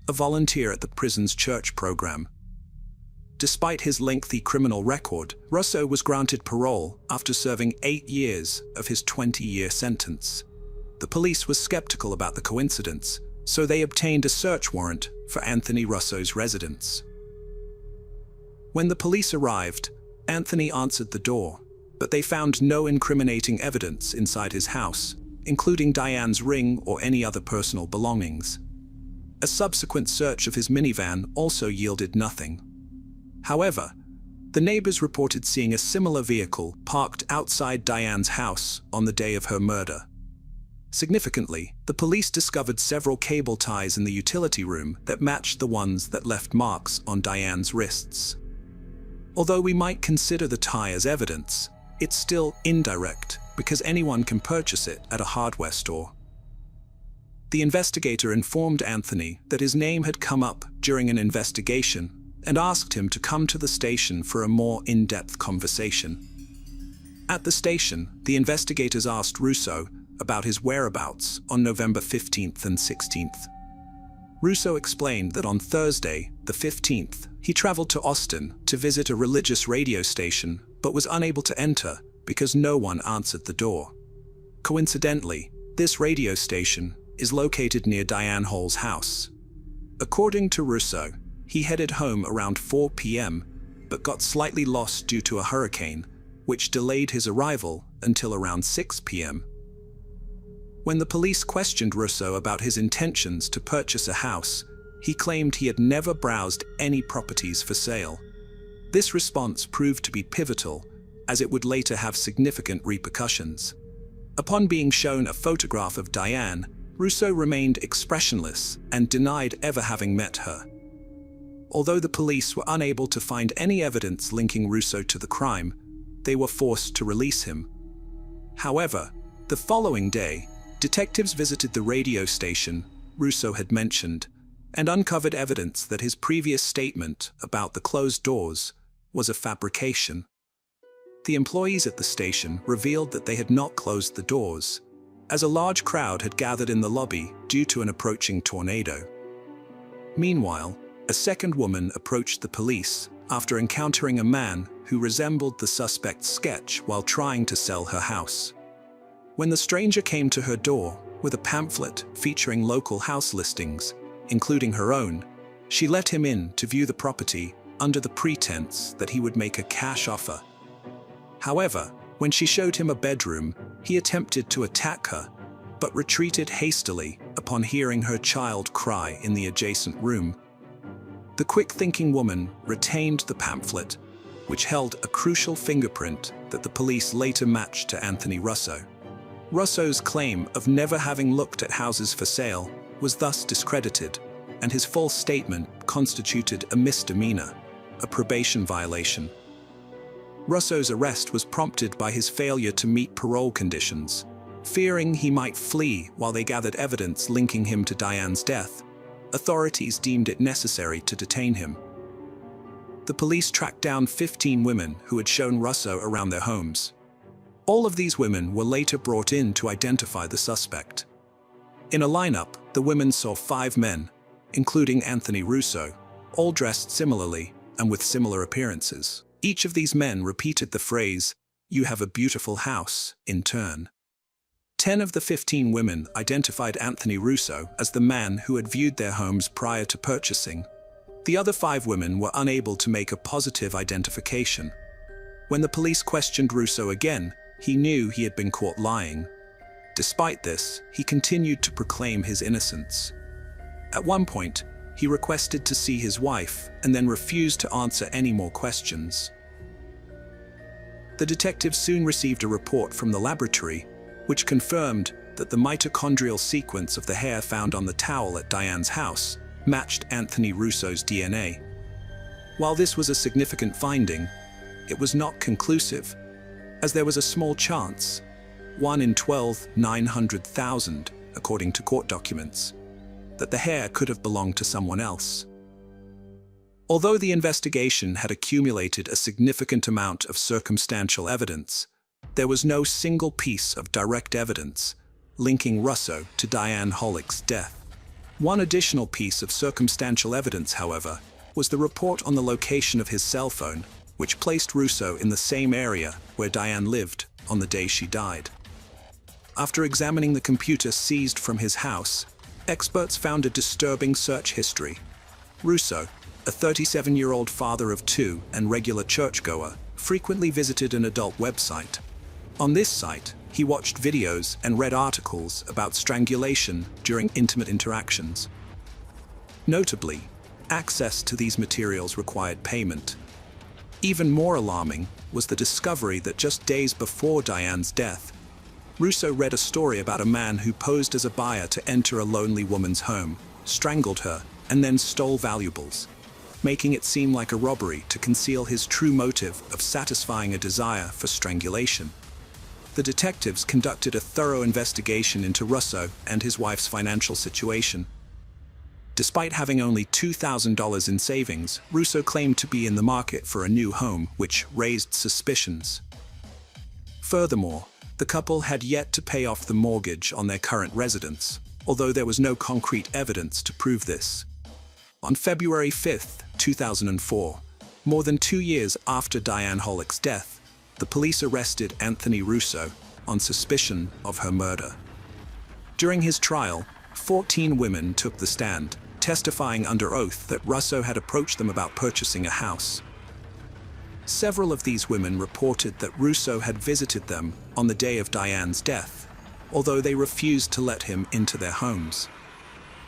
a volunteer at the prison's church program. Despite his lengthy criminal record, Russo was granted parole after serving 8 years of his 20-year sentence. The police was skeptical about the coincidence, so they obtained a search warrant for Anthony Russo's residence. When the police arrived, Anthony answered the door, but they found no incriminating evidence inside his house, including Diane's ring or any other personal belongings. A subsequent search of his minivan also yielded nothing. However, the neighbors reported seeing a similar vehicle parked outside Diane's house on the day of her murder. Significantly, the police discovered several cable ties in the utility room that matched the ones that left marks on Diane's wrists. Although we might consider the tie as evidence, it's still indirect because anyone can purchase it at a hardware store. The investigator informed Anthony that his name had come up during an investigation and asked him to come to the station for a more in-depth conversation. At the station, the investigators asked Russo about his whereabouts on November 15th and 16th. Russo explained that on Thursday, the 15th, he traveled to Austin to visit a religious radio station but was unable to enter because no one answered the door. Coincidentally, this radio station is located near Diane Hall's house. According to Russo, he headed home around 4 p.m. but got slightly lost due to a hurricane, which delayed his arrival until around 6 p.m. When the police questioned Russo about his intentions to purchase a house, he claimed he had never browsed any properties for sale. This response proved to be pivotal, as it would later have significant repercussions. Upon being shown a photograph of Diane, Russo remained expressionless and denied ever having met her. Although the police were unable to find any evidence linking Russo to the crime, they were forced to release him. However, the following day, detectives visited the radio station Russo had mentioned and uncovered evidence that his previous statement about the closed doors was a fabrication. The employees at the station revealed that they had not closed the doors, as a large crowd had gathered in the lobby due to an approaching tornado. Meanwhile, a second woman approached the police after encountering a man who resembled the suspect's sketch while trying to sell her house. When the stranger came to her door with a pamphlet featuring local house listings, including her own, she let him in to view the property under the pretense that he would make a cash offer. However, when she showed him a bedroom, he attempted to attack her, but retreated hastily upon hearing her child cry in the adjacent room. The quick-thinking woman retained the pamphlet, which held a crucial fingerprint that the police later matched to Anthony Russo. Russo's claim of never having looked at houses for sale was thus discredited, and his false statement constituted a misdemeanor, a probation violation. Russo's arrest was prompted by his failure to meet parole conditions. Fearing he might flee while they gathered evidence linking him to Diane's death, authorities deemed it necessary to detain him. The police tracked down 15 women who had shown Russo around their homes. All of these women were later brought in to identify the suspect. In a lineup, the women saw 5 men, including Anthony Russo, all dressed similarly and with similar appearances. Each of these men repeated the phrase, "You have a beautiful house," in turn. 10 of the 15 women identified Anthony Russo as the man who had viewed their homes prior to purchasing. The other 5 women were unable to make a positive identification. When the police questioned Russo again, he knew he had been caught lying. Despite this, he continued to proclaim his innocence. At one point, he requested to see his wife and then refused to answer any more questions. The detectives soon received a report from the laboratory, which confirmed that the mitochondrial sequence of the hair found on the towel at Diane's house matched Anthony Russo's DNA. While this was a significant finding, it was not conclusive, as there was a small chance, 1 in 12,900,000, according to court documents, that the hair could have belonged to someone else. Although the investigation had accumulated a significant amount of circumstantial evidence, there was no single piece of direct evidence linking Russo to Diane Hollick's death. One additional piece of circumstantial evidence, however, was the report on the location of his cell phone, which placed Russo in the same area where Diane lived on the day she died. After examining the computer seized from his house, experts found a disturbing search history. Russo, a 37-year-old father of 2 and regular churchgoer, frequently visited an adult website. On this site, he watched videos and read articles about strangulation during intimate interactions. Notably, access to these materials required payment. Even more alarming was the discovery that just days before Diane's death, Russo read a story about a man who posed as a buyer to enter a lonely woman's home, strangled her, and then stole valuables, making it seem like a robbery to conceal his true motive of satisfying a desire for strangulation. The detectives conducted a thorough investigation into Russo and his wife's financial situation. Despite having only $2,000 in savings, Russo claimed to be in the market for a new home, which raised suspicions. Furthermore, the couple had yet to pay off the mortgage on their current residence, although there was no concrete evidence to prove this. On February 5, 2004, more than 2 years after Diane Hollick's death, the police arrested Anthony Russo on suspicion of her murder. During his trial, 14 women took the stand, testifying under oath that Russo had approached them about purchasing a house. Several of these women reported that Russo had visited them on the day of Diane's death, although they refused to let him into their homes.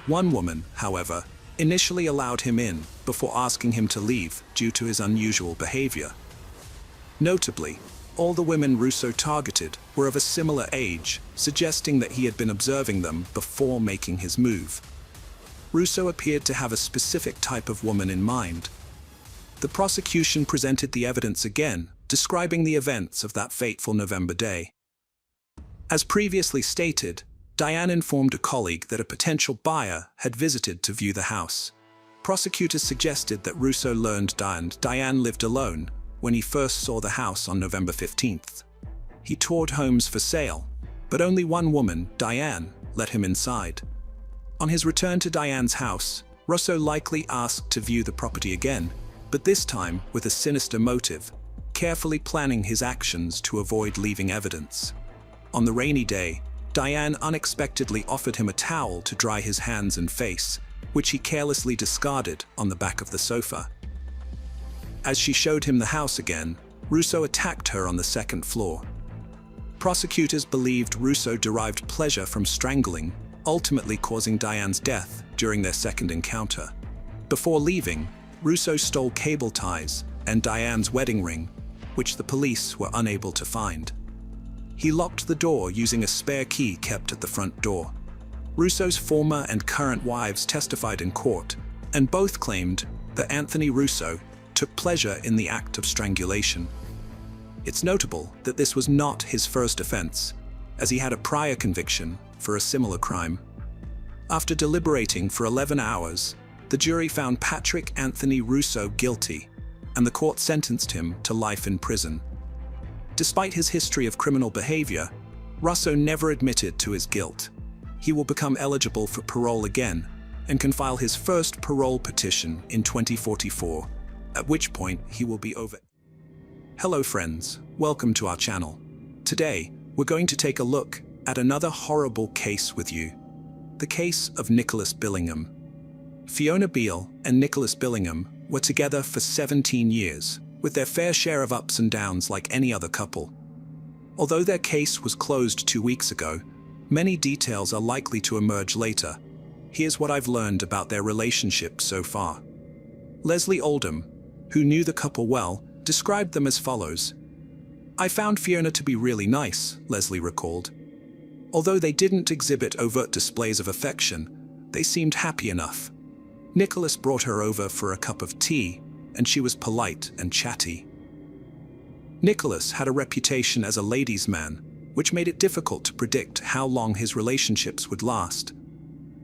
One woman, however, initially allowed him in before asking him to leave due to his unusual behavior. Notably, all the women Russo targeted were of a similar age, suggesting that he had been observing them before making his move. Russo appeared to have a specific type of woman in mind. The prosecution presented the evidence again, describing the events of that fateful November day. As previously stated, Diane informed a colleague that a potential buyer had visited to view the house. Prosecutors suggested that Russo learned Diane lived alone when he first saw the house on November 15th. He toured homes for sale, but only one woman, Diane, let him inside. On his return to Diane's house, Russo likely asked to view the property again, but this time with a sinister motive, carefully planning his actions to avoid leaving evidence. On the rainy day, Diane unexpectedly offered him a towel to dry his hands and face, which he carelessly discarded on the back of the sofa. As she showed him the house again, Russo attacked her on the second floor. Prosecutors believed Russo derived pleasure from strangling, ultimately causing Diane's death during their second encounter. Before leaving, Russo stole cable ties and Diane's wedding ring, which the police were unable to find. He locked the door using a spare key kept at the front door. Russo's former and current wives testified in court, and both claimed that Anthony Russo took pleasure in the act of strangulation. It's notable that this was not his first offense, as he had a prior conviction for a similar crime. After deliberating for 11 hours, the jury found Patrick Anthony Russo guilty, and the court sentenced him to life in prison. Despite his history of criminal behavior, Russo never admitted to his guilt. He will become eligible for parole again and can file his first parole petition in 2044, at which point he will be over. Hello friends, welcome to our channel. Today, we're going to take a look at another horrible case with you. The case of Nicholas Billingham. Fiona Beale and Nicholas Billingham were together for 17 years, with their fair share of ups and downs like any other couple. Although their case was closed 2 weeks ago, many details are likely to emerge later. Here's what I've learned about their relationship so far. Leslie Oldham, who knew the couple well, described them as follows. "I found Fiona to be really nice," Leslie recalled. "Although they didn't exhibit overt displays of affection, they seemed happy enough. Nicholas brought her over for a cup of tea, and she was polite and chatty." Nicholas had a reputation as a ladies' man, which made it difficult to predict how long his relationships would last.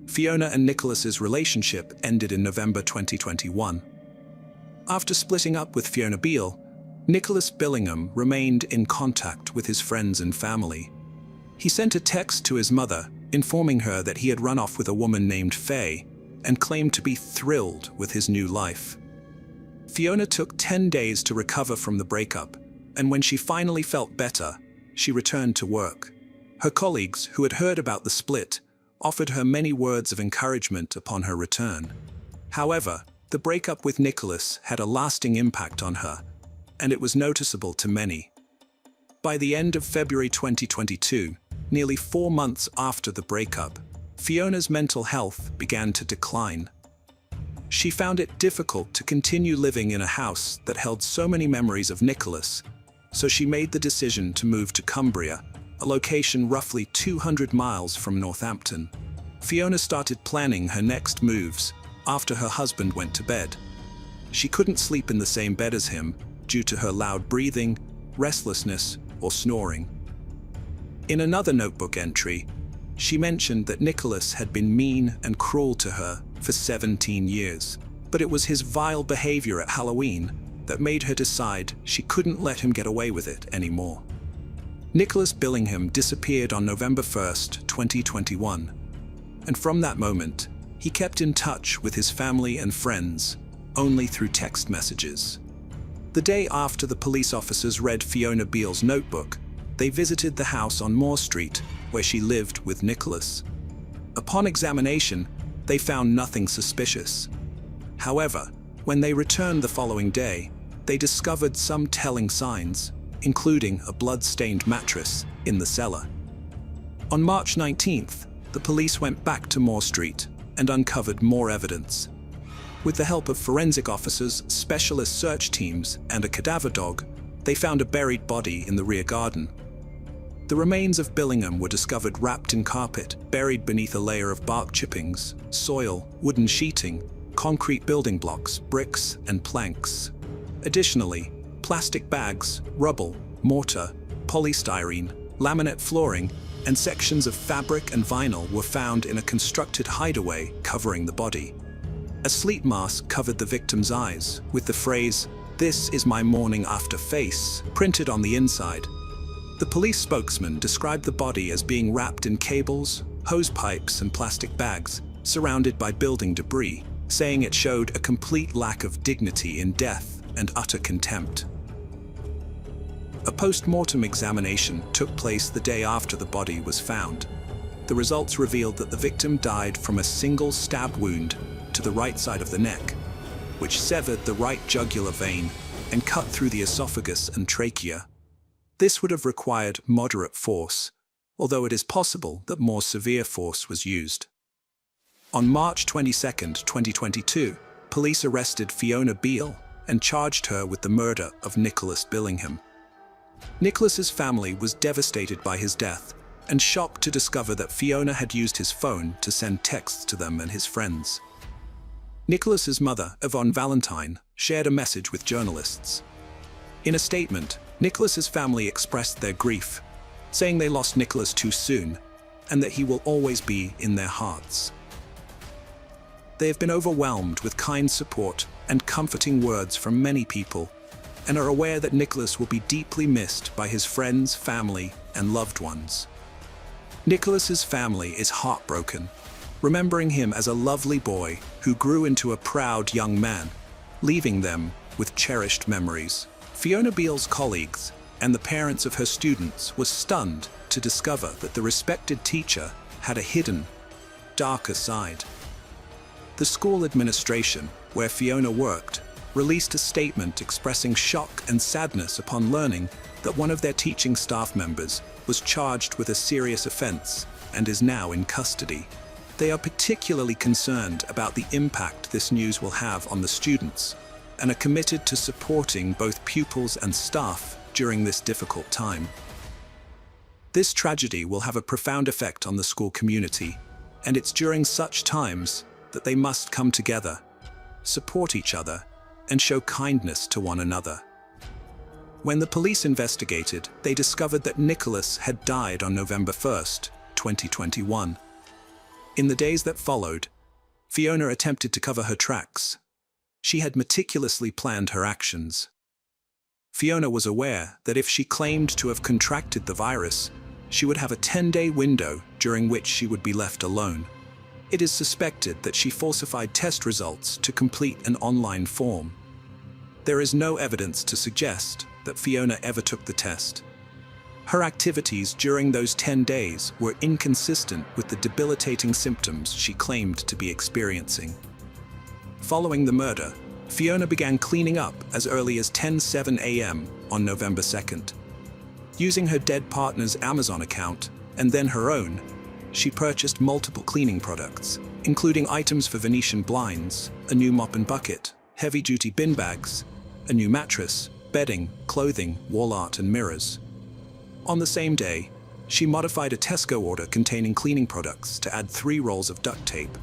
Fiona and Nicholas's relationship ended in November 2021. After splitting up with Fiona Beale, Nicholas Billingham remained in contact with his friends and family. He sent a text to his mother, informing her that he had run off with a woman named Faye, and claimed to be thrilled with his new life. Fiona took 10 days to recover from the breakup, and when she finally felt better, she returned to work. Her colleagues, who had heard about the split, offered her many words of encouragement upon her return. However, the breakup with Nicholas had a lasting impact on her, and it was noticeable to many. By the end of February 2022, nearly 4 months after the breakup, Fiona's mental health began to decline. She found it difficult to continue living in a house that held so many memories of Nicholas, so she made the decision to move to Cumbria, a location roughly 200 miles from Northampton. Fiona started planning her next moves after her husband went to bed. She couldn't sleep in the same bed as him due to her loud breathing, restlessness, or snoring. In another notebook entry, she mentioned that Nicholas had been mean and cruel to her for 17 years, but it was his vile behavior at Halloween that made her decide she couldn't let him get away with it anymore. Nicholas Billingham disappeared on November 1st, 2021, and from that moment, he kept in touch with his family and friends, only through text messages. The day after the police officers read Fiona Beale's notebook, they visited the house on Moore Street, where she lived with Nicholas. Upon examination, they found nothing suspicious. However, when they returned the following day, they discovered some telling signs, including a blood-stained mattress in the cellar. On March 19th, the police went back to Moore Street and uncovered more evidence. With the help of forensic officers, specialist search teams, and a cadaver dog, they found a buried body in the rear garden. The remains of Billingham were discovered wrapped in carpet, buried beneath a layer of bark chippings, soil, wooden sheeting, concrete building blocks, bricks, and planks. Additionally, plastic bags, rubble, mortar, polystyrene, laminate flooring, and sections of fabric and vinyl were found in a constructed hideaway covering the body. A sleep mask covered the victim's eyes, with the phrase, "This is my morning after face," printed on the inside. The police spokesman described the body as being wrapped in cables, hose pipes, and plastic bags, surrounded by building debris, saying it showed a complete lack of dignity in death and utter contempt. A post-mortem examination took place the day after the body was found. The results revealed that the victim died from a single stab wound to the right side of the neck, which severed the right jugular vein and cut through the esophagus and trachea. This would have required moderate force, although it is possible that more severe force was used. On March 22, 2022, police arrested Fiona Beale and charged her with the murder of Nicholas Billingham. Nicholas's family was devastated by his death and shocked to discover that Fiona had used his phone to send texts to them and his friends. Nicholas's mother, Yvonne Valentine, shared a message with journalists. In a statement, Nicholas's family expressed their grief, saying they lost Nicholas too soon and that he will always be in their hearts. They have been overwhelmed with kind support and comforting words from many people, and are aware that Nicholas will be deeply missed by his friends, family, and loved ones. Nicholas's family is heartbroken, remembering him as a lovely boy who grew into a proud young man, leaving them with cherished memories. Fiona Beale's colleagues and the parents of her students were stunned to discover that the respected teacher had a hidden, darker side. The school administration, where Fiona worked, released a statement expressing shock and sadness upon learning that one of their teaching staff members was charged with a serious offense and is now in custody. They are particularly concerned about the impact this news will have on the students and are committed to supporting both pupils and staff during this difficult time. This tragedy will have a profound effect on the school community, and it's during such times that they must come together, support each other, and show kindness to one another. When the police investigated, they discovered that Nicholas had died on November 1st, 2021. In the days that followed, Fiona attempted to cover her tracks. She had meticulously planned her actions. Fiona was aware that if she claimed to have contracted the virus, she would have a 10-day window during which she would be left alone. It is suspected that she falsified test results to complete an online form. There is no evidence to suggest that Fiona ever took the test. Her activities during those 10 days were inconsistent with the debilitating symptoms she claimed to be experiencing. Following the murder, Fiona began cleaning up as early as 10:07 a.m. on November 2nd. Using her dead partner's Amazon account, and then her own, she purchased multiple cleaning products, including items for Venetian blinds, a new mop and bucket, heavy-duty bin bags, a new mattress, bedding, clothing, wall art, and mirrors. On the same day, she modified a Tesco order containing cleaning products to add 3 rolls of duct tape.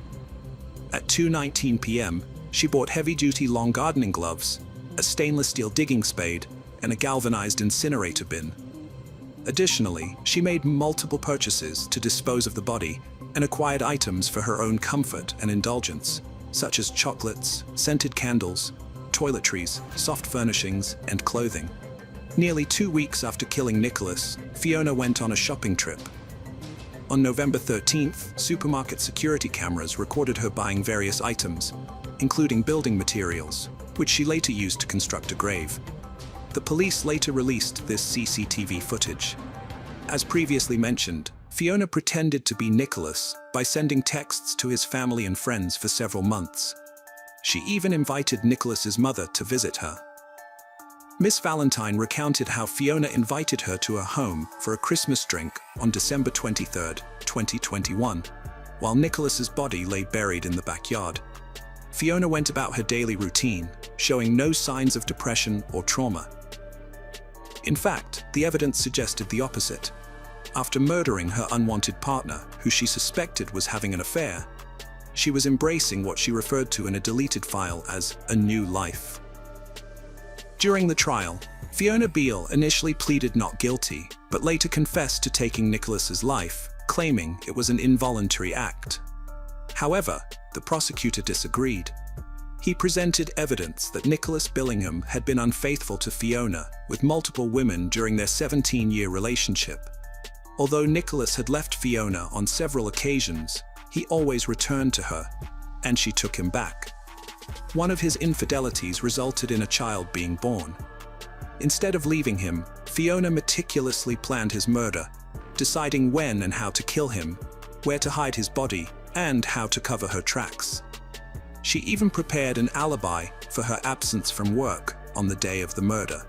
At 2:19 p.m., she bought heavy-duty long gardening gloves, a stainless steel digging spade, and a galvanized incinerator bin. Additionally, she made multiple purchases to dispose of the body and acquired items for her own comfort and indulgence, such as chocolates, scented candles, toiletries, soft furnishings, and clothing. Nearly 2 weeks after killing Nicholas, Fiona went on a shopping trip. On November 13th, supermarket security cameras recorded her buying various items, including building materials, which she later used to construct a grave. The police later released this CCTV footage. As previously mentioned, Fiona pretended to be Nicholas by sending texts to his family and friends for several months. She even invited Nicholas's mother to visit her. Miss Valentine recounted how Fiona invited her to her home for a Christmas drink on December 23, 2021, while Nicholas's body lay buried in the backyard. Fiona went about her daily routine, showing no signs of depression or trauma. In fact, the evidence suggested the opposite. After murdering her unwanted partner, who she suspected was having an affair, she was embracing what she referred to in a deleted file as a new life. During the trial, Fiona Beale initially pleaded not guilty, but later confessed to taking Nicholas's life, claiming it was an involuntary act. However, the prosecutor disagreed. He presented evidence that Nicholas Billingham had been unfaithful to Fiona with multiple women during their 17-year relationship. Although Nicholas had left Fiona on several occasions, he always returned to her, and she took him back. One of his infidelities resulted in a child being born. Instead of leaving him, Fiona meticulously planned his murder, deciding when and how to kill him, where to hide his body, and how to cover her tracks. She even prepared an alibi for her absence from work on the day of the murder.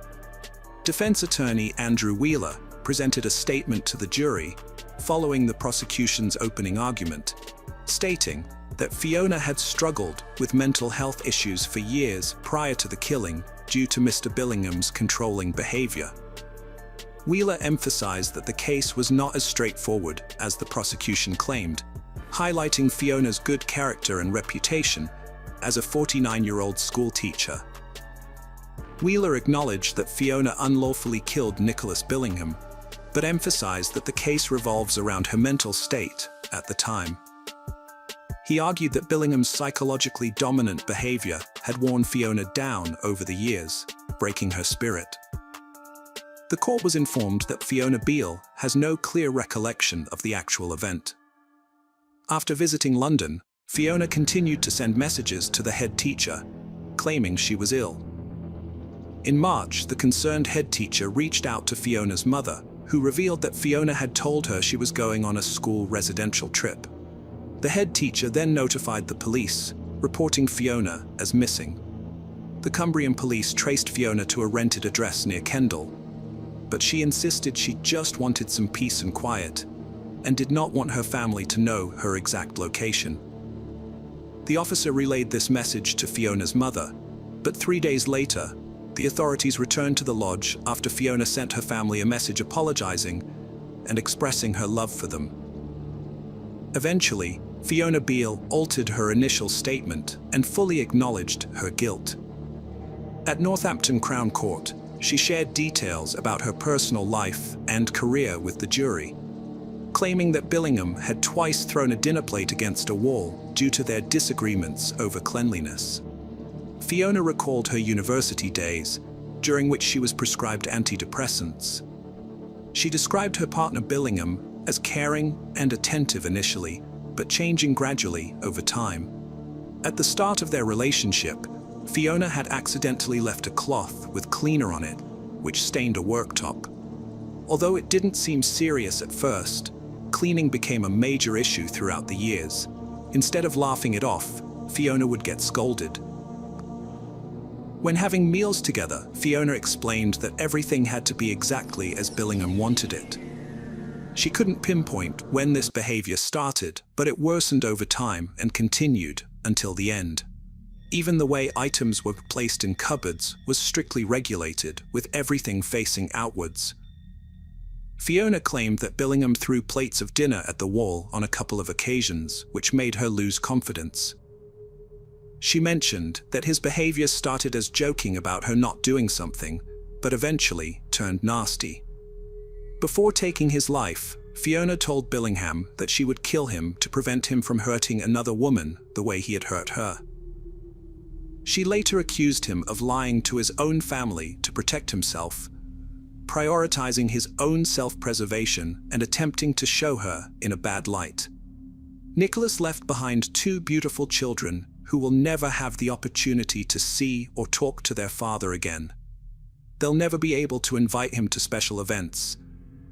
Defense attorney Andrew Wheeler presented a statement to the jury following the prosecution's opening argument, stating that Fiona had struggled with mental health issues for years prior to the killing due to Mr. Billingham's controlling behavior. Wheeler emphasized that the case was not as straightforward as the prosecution claimed, highlighting Fiona's good character and reputation as a 49-year-old school teacher. Wheeler acknowledged that Fiona unlawfully killed Nicholas Billingham, but emphasized that the case revolves around her mental state at the time. He argued that Billingham's psychologically dominant behavior had worn Fiona down over the years, breaking her spirit. The court was informed that Fiona Beale has no clear recollection of the actual event. After visiting London, Fiona continued to send messages to the head teacher, claiming she was ill. In March, the concerned head teacher reached out to Fiona's mother, who revealed that Fiona had told her she was going on a school residential trip. The head teacher then notified the police, reporting Fiona as missing. The Cumbrian police traced Fiona to a rented address near Kendal, but she insisted she just wanted some peace and quiet, and did not want her family to know her exact location. The officer relayed this message to Fiona's mother, but 3 days later, the authorities returned to the lodge after Fiona sent her family a message apologizing and expressing her love for them. Eventually, Fiona Beale altered her initial statement and fully acknowledged her guilt. At Northampton Crown Court, she shared details about her personal life and career with the jury, claiming that Billingham had twice thrown a dinner plate against a wall due to their disagreements over cleanliness. Fiona recalled her university days, during which she was prescribed antidepressants. She described her partner Billingham as caring and attentive initially, but changing gradually over time. At the start of their relationship, Fiona had accidentally left a cloth with cleaner on it, which stained a worktop. Although it didn't seem serious at first, cleaning became a major issue throughout the years. Instead of laughing it off, Fiona would get scolded. When having meals together, Fiona explained that everything had to be exactly as Billingham wanted it. She couldn't pinpoint when this behavior started, but it worsened over time and continued until the end. Even the way items were placed in cupboards was strictly regulated, with everything facing outwards. Fiona claimed that Billingham threw plates of dinner at the wall on a couple of occasions, which made her lose confidence. She mentioned that his behavior started as joking about her not doing something, but eventually turned nasty. Before taking his life, Fiona told Billingham that she would kill him to prevent him from hurting another woman the way he had hurt her. She later accused him of lying to his own family to protect himself, prioritizing his own self-preservation and attempting to show her in a bad light. Nicholas left behind 2 beautiful children who will never have the opportunity to see or talk to their father again. They'll never be able to invite him to special events,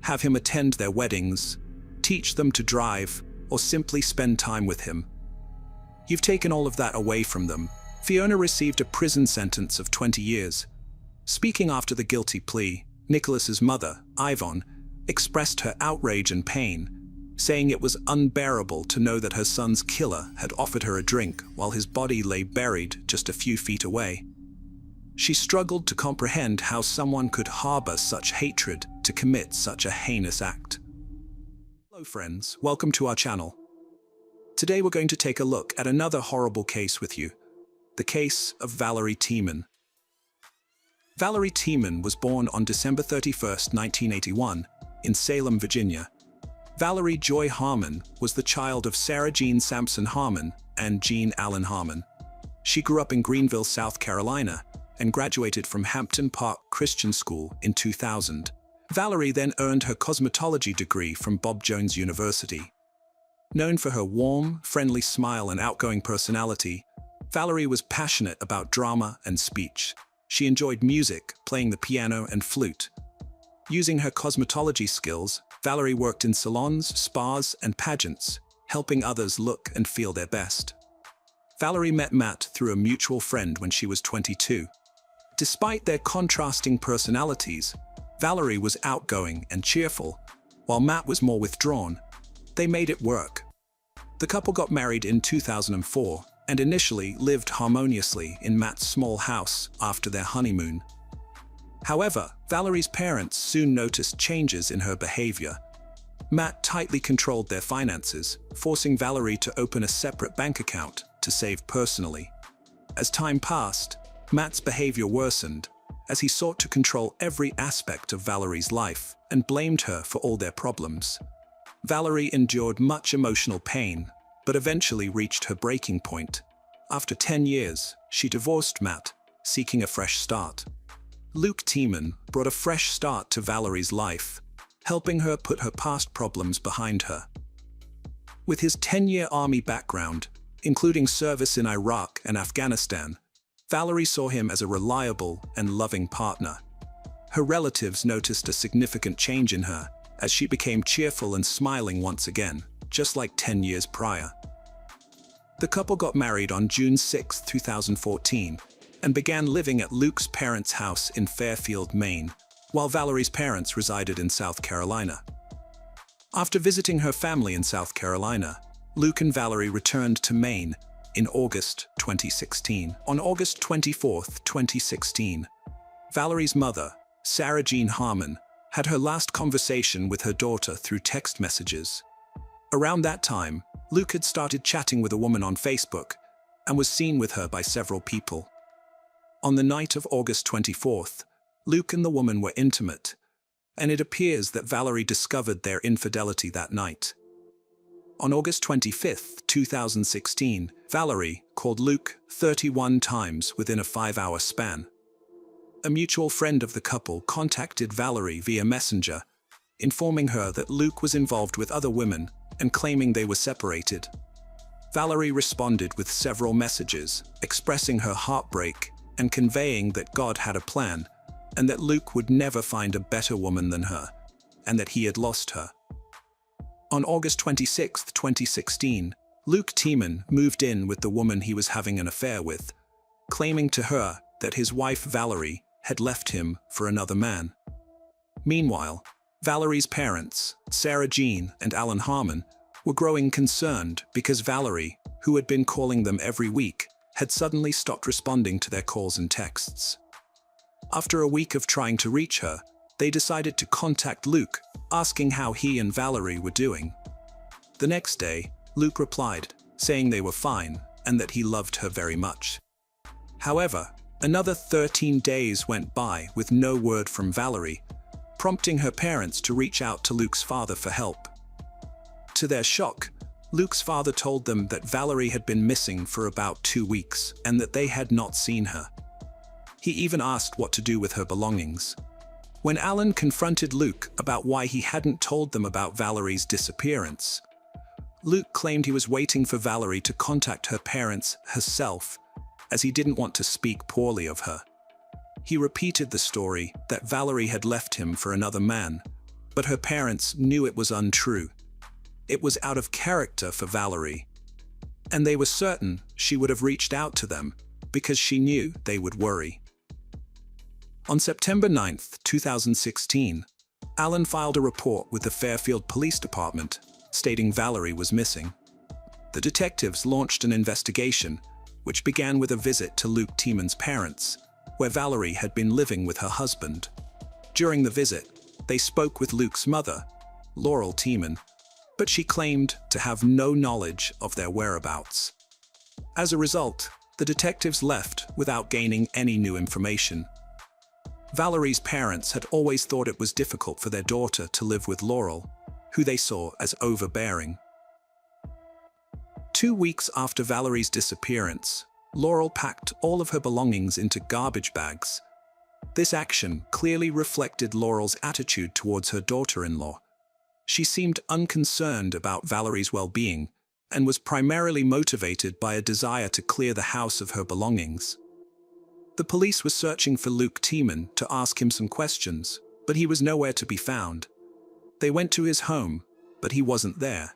have him attend their weddings, teach them to drive, or simply spend time with him. You've taken all of that away from them. Fiona received a prison sentence of 20 years. Speaking after the guilty plea, Nicholas's mother, Yvonne, expressed her outrage and pain, saying it was unbearable to know that her son's killer had offered her a drink while his body lay buried just a few feet away. She struggled to comprehend how someone could harbor such hatred to commit such a heinous act. Hello friends, welcome to our channel. Today we're going to take a look at another horrible case with you, the case of Valerie Tiemann. Valerie Tiemann was born on December 31, 1981, in Salem, Virginia. Valerie Joy Harmon was the child of Sarah Jean Sampson Harmon and Jean Allen Harmon. She grew up in Greenville, South Carolina, and graduated from Hampton Park Christian School in 2000. Valerie then earned her cosmetology degree from Bob Jones University. Known for her warm, friendly smile and outgoing personality, Valerie was passionate about drama and speech. She enjoyed music, playing the piano and flute. Using her cosmetology skills, Valerie worked in salons, spas, and pageants, helping others look and feel their best. Valerie met Matt through a mutual friend when she was 22. Despite their contrasting personalities, Valerie was outgoing and cheerful, while Matt was more withdrawn. They made it work. The couple got married in 2004 and initially lived harmoniously in Matt's small house after their honeymoon. However, Valerie's parents soon noticed changes in her behavior. Matt tightly controlled their finances, forcing Valerie to open a separate bank account to save personally. As time passed, Matt's behavior worsened as he sought to control every aspect of Valerie's life and blamed her for all their problems. Valerie endured much emotional pain, but eventually reached her breaking point. After 10 years, she divorced Matt, seeking a fresh start. Luke Tiemann brought a fresh start to Valerie's life, helping her put her past problems behind her. With his 10-year Army background, including service in Iraq and Afghanistan, Valerie saw him as a reliable and loving partner. Her relatives noticed a significant change in her as she became cheerful and smiling once again, just like 10 years prior. The couple got married on June 6, 2014, and began living at Luke's parents' house in Fairfield, Maine, while Valerie's parents resided in South Carolina. After visiting her family in South Carolina, Luke and Valerie returned to Maine in August 2016. On August 24, 2016, Valerie's mother, Sarah Jean Harmon, had her last conversation with her daughter through text messages. Around that time, Luke had started chatting with a woman on Facebook and was seen with her by several people. On the night of August 24th, Luke and the woman were intimate, and it appears that Valerie discovered their infidelity that night. On August 25, 2016, Valerie called Luke 31 times within a 5-hour span. A mutual friend of the couple contacted Valerie via Messenger, informing her that Luke was involved with other women and claiming they were separated. Valerie responded with several messages, expressing her heartbreak and conveying that God had a plan, and that Luke would never find a better woman than her, and that he had lost her. On August 26, 2016, Luke Tiemann moved in with the woman he was having an affair with, claiming to her that his wife Valerie had left him for another man. Meanwhile, Valerie's parents, Sarah Jean and Alan Harmon, were growing concerned because Valerie, who had been calling them every week, had suddenly stopped responding to their calls and texts. After a week of trying to reach her, they decided to contact Luke, asking how he and Valerie were doing. The next day, Luke replied, saying they were fine and that he loved her very much. However, another 13 days went by with no word from Valerie, prompting her parents to reach out to Luke's father for help. To their shock, Luke's father told them that Valerie had been missing for about 2 weeks and that they had not seen her. He even asked what to do with her belongings. When Alan confronted Luke about why he hadn't told them about Valerie's disappearance, Luke claimed he was waiting for Valerie to contact her parents herself, as he didn't want to speak poorly of her. He repeated the story that Valerie had left him for another man, but her parents knew it was untrue. It was out of character for Valerie, and they were certain she would have reached out to them because she knew they would worry. On September 9, 2016, Alan filed a report with the Fairfield Police Department stating Valerie was missing. The detectives launched an investigation, which began with a visit to Luke Tiemann's parents, where Valerie had been living with her husband. During the visit, they spoke with Luke's mother, Laurel Tiemann, but she claimed to have no knowledge of their whereabouts. As a result, the detectives left without gaining any new information. Valerie's parents had always thought it was difficult for their daughter to live with Laurel, who they saw as overbearing. 2 weeks after Valerie's disappearance, Laurel packed all of her belongings into garbage bags. This action clearly reflected Laurel's attitude towards her daughter-in-law. She seemed unconcerned about Valerie's well-being and was primarily motivated by a desire to clear the house of her belongings. The police were searching for Luke Tiemann to ask him some questions, but he was nowhere to be found. They went to his home, but he wasn't there.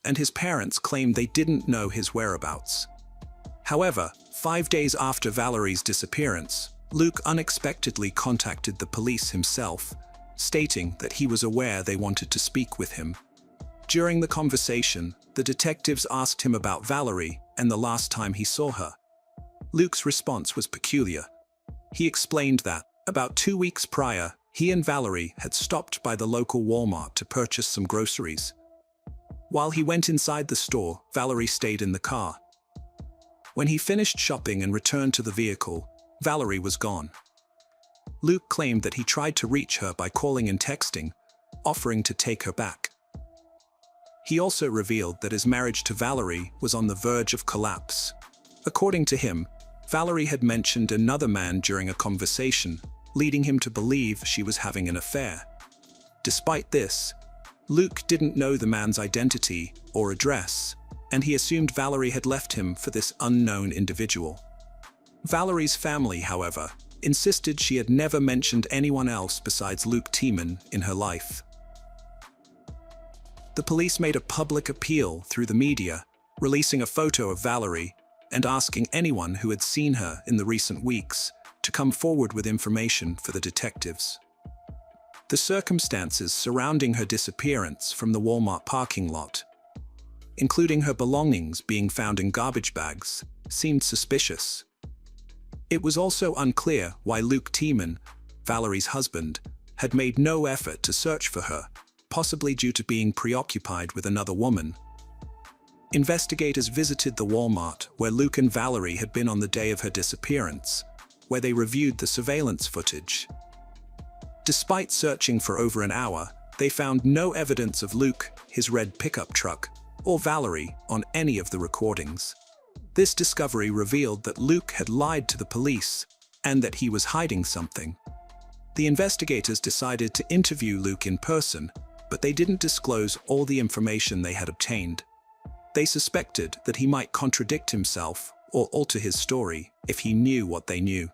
And his parents claimed they didn't know his whereabouts. However, 5 days after Valerie's disappearance, Luke unexpectedly contacted the police himself, stating that he was aware they wanted to speak with him. During the conversation, the detectives asked him about Valerie and the last time he saw her. Luke's response was peculiar. He explained that, about 2 weeks prior, he and Valerie had stopped by the local Walmart to purchase some groceries. While he went inside the store, Valerie stayed in the car. When he finished shopping and returned to the vehicle, Valerie was gone. Luke claimed that he tried to reach her by calling and texting, offering to take her back. He also revealed that his marriage to Valerie was on the verge of collapse. According to him, Valerie had mentioned another man during a conversation, leading him to believe she was having an affair. Despite this, Luke didn't know the man's identity or address, and he assumed Valerie had left him for this unknown individual. Valerie's family, however, insisted she had never mentioned anyone else besides Luke Tiemann in her life. The police made a public appeal through the media, releasing a photo of Valerie and asking anyone who had seen her in the recent weeks to come forward with information for the detectives. The circumstances surrounding her disappearance from the Walmart parking lot, including her belongings being found in garbage bags, seemed suspicious. It was also unclear why Luke Tiemann, Valerie's husband, had made no effort to search for her, possibly due to being preoccupied with another woman. Investigators visited the Walmart where Luke and Valerie had been on the day of her disappearance, where they reviewed the surveillance footage. Despite searching for over an hour, they found no evidence of Luke, his red pickup truck, or Valerie on any of the recordings. This discovery revealed that Luke had lied to the police and that he was hiding something. The investigators decided to interview Luke in person, but they didn't disclose all the information they had obtained. They suspected that he might contradict himself or alter his story if he knew what they knew.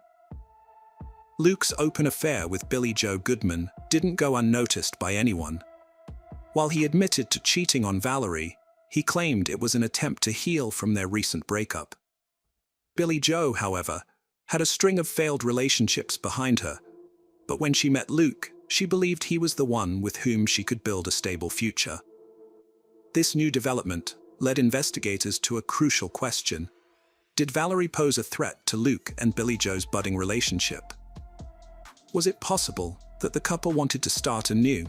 Luke's open affair with Billie Jo Goodman didn't go unnoticed by anyone. While he admitted to cheating on Valerie, he claimed it was an attempt to heal from their recent breakup. Billie Jo, however, had a string of failed relationships behind her, but when she met Luke, she believed he was the one with whom she could build a stable future. This new development led investigators to a crucial question. Did Valerie pose a threat to Luke and Billie Jo's budding relationship? Was it possible that the couple wanted to start anew,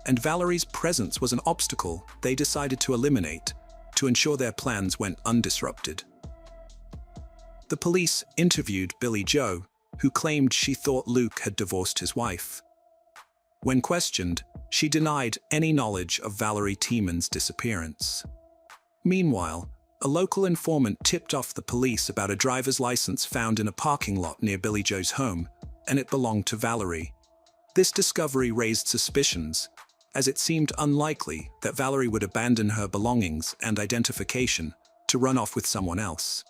and Valerie's presence was an obstacle they decided to eliminate to ensure their plans went undisrupted? The police interviewed Billie Jo, who claimed she thought Luke had divorced his wife. When questioned, she denied any knowledge of Valerie Tiemann's disappearance. Meanwhile, a local informant tipped off the police about a driver's license found in a parking lot near Billie Jo's home, and it belonged to Valerie. This discovery raised suspicions, as it seemed unlikely that Valerie would abandon her belongings and identification to run off with someone else.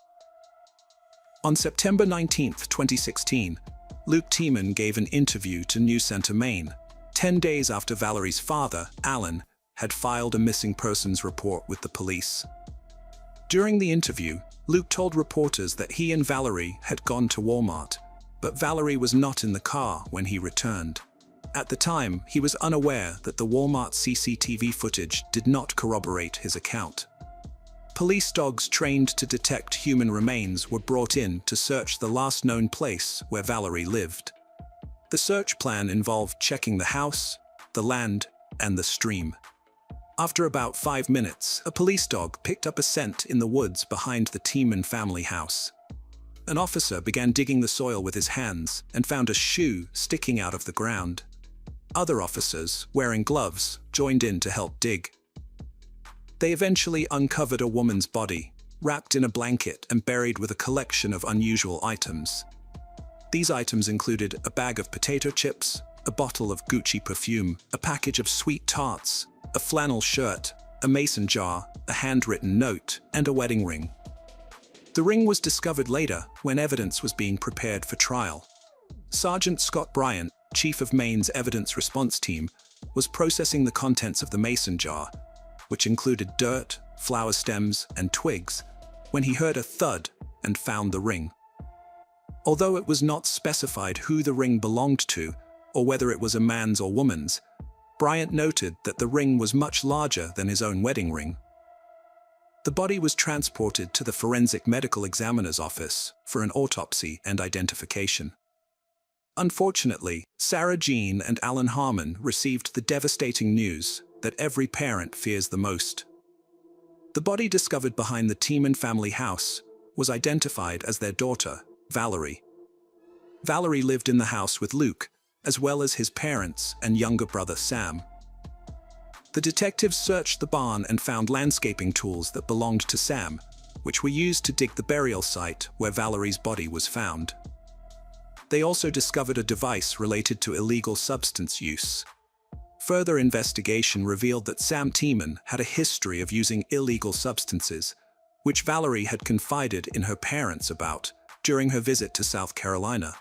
On September 19, 2016, Luke Tiemann gave an interview to News Center, Maine, 10 days after Valerie's father, Alan, had filed a missing persons report with the police. During the interview, Luke told reporters that he and Valerie had gone to Walmart, but Valerie was not in the car when he returned. At the time, he was unaware that the Walmart CCTV footage did not corroborate his account. Police dogs trained to detect human remains were brought in to search the last known place where Valerie lived. The search plan involved checking the house, the land, and the stream. After about 5 minutes, a police dog picked up a scent in the woods behind the Tiemann family house. An officer began digging the soil with his hands and found a shoe sticking out of the ground. Other officers, wearing gloves, joined in to help dig. They eventually uncovered a woman's body, wrapped in a blanket and buried with a collection of unusual items. These items included a bag of potato chips, a bottle of Gucci perfume, a package of sweet tarts, a flannel shirt, a mason jar, a handwritten note, and a wedding ring. The ring was discovered later when evidence was being prepared for trial. Sergeant Scott Bryant, chief of Maine's evidence response team, was processing the contents of the mason jar, which included dirt, flower stems, and twigs, when he heard a thud and found the ring. Although it was not specified who the ring belonged to or whether it was a man's or woman's, Bryant noted that the ring was much larger than his own wedding ring. The body was transported to the forensic medical examiner's office for an autopsy and identification. Unfortunately, Sarah Jean and Alan Harmon received the devastating news that every parent fears the most. The body discovered behind the Tiemann family house was identified as their daughter, Valerie. Valerie lived in the house with Luke, as well as his parents and younger brother Sam. The detectives searched the barn and found landscaping tools that belonged to Sam, which were used to dig the burial site where Valerie's body was found. They also discovered a device related to illegal substance use. Further investigation revealed that Sam Tiemann had a history of using illegal substances, which Valerie had confided in her parents about during her visit to South Carolina.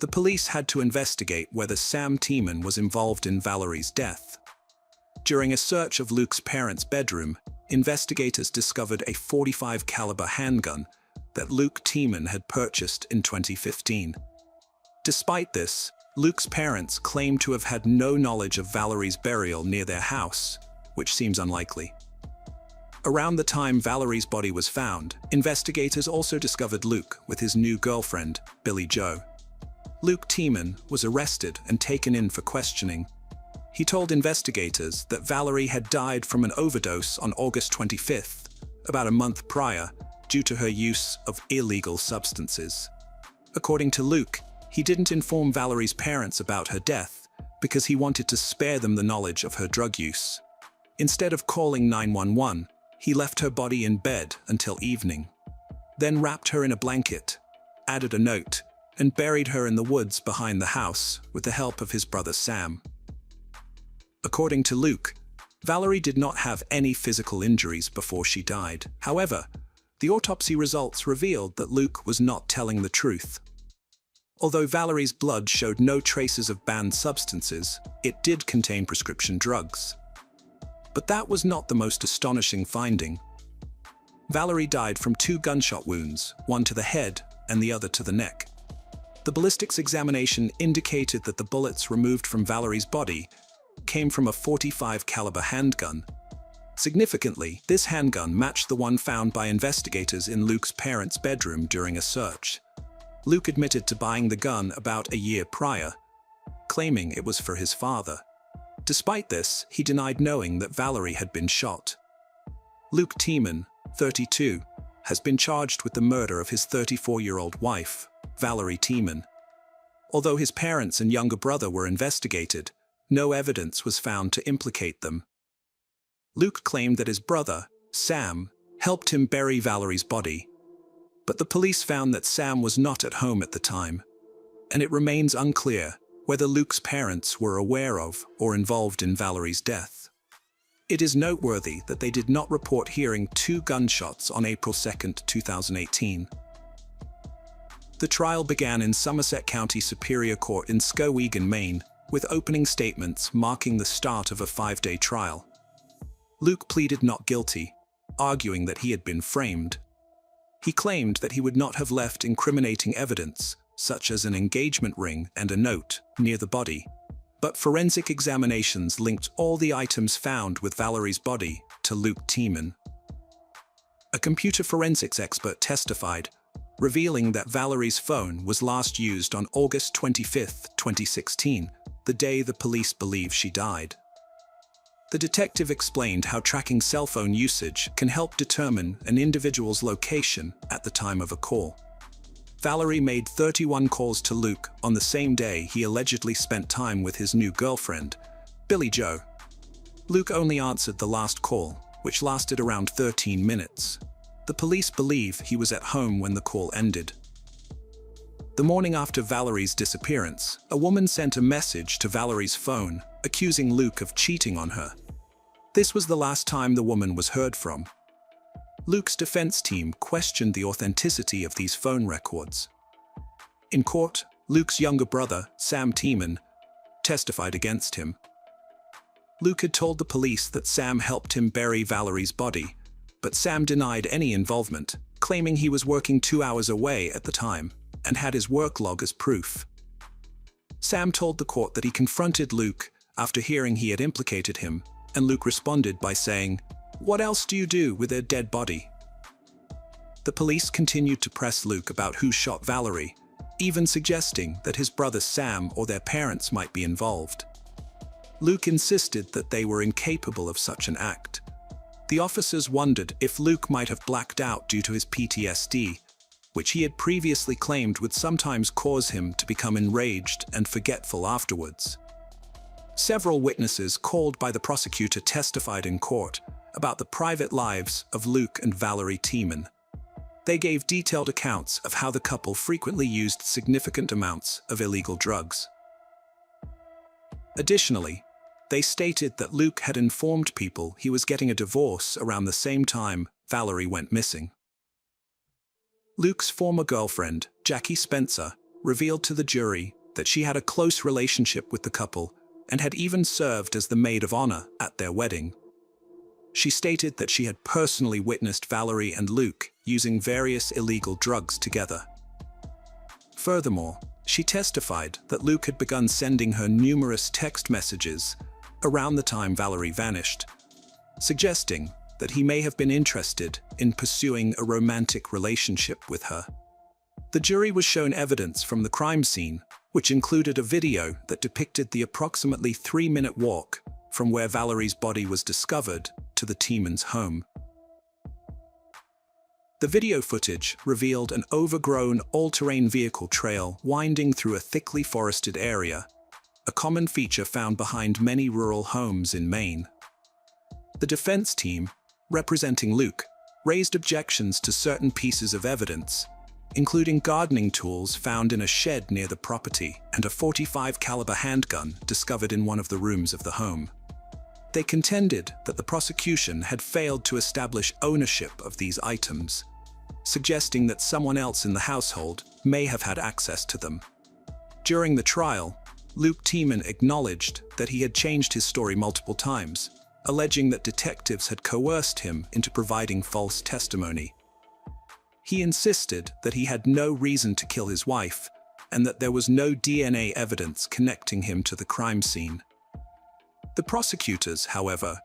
The police had to investigate whether Sam Tiemann was involved in Valerie's death. During a search of Luke's parents' bedroom, investigators discovered a .45 caliber handgun that Luke Tiemann had purchased in 2015. Despite this, Luke's parents claimed to have had no knowledge of Valerie's burial near their house, which seems unlikely. Around the time Valerie's body was found, investigators also discovered Luke with his new girlfriend, Billie Jo. Luke Tiemann was arrested and taken in for questioning. He told investigators that Valerie had died from an overdose on August 25th, about a month prior, due to her use of illegal substances. According to Luke, he didn't inform Valerie's parents about her death because he wanted to spare them the knowledge of her drug use. Instead of calling 911, he left her body in bed until evening, then wrapped her in a blanket, added a note, and buried her in the woods behind the house with the help of his brother Sam. According to Luke, Valerie did not have any physical injuries before she died. However, the autopsy results revealed that Luke was not telling the truth. Although Valerie's blood showed no traces of banned substances, it did contain prescription drugs. But that was not the most astonishing finding. Valerie died from 2 gunshot wounds, one to the head and the other to the neck. The ballistics examination indicated that the bullets removed from Valerie's body came from a .45 caliber handgun. Significantly, this handgun matched the one found by investigators in Luke's parents' bedroom during a search. Luke admitted to buying the gun about a year prior, claiming it was for his father. Despite this, he denied knowing that Valerie had been shot. Luke Tiemann, 32, has been charged with the murder of his 34-year-old wife, Valerie Tiemann. Although his parents and younger brother were investigated, no evidence was found to implicate them. Luke claimed that his brother, Sam, helped him bury Valerie's body, but the police found that Sam was not at home at the time, and it remains unclear whether Luke's parents were aware of or involved in Valerie's death. It is noteworthy that they did not report hearing 2 gunshots on April 2, 2018. The trial began in Somerset County Superior Court in Skowhegan, Maine, with opening statements marking the start of a 5-day trial. Luke pleaded not guilty, arguing that he had been framed. He claimed that he would not have left incriminating evidence, such as an engagement ring and a note, near the body. But forensic examinations linked all the items found with Valerie's body to Luke Tiemann. A computer forensics expert testified, revealing that Valerie's phone was last used on August 25, 2016, the day the police believe she died. The detective explained how tracking cell phone usage can help determine an individual's location at the time of a call. Valerie made 31 calls to Luke on the same day he allegedly spent time with his new girlfriend, Billie Jo. Luke only answered the last call, which lasted around 13 minutes. The police believe he was at home when the call ended. The morning after Valerie's disappearance, a woman sent a message to Valerie's phone, accusing Luke of cheating on her. This was the last time the woman was heard from. Luke's defense team questioned the authenticity of these phone records. In court, Luke's younger brother, Sam Tiemann, testified against him. Luke had told the police that Sam helped him bury Valerie's body, but Sam denied any involvement, claiming he was working 2 hours away at the time and had his work log as proof. Sam told the court that he confronted Luke after hearing he had implicated him, and Luke responded by saying, "What else do you do with a dead body?" The police continued to press Luke about who shot Valerie, even suggesting that his brother Sam or their parents might be involved. Luke insisted that they were incapable of such an act. The officers wondered if Luke might have blacked out due to his PTSD, which he had previously claimed would sometimes cause him to become enraged and forgetful afterwards. Several witnesses called by the prosecutor testified in court, about the private lives of Luke and Valerie Tiemann. They gave detailed accounts of how the couple frequently used significant amounts of illegal drugs. Additionally, they stated that Luke had informed people he was getting a divorce around the same time Valerie went missing. Luke's former girlfriend, Jackie Spencer, revealed to the jury that she had a close relationship with the couple and had even served as the maid of honor at their wedding. She stated that she had personally witnessed Valerie and Luke using various illegal drugs together. Furthermore, she testified that Luke had begun sending her numerous text messages around the time Valerie vanished, suggesting that he may have been interested in pursuing a romantic relationship with her. The jury was shown evidence from the crime scene, which included a video that depicted the approximately 3-minute walk from where Valerie's body was discovered to the Tiemann's home. The video footage revealed an overgrown, all-terrain vehicle trail winding through a thickly forested area, a common feature found behind many rural homes in Maine. The defense team, representing Luke, raised objections to certain pieces of evidence, including gardening tools found in a shed near the property and a .45 caliber handgun discovered in one of the rooms of the home. They contended that the prosecution had failed to establish ownership of these items, suggesting that someone else in the household may have had access to them. During the trial, Luke Tiemann acknowledged that he had changed his story multiple times, alleging that detectives had coerced him into providing false testimony. He insisted that he had no reason to kill his wife and that there was no DNA evidence connecting him to the crime scene. The prosecutors, however,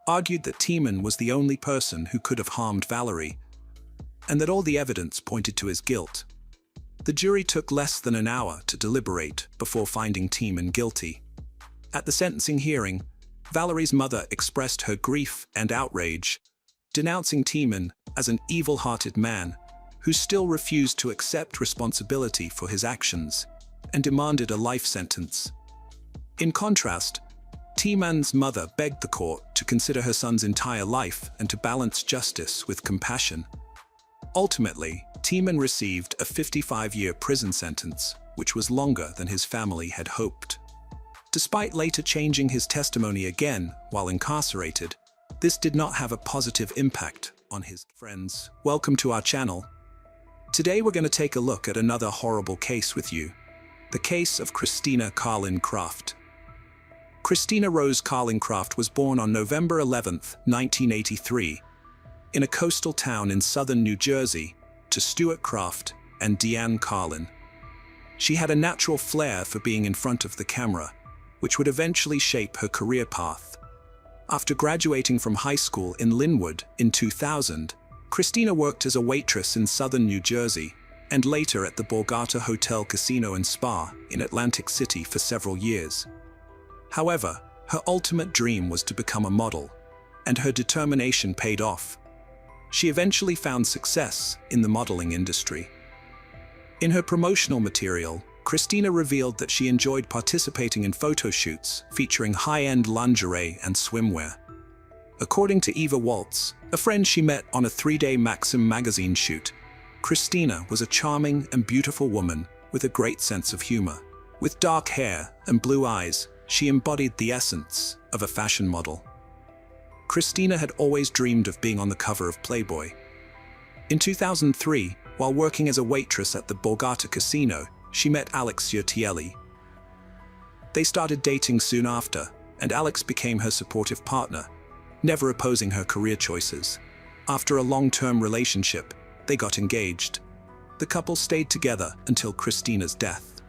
argued that Tiemann was the only person who could have harmed Valerie, and that all the evidence pointed to his guilt. The jury took less than an hour to deliberate before finding Tiemann guilty. At the sentencing hearing, Valerie's mother expressed her grief and outrage, denouncing Tiemann as an evil-hearted man who still refused to accept responsibility for his actions and demanded a life sentence. In contrast, Tiemann's mother begged the court to consider her son's entire life and to balance justice with compassion. Ultimately, Tiemann received a 55-year prison sentence, which was longer than his family had hoped. Despite later changing his testimony again while incarcerated, this did not have a positive impact on his friends. Welcome to our channel. Today we're going to take a look at another horrible case with you, the case of Christina Carlin Craft. Christina Rose Carlin Craft was born on November 11, 1983, in a coastal town in southern New Jersey, to Stuart Craft and Deanne Carlin. She had a natural flair for being in front of the camera, which would eventually shape her career path. After graduating from high school in Linwood in 2000, Christina worked as a waitress in southern New Jersey and later at the Borgata Hotel Casino and Spa in Atlantic City for several years. However, her ultimate dream was to become a model, and her determination paid off. She eventually found success in the modeling industry. In her promotional material, Christina revealed that she enjoyed participating in photo shoots featuring high-end lingerie and swimwear. According to Eva Waltz, a friend she met on a 3-day Maxim magazine shoot, Christina was a charming and beautiful woman with a great sense of humor. With dark hair and blue eyes, she embodied the essence of a fashion model. Christina had always dreamed of being on the cover of Playboy. In 2003, while working as a waitress at the Borgata Casino, she met Alex Yurtielli. They started dating soon after, and Alex became her supportive partner, never opposing her career choices. After a long-term relationship, they got engaged. The couple stayed together until Christina's death.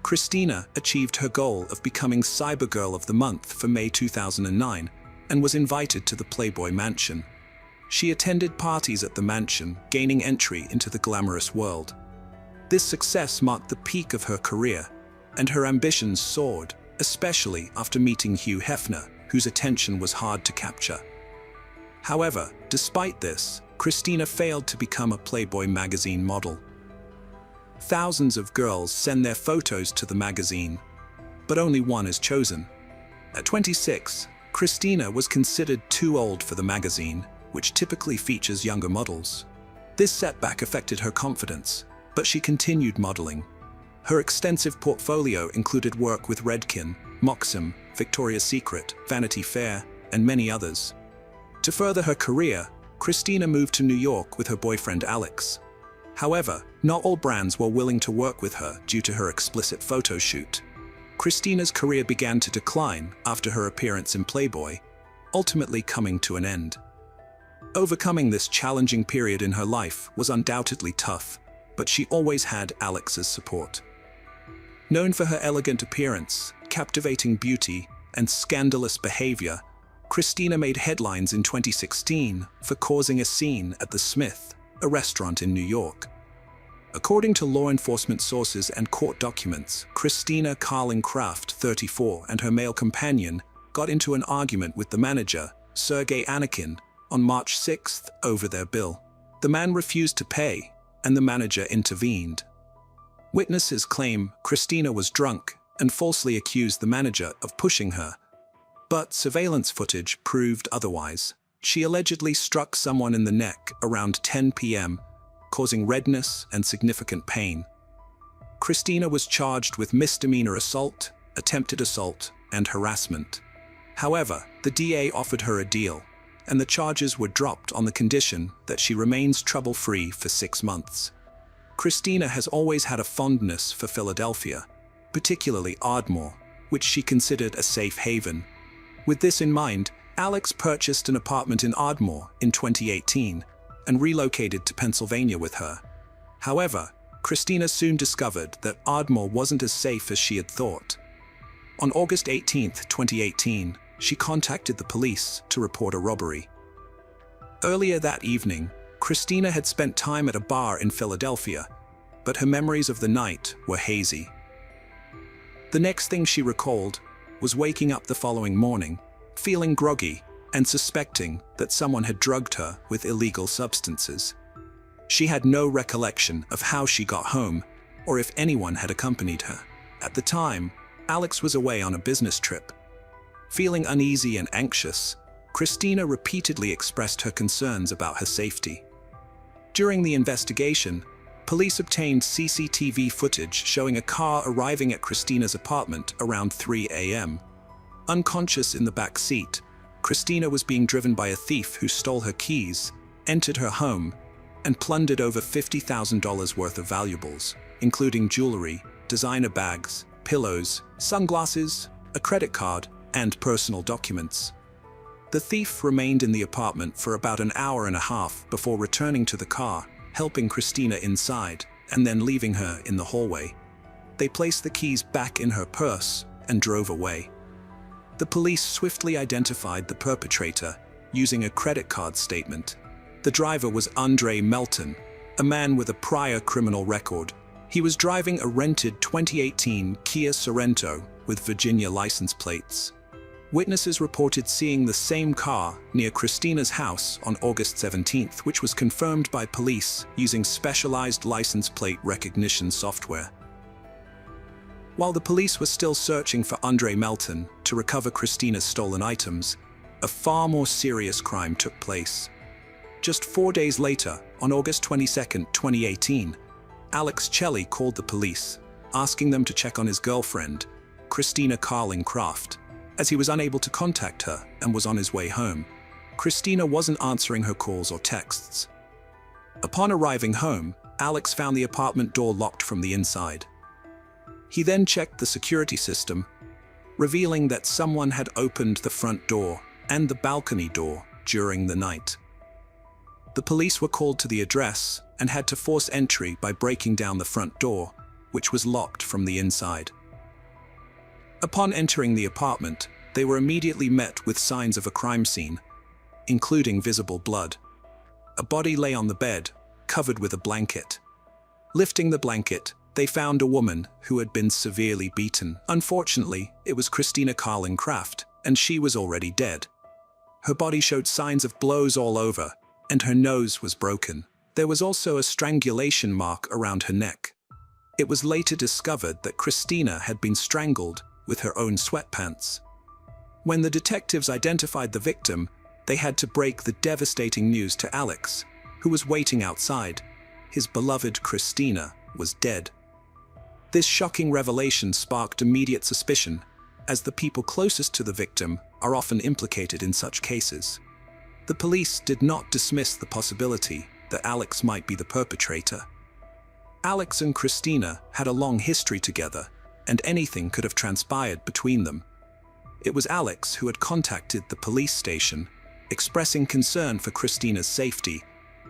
Christina achieved her goal of becoming Cybergirl of the Month for May 2009 and was invited to the Playboy Mansion. She attended parties at the mansion, gaining entry into the glamorous world. This success marked the peak of her career, and her ambitions soared, especially after meeting Hugh Hefner, whose attention was hard to capture. However, despite this, Christina failed to become a Playboy magazine model. Thousands of girls send their photos to the magazine, but only one is chosen. At 26, Christina was considered too old for the magazine, which typically features younger models. This setback affected her confidence, but she continued modeling. Her extensive portfolio included work with Redken, Moxham, Victoria's Secret, Vanity Fair, and many others. To further her career, Christina moved to New York with her boyfriend Alex. However, not all brands were willing to work with her due to her explicit photo shoot. Christina's career began to decline after her appearance in Playboy, ultimately coming to an end. Overcoming this challenging period in her life was undoubtedly tough, but she always had Alex's support. Known for her elegant appearance, captivating beauty, and scandalous behavior, Christina made headlines in 2016 for causing a scene at the Smith, a restaurant in New York. According to law enforcement sources and court documents, Christina Carlin Craft, 34, and her male companion got into an argument with the manager, Sergei Anakin, on March 6th over their bill. The man refused to pay, and the manager intervened. Witnesses claim Christina was drunk and falsely accused the manager of pushing her, but surveillance footage proved otherwise. She allegedly struck someone in the neck around 10 p.m., causing redness and significant pain. Christina was charged with misdemeanor assault, attempted assault, and harassment. However, the DA offered her a deal, and the charges were dropped on the condition that she remains trouble-free for 6 months. Christina has always had a fondness for Philadelphia, particularly Ardmore, which she considered a safe haven. With this in mind, Alex purchased an apartment in Ardmore in 2018 and relocated to Pennsylvania with her. However, Christina soon discovered that Ardmore wasn't as safe as she had thought. On August 18, 2018, she contacted the police to report a robbery. Earlier that evening, Christina had spent time at a bar in Philadelphia, but her memories of the night were hazy. The next thing she recalled was waking up the following morning, feeling groggy and suspecting that someone had drugged her with illegal substances. She had no recollection of how she got home or if anyone had accompanied her. At the time, Alex was away on a business trip. Feeling uneasy and anxious, Christina repeatedly expressed her concerns about her safety. During the investigation, police obtained CCTV footage showing a car arriving at Christina's apartment around 3 a.m. Unconscious in the back seat, Christina was being driven by a thief who stole her keys, entered her home, and plundered over $50,000 worth of valuables, including jewelry, designer bags, pillows, sunglasses, a credit card, and personal documents. The thief remained in the apartment for about an hour and a half before returning to the car, helping Christina inside, and then leaving her in the hallway. They placed the keys back in her purse and drove away. The police swiftly identified the perpetrator using a credit card statement. The driver was Andre Melton, a man with a prior criminal record. He was driving a rented 2018 Kia Sorento with Virginia license plates. Witnesses reported seeing the same car near Christina's house on August 17th, which was confirmed by police using specialized license plate recognition software. While the police were still searching for Andre Melton to recover Christina's stolen items, a far more serious crime took place. Just 4 days later, on August 22, 2018, Alex Chelly called the police, asking them to check on his girlfriend, Christina Carlin Craft, as he was unable to contact her and was on his way home. Christina wasn't answering her calls or texts. Upon arriving home, Alex found the apartment door locked from the inside. He then checked the security system, revealing that someone had opened the front door and the balcony door during the night. The police were called to the address and had to force entry by breaking down the front door, which was locked from the inside. Upon entering the apartment, they were immediately met with signs of a crime scene, including visible blood. A body lay on the bed, covered with a blanket. Lifting the blanket, they found a woman who had been severely beaten. Unfortunately, it was Christina Carlin Craft, and she was already dead. Her body showed signs of blows all over, and her nose was broken. There was also a strangulation mark around her neck. It was later discovered that Christina had been strangled with her own sweatpants. When the detectives identified the victim, they had to break the devastating news to Alex, who was waiting outside. His beloved Christina was dead. This shocking revelation sparked immediate suspicion, as the people closest to the victim are often implicated in such cases. The police did not dismiss the possibility that Alex might be the perpetrator. Alex and Christina had a long history together, and anything could have transpired between them. It was Alex who had contacted the police station, expressing concern for Christina's safety,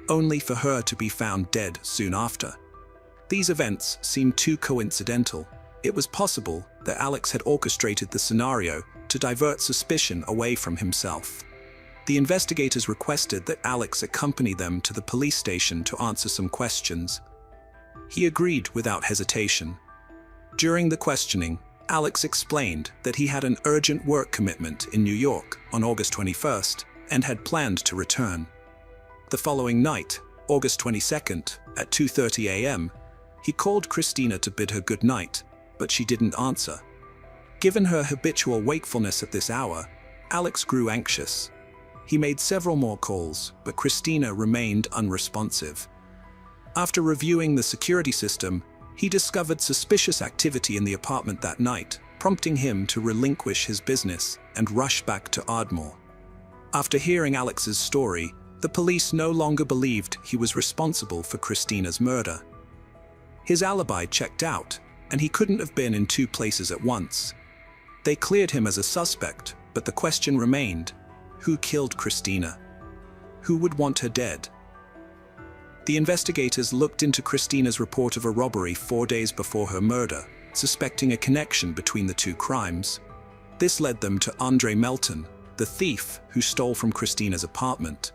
only for her to be found dead soon after. These events seemed too coincidental. It was possible that Alex had orchestrated the scenario to divert suspicion away from himself. The investigators requested that Alex accompany them to the police station to answer some questions. He agreed without hesitation. During the questioning, Alex explained that he had an urgent work commitment in New York on August 21st and had planned to return. The following night, August 22nd, at 2:30 a.m., he called Christina to bid her good night, but she didn't answer. Given her habitual wakefulness at this hour, Alex grew anxious. He made several more calls, but Christina remained unresponsive. After reviewing the security system, he discovered suspicious activity in the apartment that night, prompting him to relinquish his business and rush back to Ardmore. After hearing Alex's story, the police no longer believed he was responsible for Christina's murder. His alibi checked out, and he couldn't have been in two places at once. They cleared him as a suspect, but the question remained: who killed Christina? Who would want her dead? The investigators looked into Christina's report of a robbery 4 days before her murder, suspecting a connection between the two crimes. This led them to Andre Melton, the thief who stole from Christina's apartment.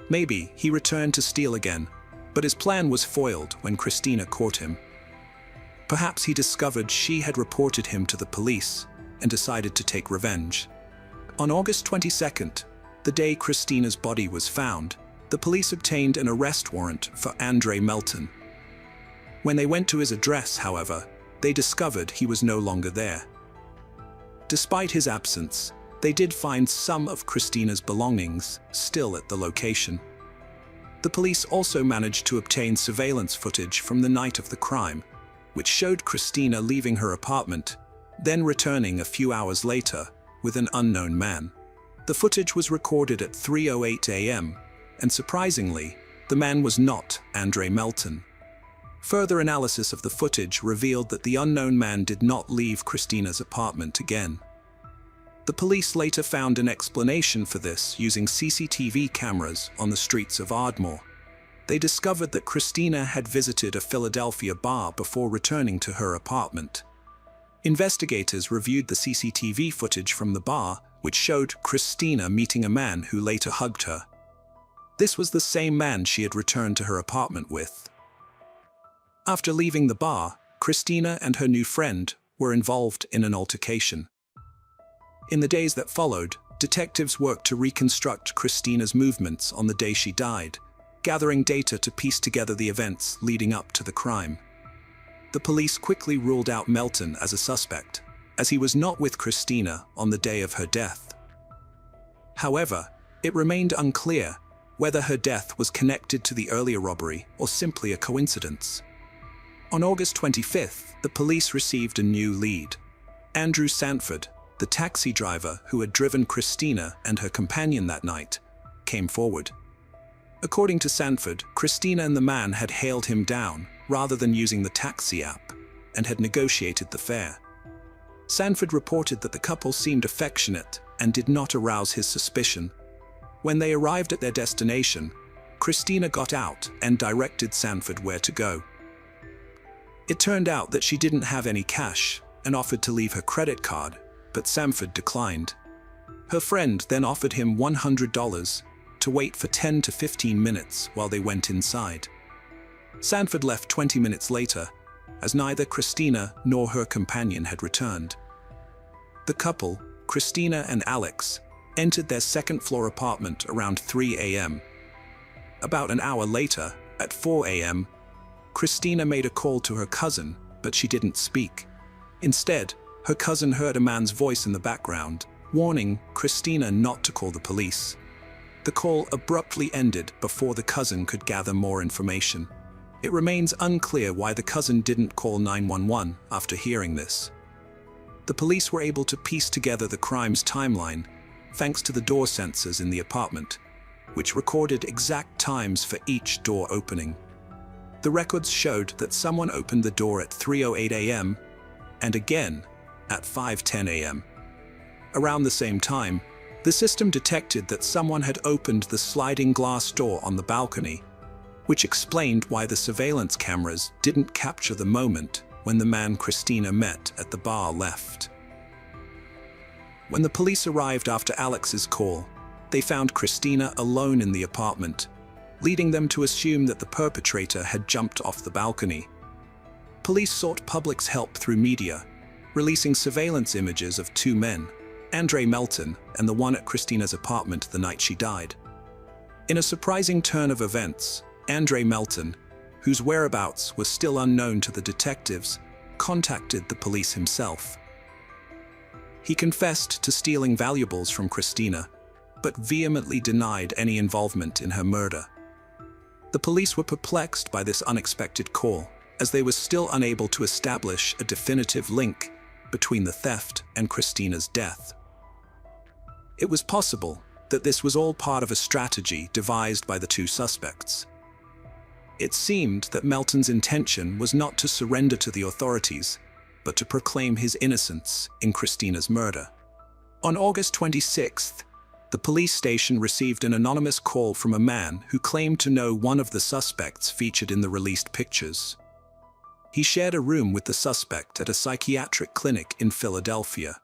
Maybe he returned to steal again, but his plan was foiled when Christina caught him. Perhaps he discovered she had reported him to the police and decided to take revenge. On August 22nd, the day Christina's body was found, the police obtained an arrest warrant for Andre Melton. When they went to his address, however, they discovered he was no longer there. Despite his absence, they did find some of Christina's belongings still at the location. The police also managed to obtain surveillance footage from the night of the crime, which showed Christina leaving her apartment, then returning a few hours later with an unknown man. The footage was recorded at 3:08 a.m., and surprisingly, the man was not Andre Melton. Further analysis of the footage revealed that the unknown man did not leave Christina's apartment again. The police later found an explanation for this using CCTV cameras on the streets of Ardmore. They discovered that Christina had visited a Philadelphia bar before returning to her apartment. Investigators reviewed the CCTV footage from the bar, which showed Christina meeting a man who later hugged her. This was the same man she had returned to her apartment with. After leaving the bar, Christina and her new friend were involved in an altercation. In the days that followed, detectives worked to reconstruct Christina's movements on the day she died, gathering data to piece together the events leading up to the crime. The police quickly ruled out Melton as a suspect, as he was not with Christina on the day of her death. However, it remained unclear whether her death was connected to the earlier robbery or simply a coincidence. On August 25th, the police received a new lead. Andrew Sanford, the taxi driver who had driven Christina and her companion that night, came forward. According to Sanford, Christina and the man had hailed him down rather than using the taxi app and had negotiated the fare. Sanford reported that the couple seemed affectionate and did not arouse his suspicion. When they arrived at their destination, Christina got out and directed Sanford where to go. It turned out that she didn't have any cash and offered to leave her credit card, but Sanford declined. Her friend then offered him $100 to wait for 10 to 15 minutes while they went inside. Sanford left 20 minutes later, as neither Christina nor her companion had returned. The couple, Christina and Alex, entered their second-floor apartment around 3 a.m. About an hour later, at 4 a.m., Christina made a call to her cousin, but she didn't speak. Instead, her cousin heard a man's voice in the background warning Christina not to call the police. The call abruptly ended before the cousin could gather more information. It remains unclear why the cousin didn't call 911 after hearing this. The police were able to piece together the crime's timeline thanks to the door sensors in the apartment, which recorded exact times for each door opening. The records showed that someone opened the door at 3:08 a.m. and again at 5:10 a.m. Around the same time, the system detected that someone had opened the sliding glass door on the balcony, which explained why the surveillance cameras didn't capture the moment when the man Christina met at the bar left. When the police arrived after Alex's call, they found Christina alone in the apartment, leading them to assume that the perpetrator had jumped off the balcony. Police sought public's help through media, releasing surveillance images of two men, Andre Melton and the one at Christina's apartment the night she died. In a surprising turn of events, Andre Melton, whose whereabouts were still unknown to the detectives, contacted the police himself. He confessed to stealing valuables from Christina, but vehemently denied any involvement in her murder. The police were perplexed by this unexpected call, as they were still unable to establish a definitive link between the theft and Christina's death. It was possible that this was all part of a strategy devised by the two suspects. It seemed that Melton's intention was not to surrender to the authorities, but to proclaim his innocence in Christina's murder. On August 26th, the police station received an anonymous call from a man who claimed to know one of the suspects featured in the released pictures. He shared a room with the suspect at a psychiatric clinic in Philadelphia.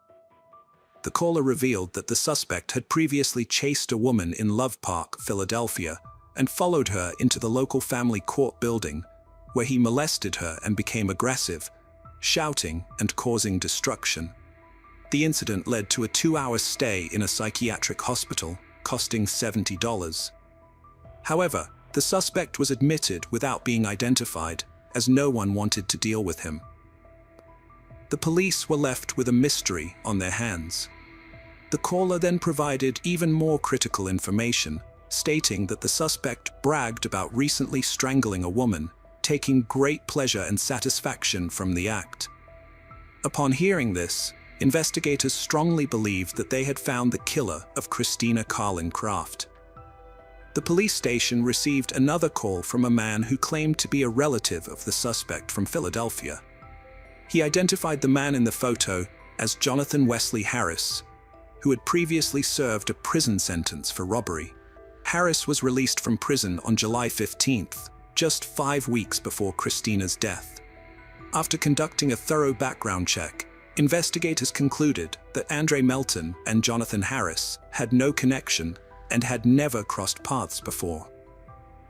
The caller revealed that the suspect had previously chased a woman in Love Park, Philadelphia, and followed her into the local family court building, where he molested her and became aggressive, shouting and causing destruction. The incident led to a 2-hour stay in a psychiatric hospital, costing $70. However, the suspect was admitted without being identified, as no one wanted to deal with him. The police were left with a mystery on their hands. The caller then provided even more critical information, stating that the suspect bragged about recently strangling a woman, taking great pleasure and satisfaction from the act. Upon hearing this, investigators strongly believed that they had found the killer of Christina Carlin Craft. The police station received another call from a man who claimed to be a relative of the suspect from Philadelphia. He identified the man in the photo as Jonathan Wesley Harris, who had previously served a prison sentence for robbery. Harris was released from prison on July 15th, just 5 weeks before Christina's death. After conducting a thorough background check, investigators concluded that Andre Melton and Jonathan Harris had no connection and had never crossed paths before.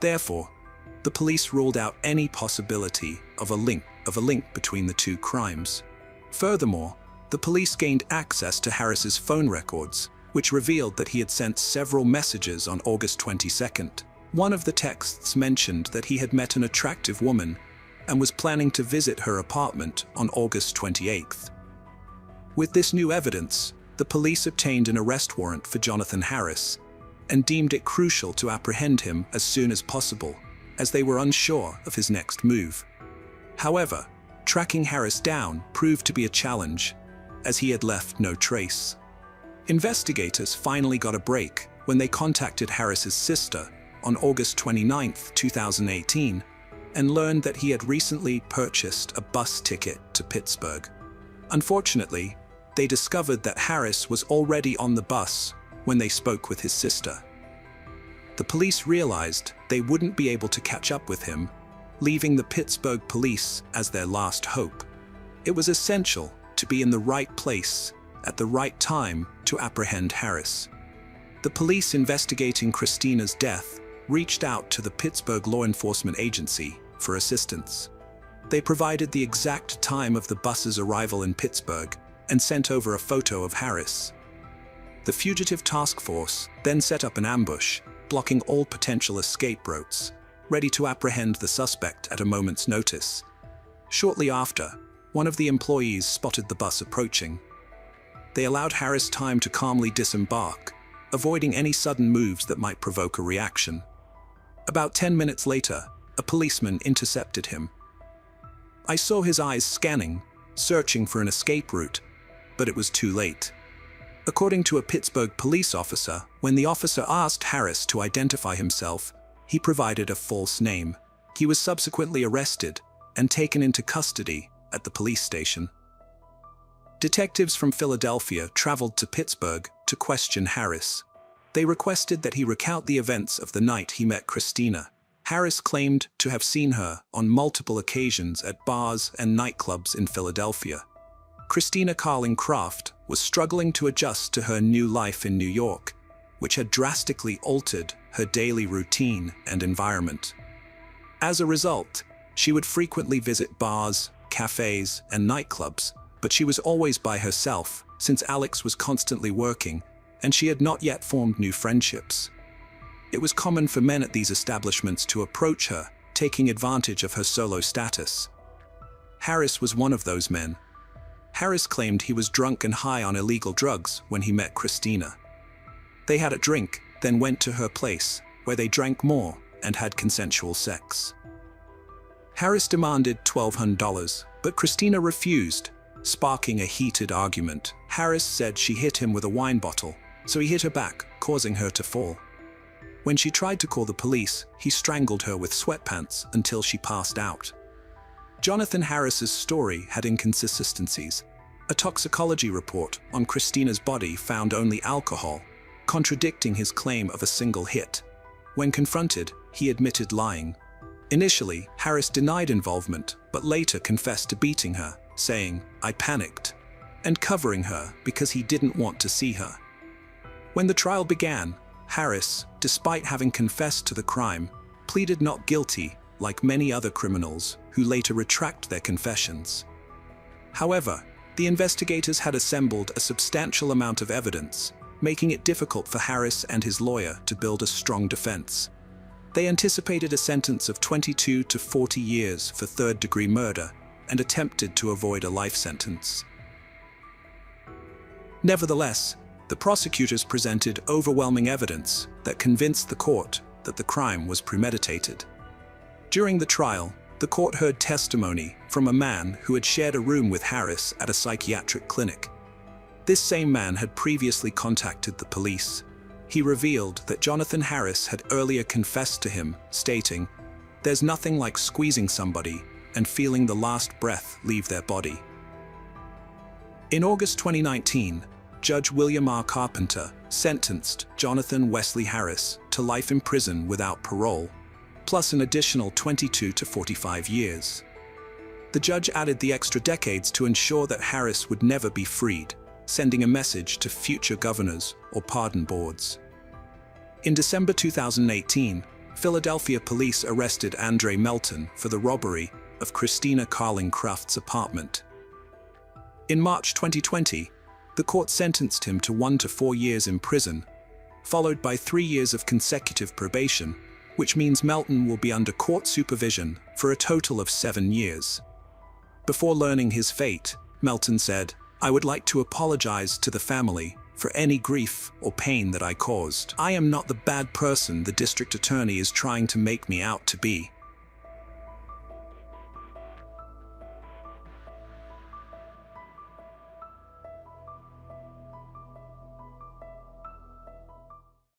Therefore, the police ruled out any possibility of a link between the two crimes. Furthermore, the police gained access to Harris's phone records, which revealed that he had sent several messages on August 22nd. One of the texts mentioned that he had met an attractive woman and was planning to visit her apartment on August 28th. With this new evidence, the police obtained an arrest warrant for Jonathan Harris and deemed it crucial to apprehend him as soon as possible, as they were unsure of his next move. However, tracking Harris down proved to be a challenge, as he had left no trace. Investigators finally got a break when they contacted Harris's sister on August 29, 2018, and learned that he had recently purchased a bus ticket to Pittsburgh. Unfortunately, they discovered that Harris was already on the bus when they spoke with his sister. The police realized they wouldn't be able to catch up with him, leaving the Pittsburgh police as their last hope. It was essential to be in the right place at the right time to apprehend Harris. The police investigating Christina's death reached out to the Pittsburgh Law Enforcement Agency for assistance. They provided the exact time of the bus's arrival in Pittsburgh and sent over a photo of Harris. The fugitive task force then set up an ambush, blocking all potential escape routes, ready to apprehend the suspect at a moment's notice. Shortly after, one of the employees spotted the bus approaching. They allowed Harris time to calmly disembark, avoiding any sudden moves that might provoke a reaction. About 10 minutes later, a policeman intercepted him. I saw his eyes scanning, searching for an escape route, but it was too late. According to a Pittsburgh police officer, when the officer asked Harris to identify himself, he provided a false name. He was subsequently arrested and taken into custody at the police station. Detectives from Philadelphia traveled to Pittsburgh to question Harris. They requested that he recount the events of the night he met Christina. Harris claimed to have seen her on multiple occasions at bars and nightclubs in Philadelphia. Christina Carling Craft was struggling to adjust to her new life in New York, which had drastically altered her daily routine and environment. As a result, she would frequently visit bars, cafes, and nightclubs, but she was always by herself since Alex was constantly working and she had not yet formed new friendships. It was common for men at these establishments to approach her, taking advantage of her solo status. Harris was one of those men. Harris claimed he was drunk and high on illegal drugs when he met Christina. They had a drink, then went to her place, where they drank more and had consensual sex. Harris demanded $1,200, but Christina refused, sparking a heated argument. Harris said she hit him with a wine bottle, so he hit her back, causing her to fall. When she tried to call the police, he strangled her with sweatpants until she passed out. Jonathan Harris's story had inconsistencies. A toxicology report on Christina's body found only alcohol, contradicting his claim of a single hit. When confronted, he admitted lying. Initially, Harris denied involvement, but later confessed to beating her, saying, "I panicked," and covering her because he didn't want to see her. When the trial began, Harris, despite having confessed to the crime, pleaded not guilty, like many other criminals who later retract their confessions. However, the investigators had assembled a substantial amount of evidence, making it difficult for Harris and his lawyer to build a strong defense. They anticipated a sentence of 22 to 40 years for third-degree murder and attempted to avoid a life sentence. Nevertheless, the prosecutors presented overwhelming evidence that convinced the court that the crime was premeditated. During the trial, the court heard testimony from a man who had shared a room with Harris at a psychiatric clinic. This same man had previously contacted the police. He revealed that Jonathan Harris had earlier confessed to him, stating, "There's nothing like squeezing somebody and feeling the last breath leave their body." In August 2019, Judge William R. Carpenter sentenced Jonathan Wesley Harris to life in prison without parole, plus an additional 22 to 45 years. The judge added the extra decades to ensure that Harris would never be freed, sending a message to future governors or pardon boards. In December 2018, Philadelphia police arrested Andre Melton for the robbery of Christina Carling Craft's apartment. In March 2020, the court sentenced him to 1 to 4 years in prison, followed by 3 years of consecutive probation, which means Melton will be under court supervision for a total of 7 years. Before learning his fate, Melton said, "I would like to apologize to the family for any grief or pain that I caused. I am not the bad person the district attorney is trying to make me out to be."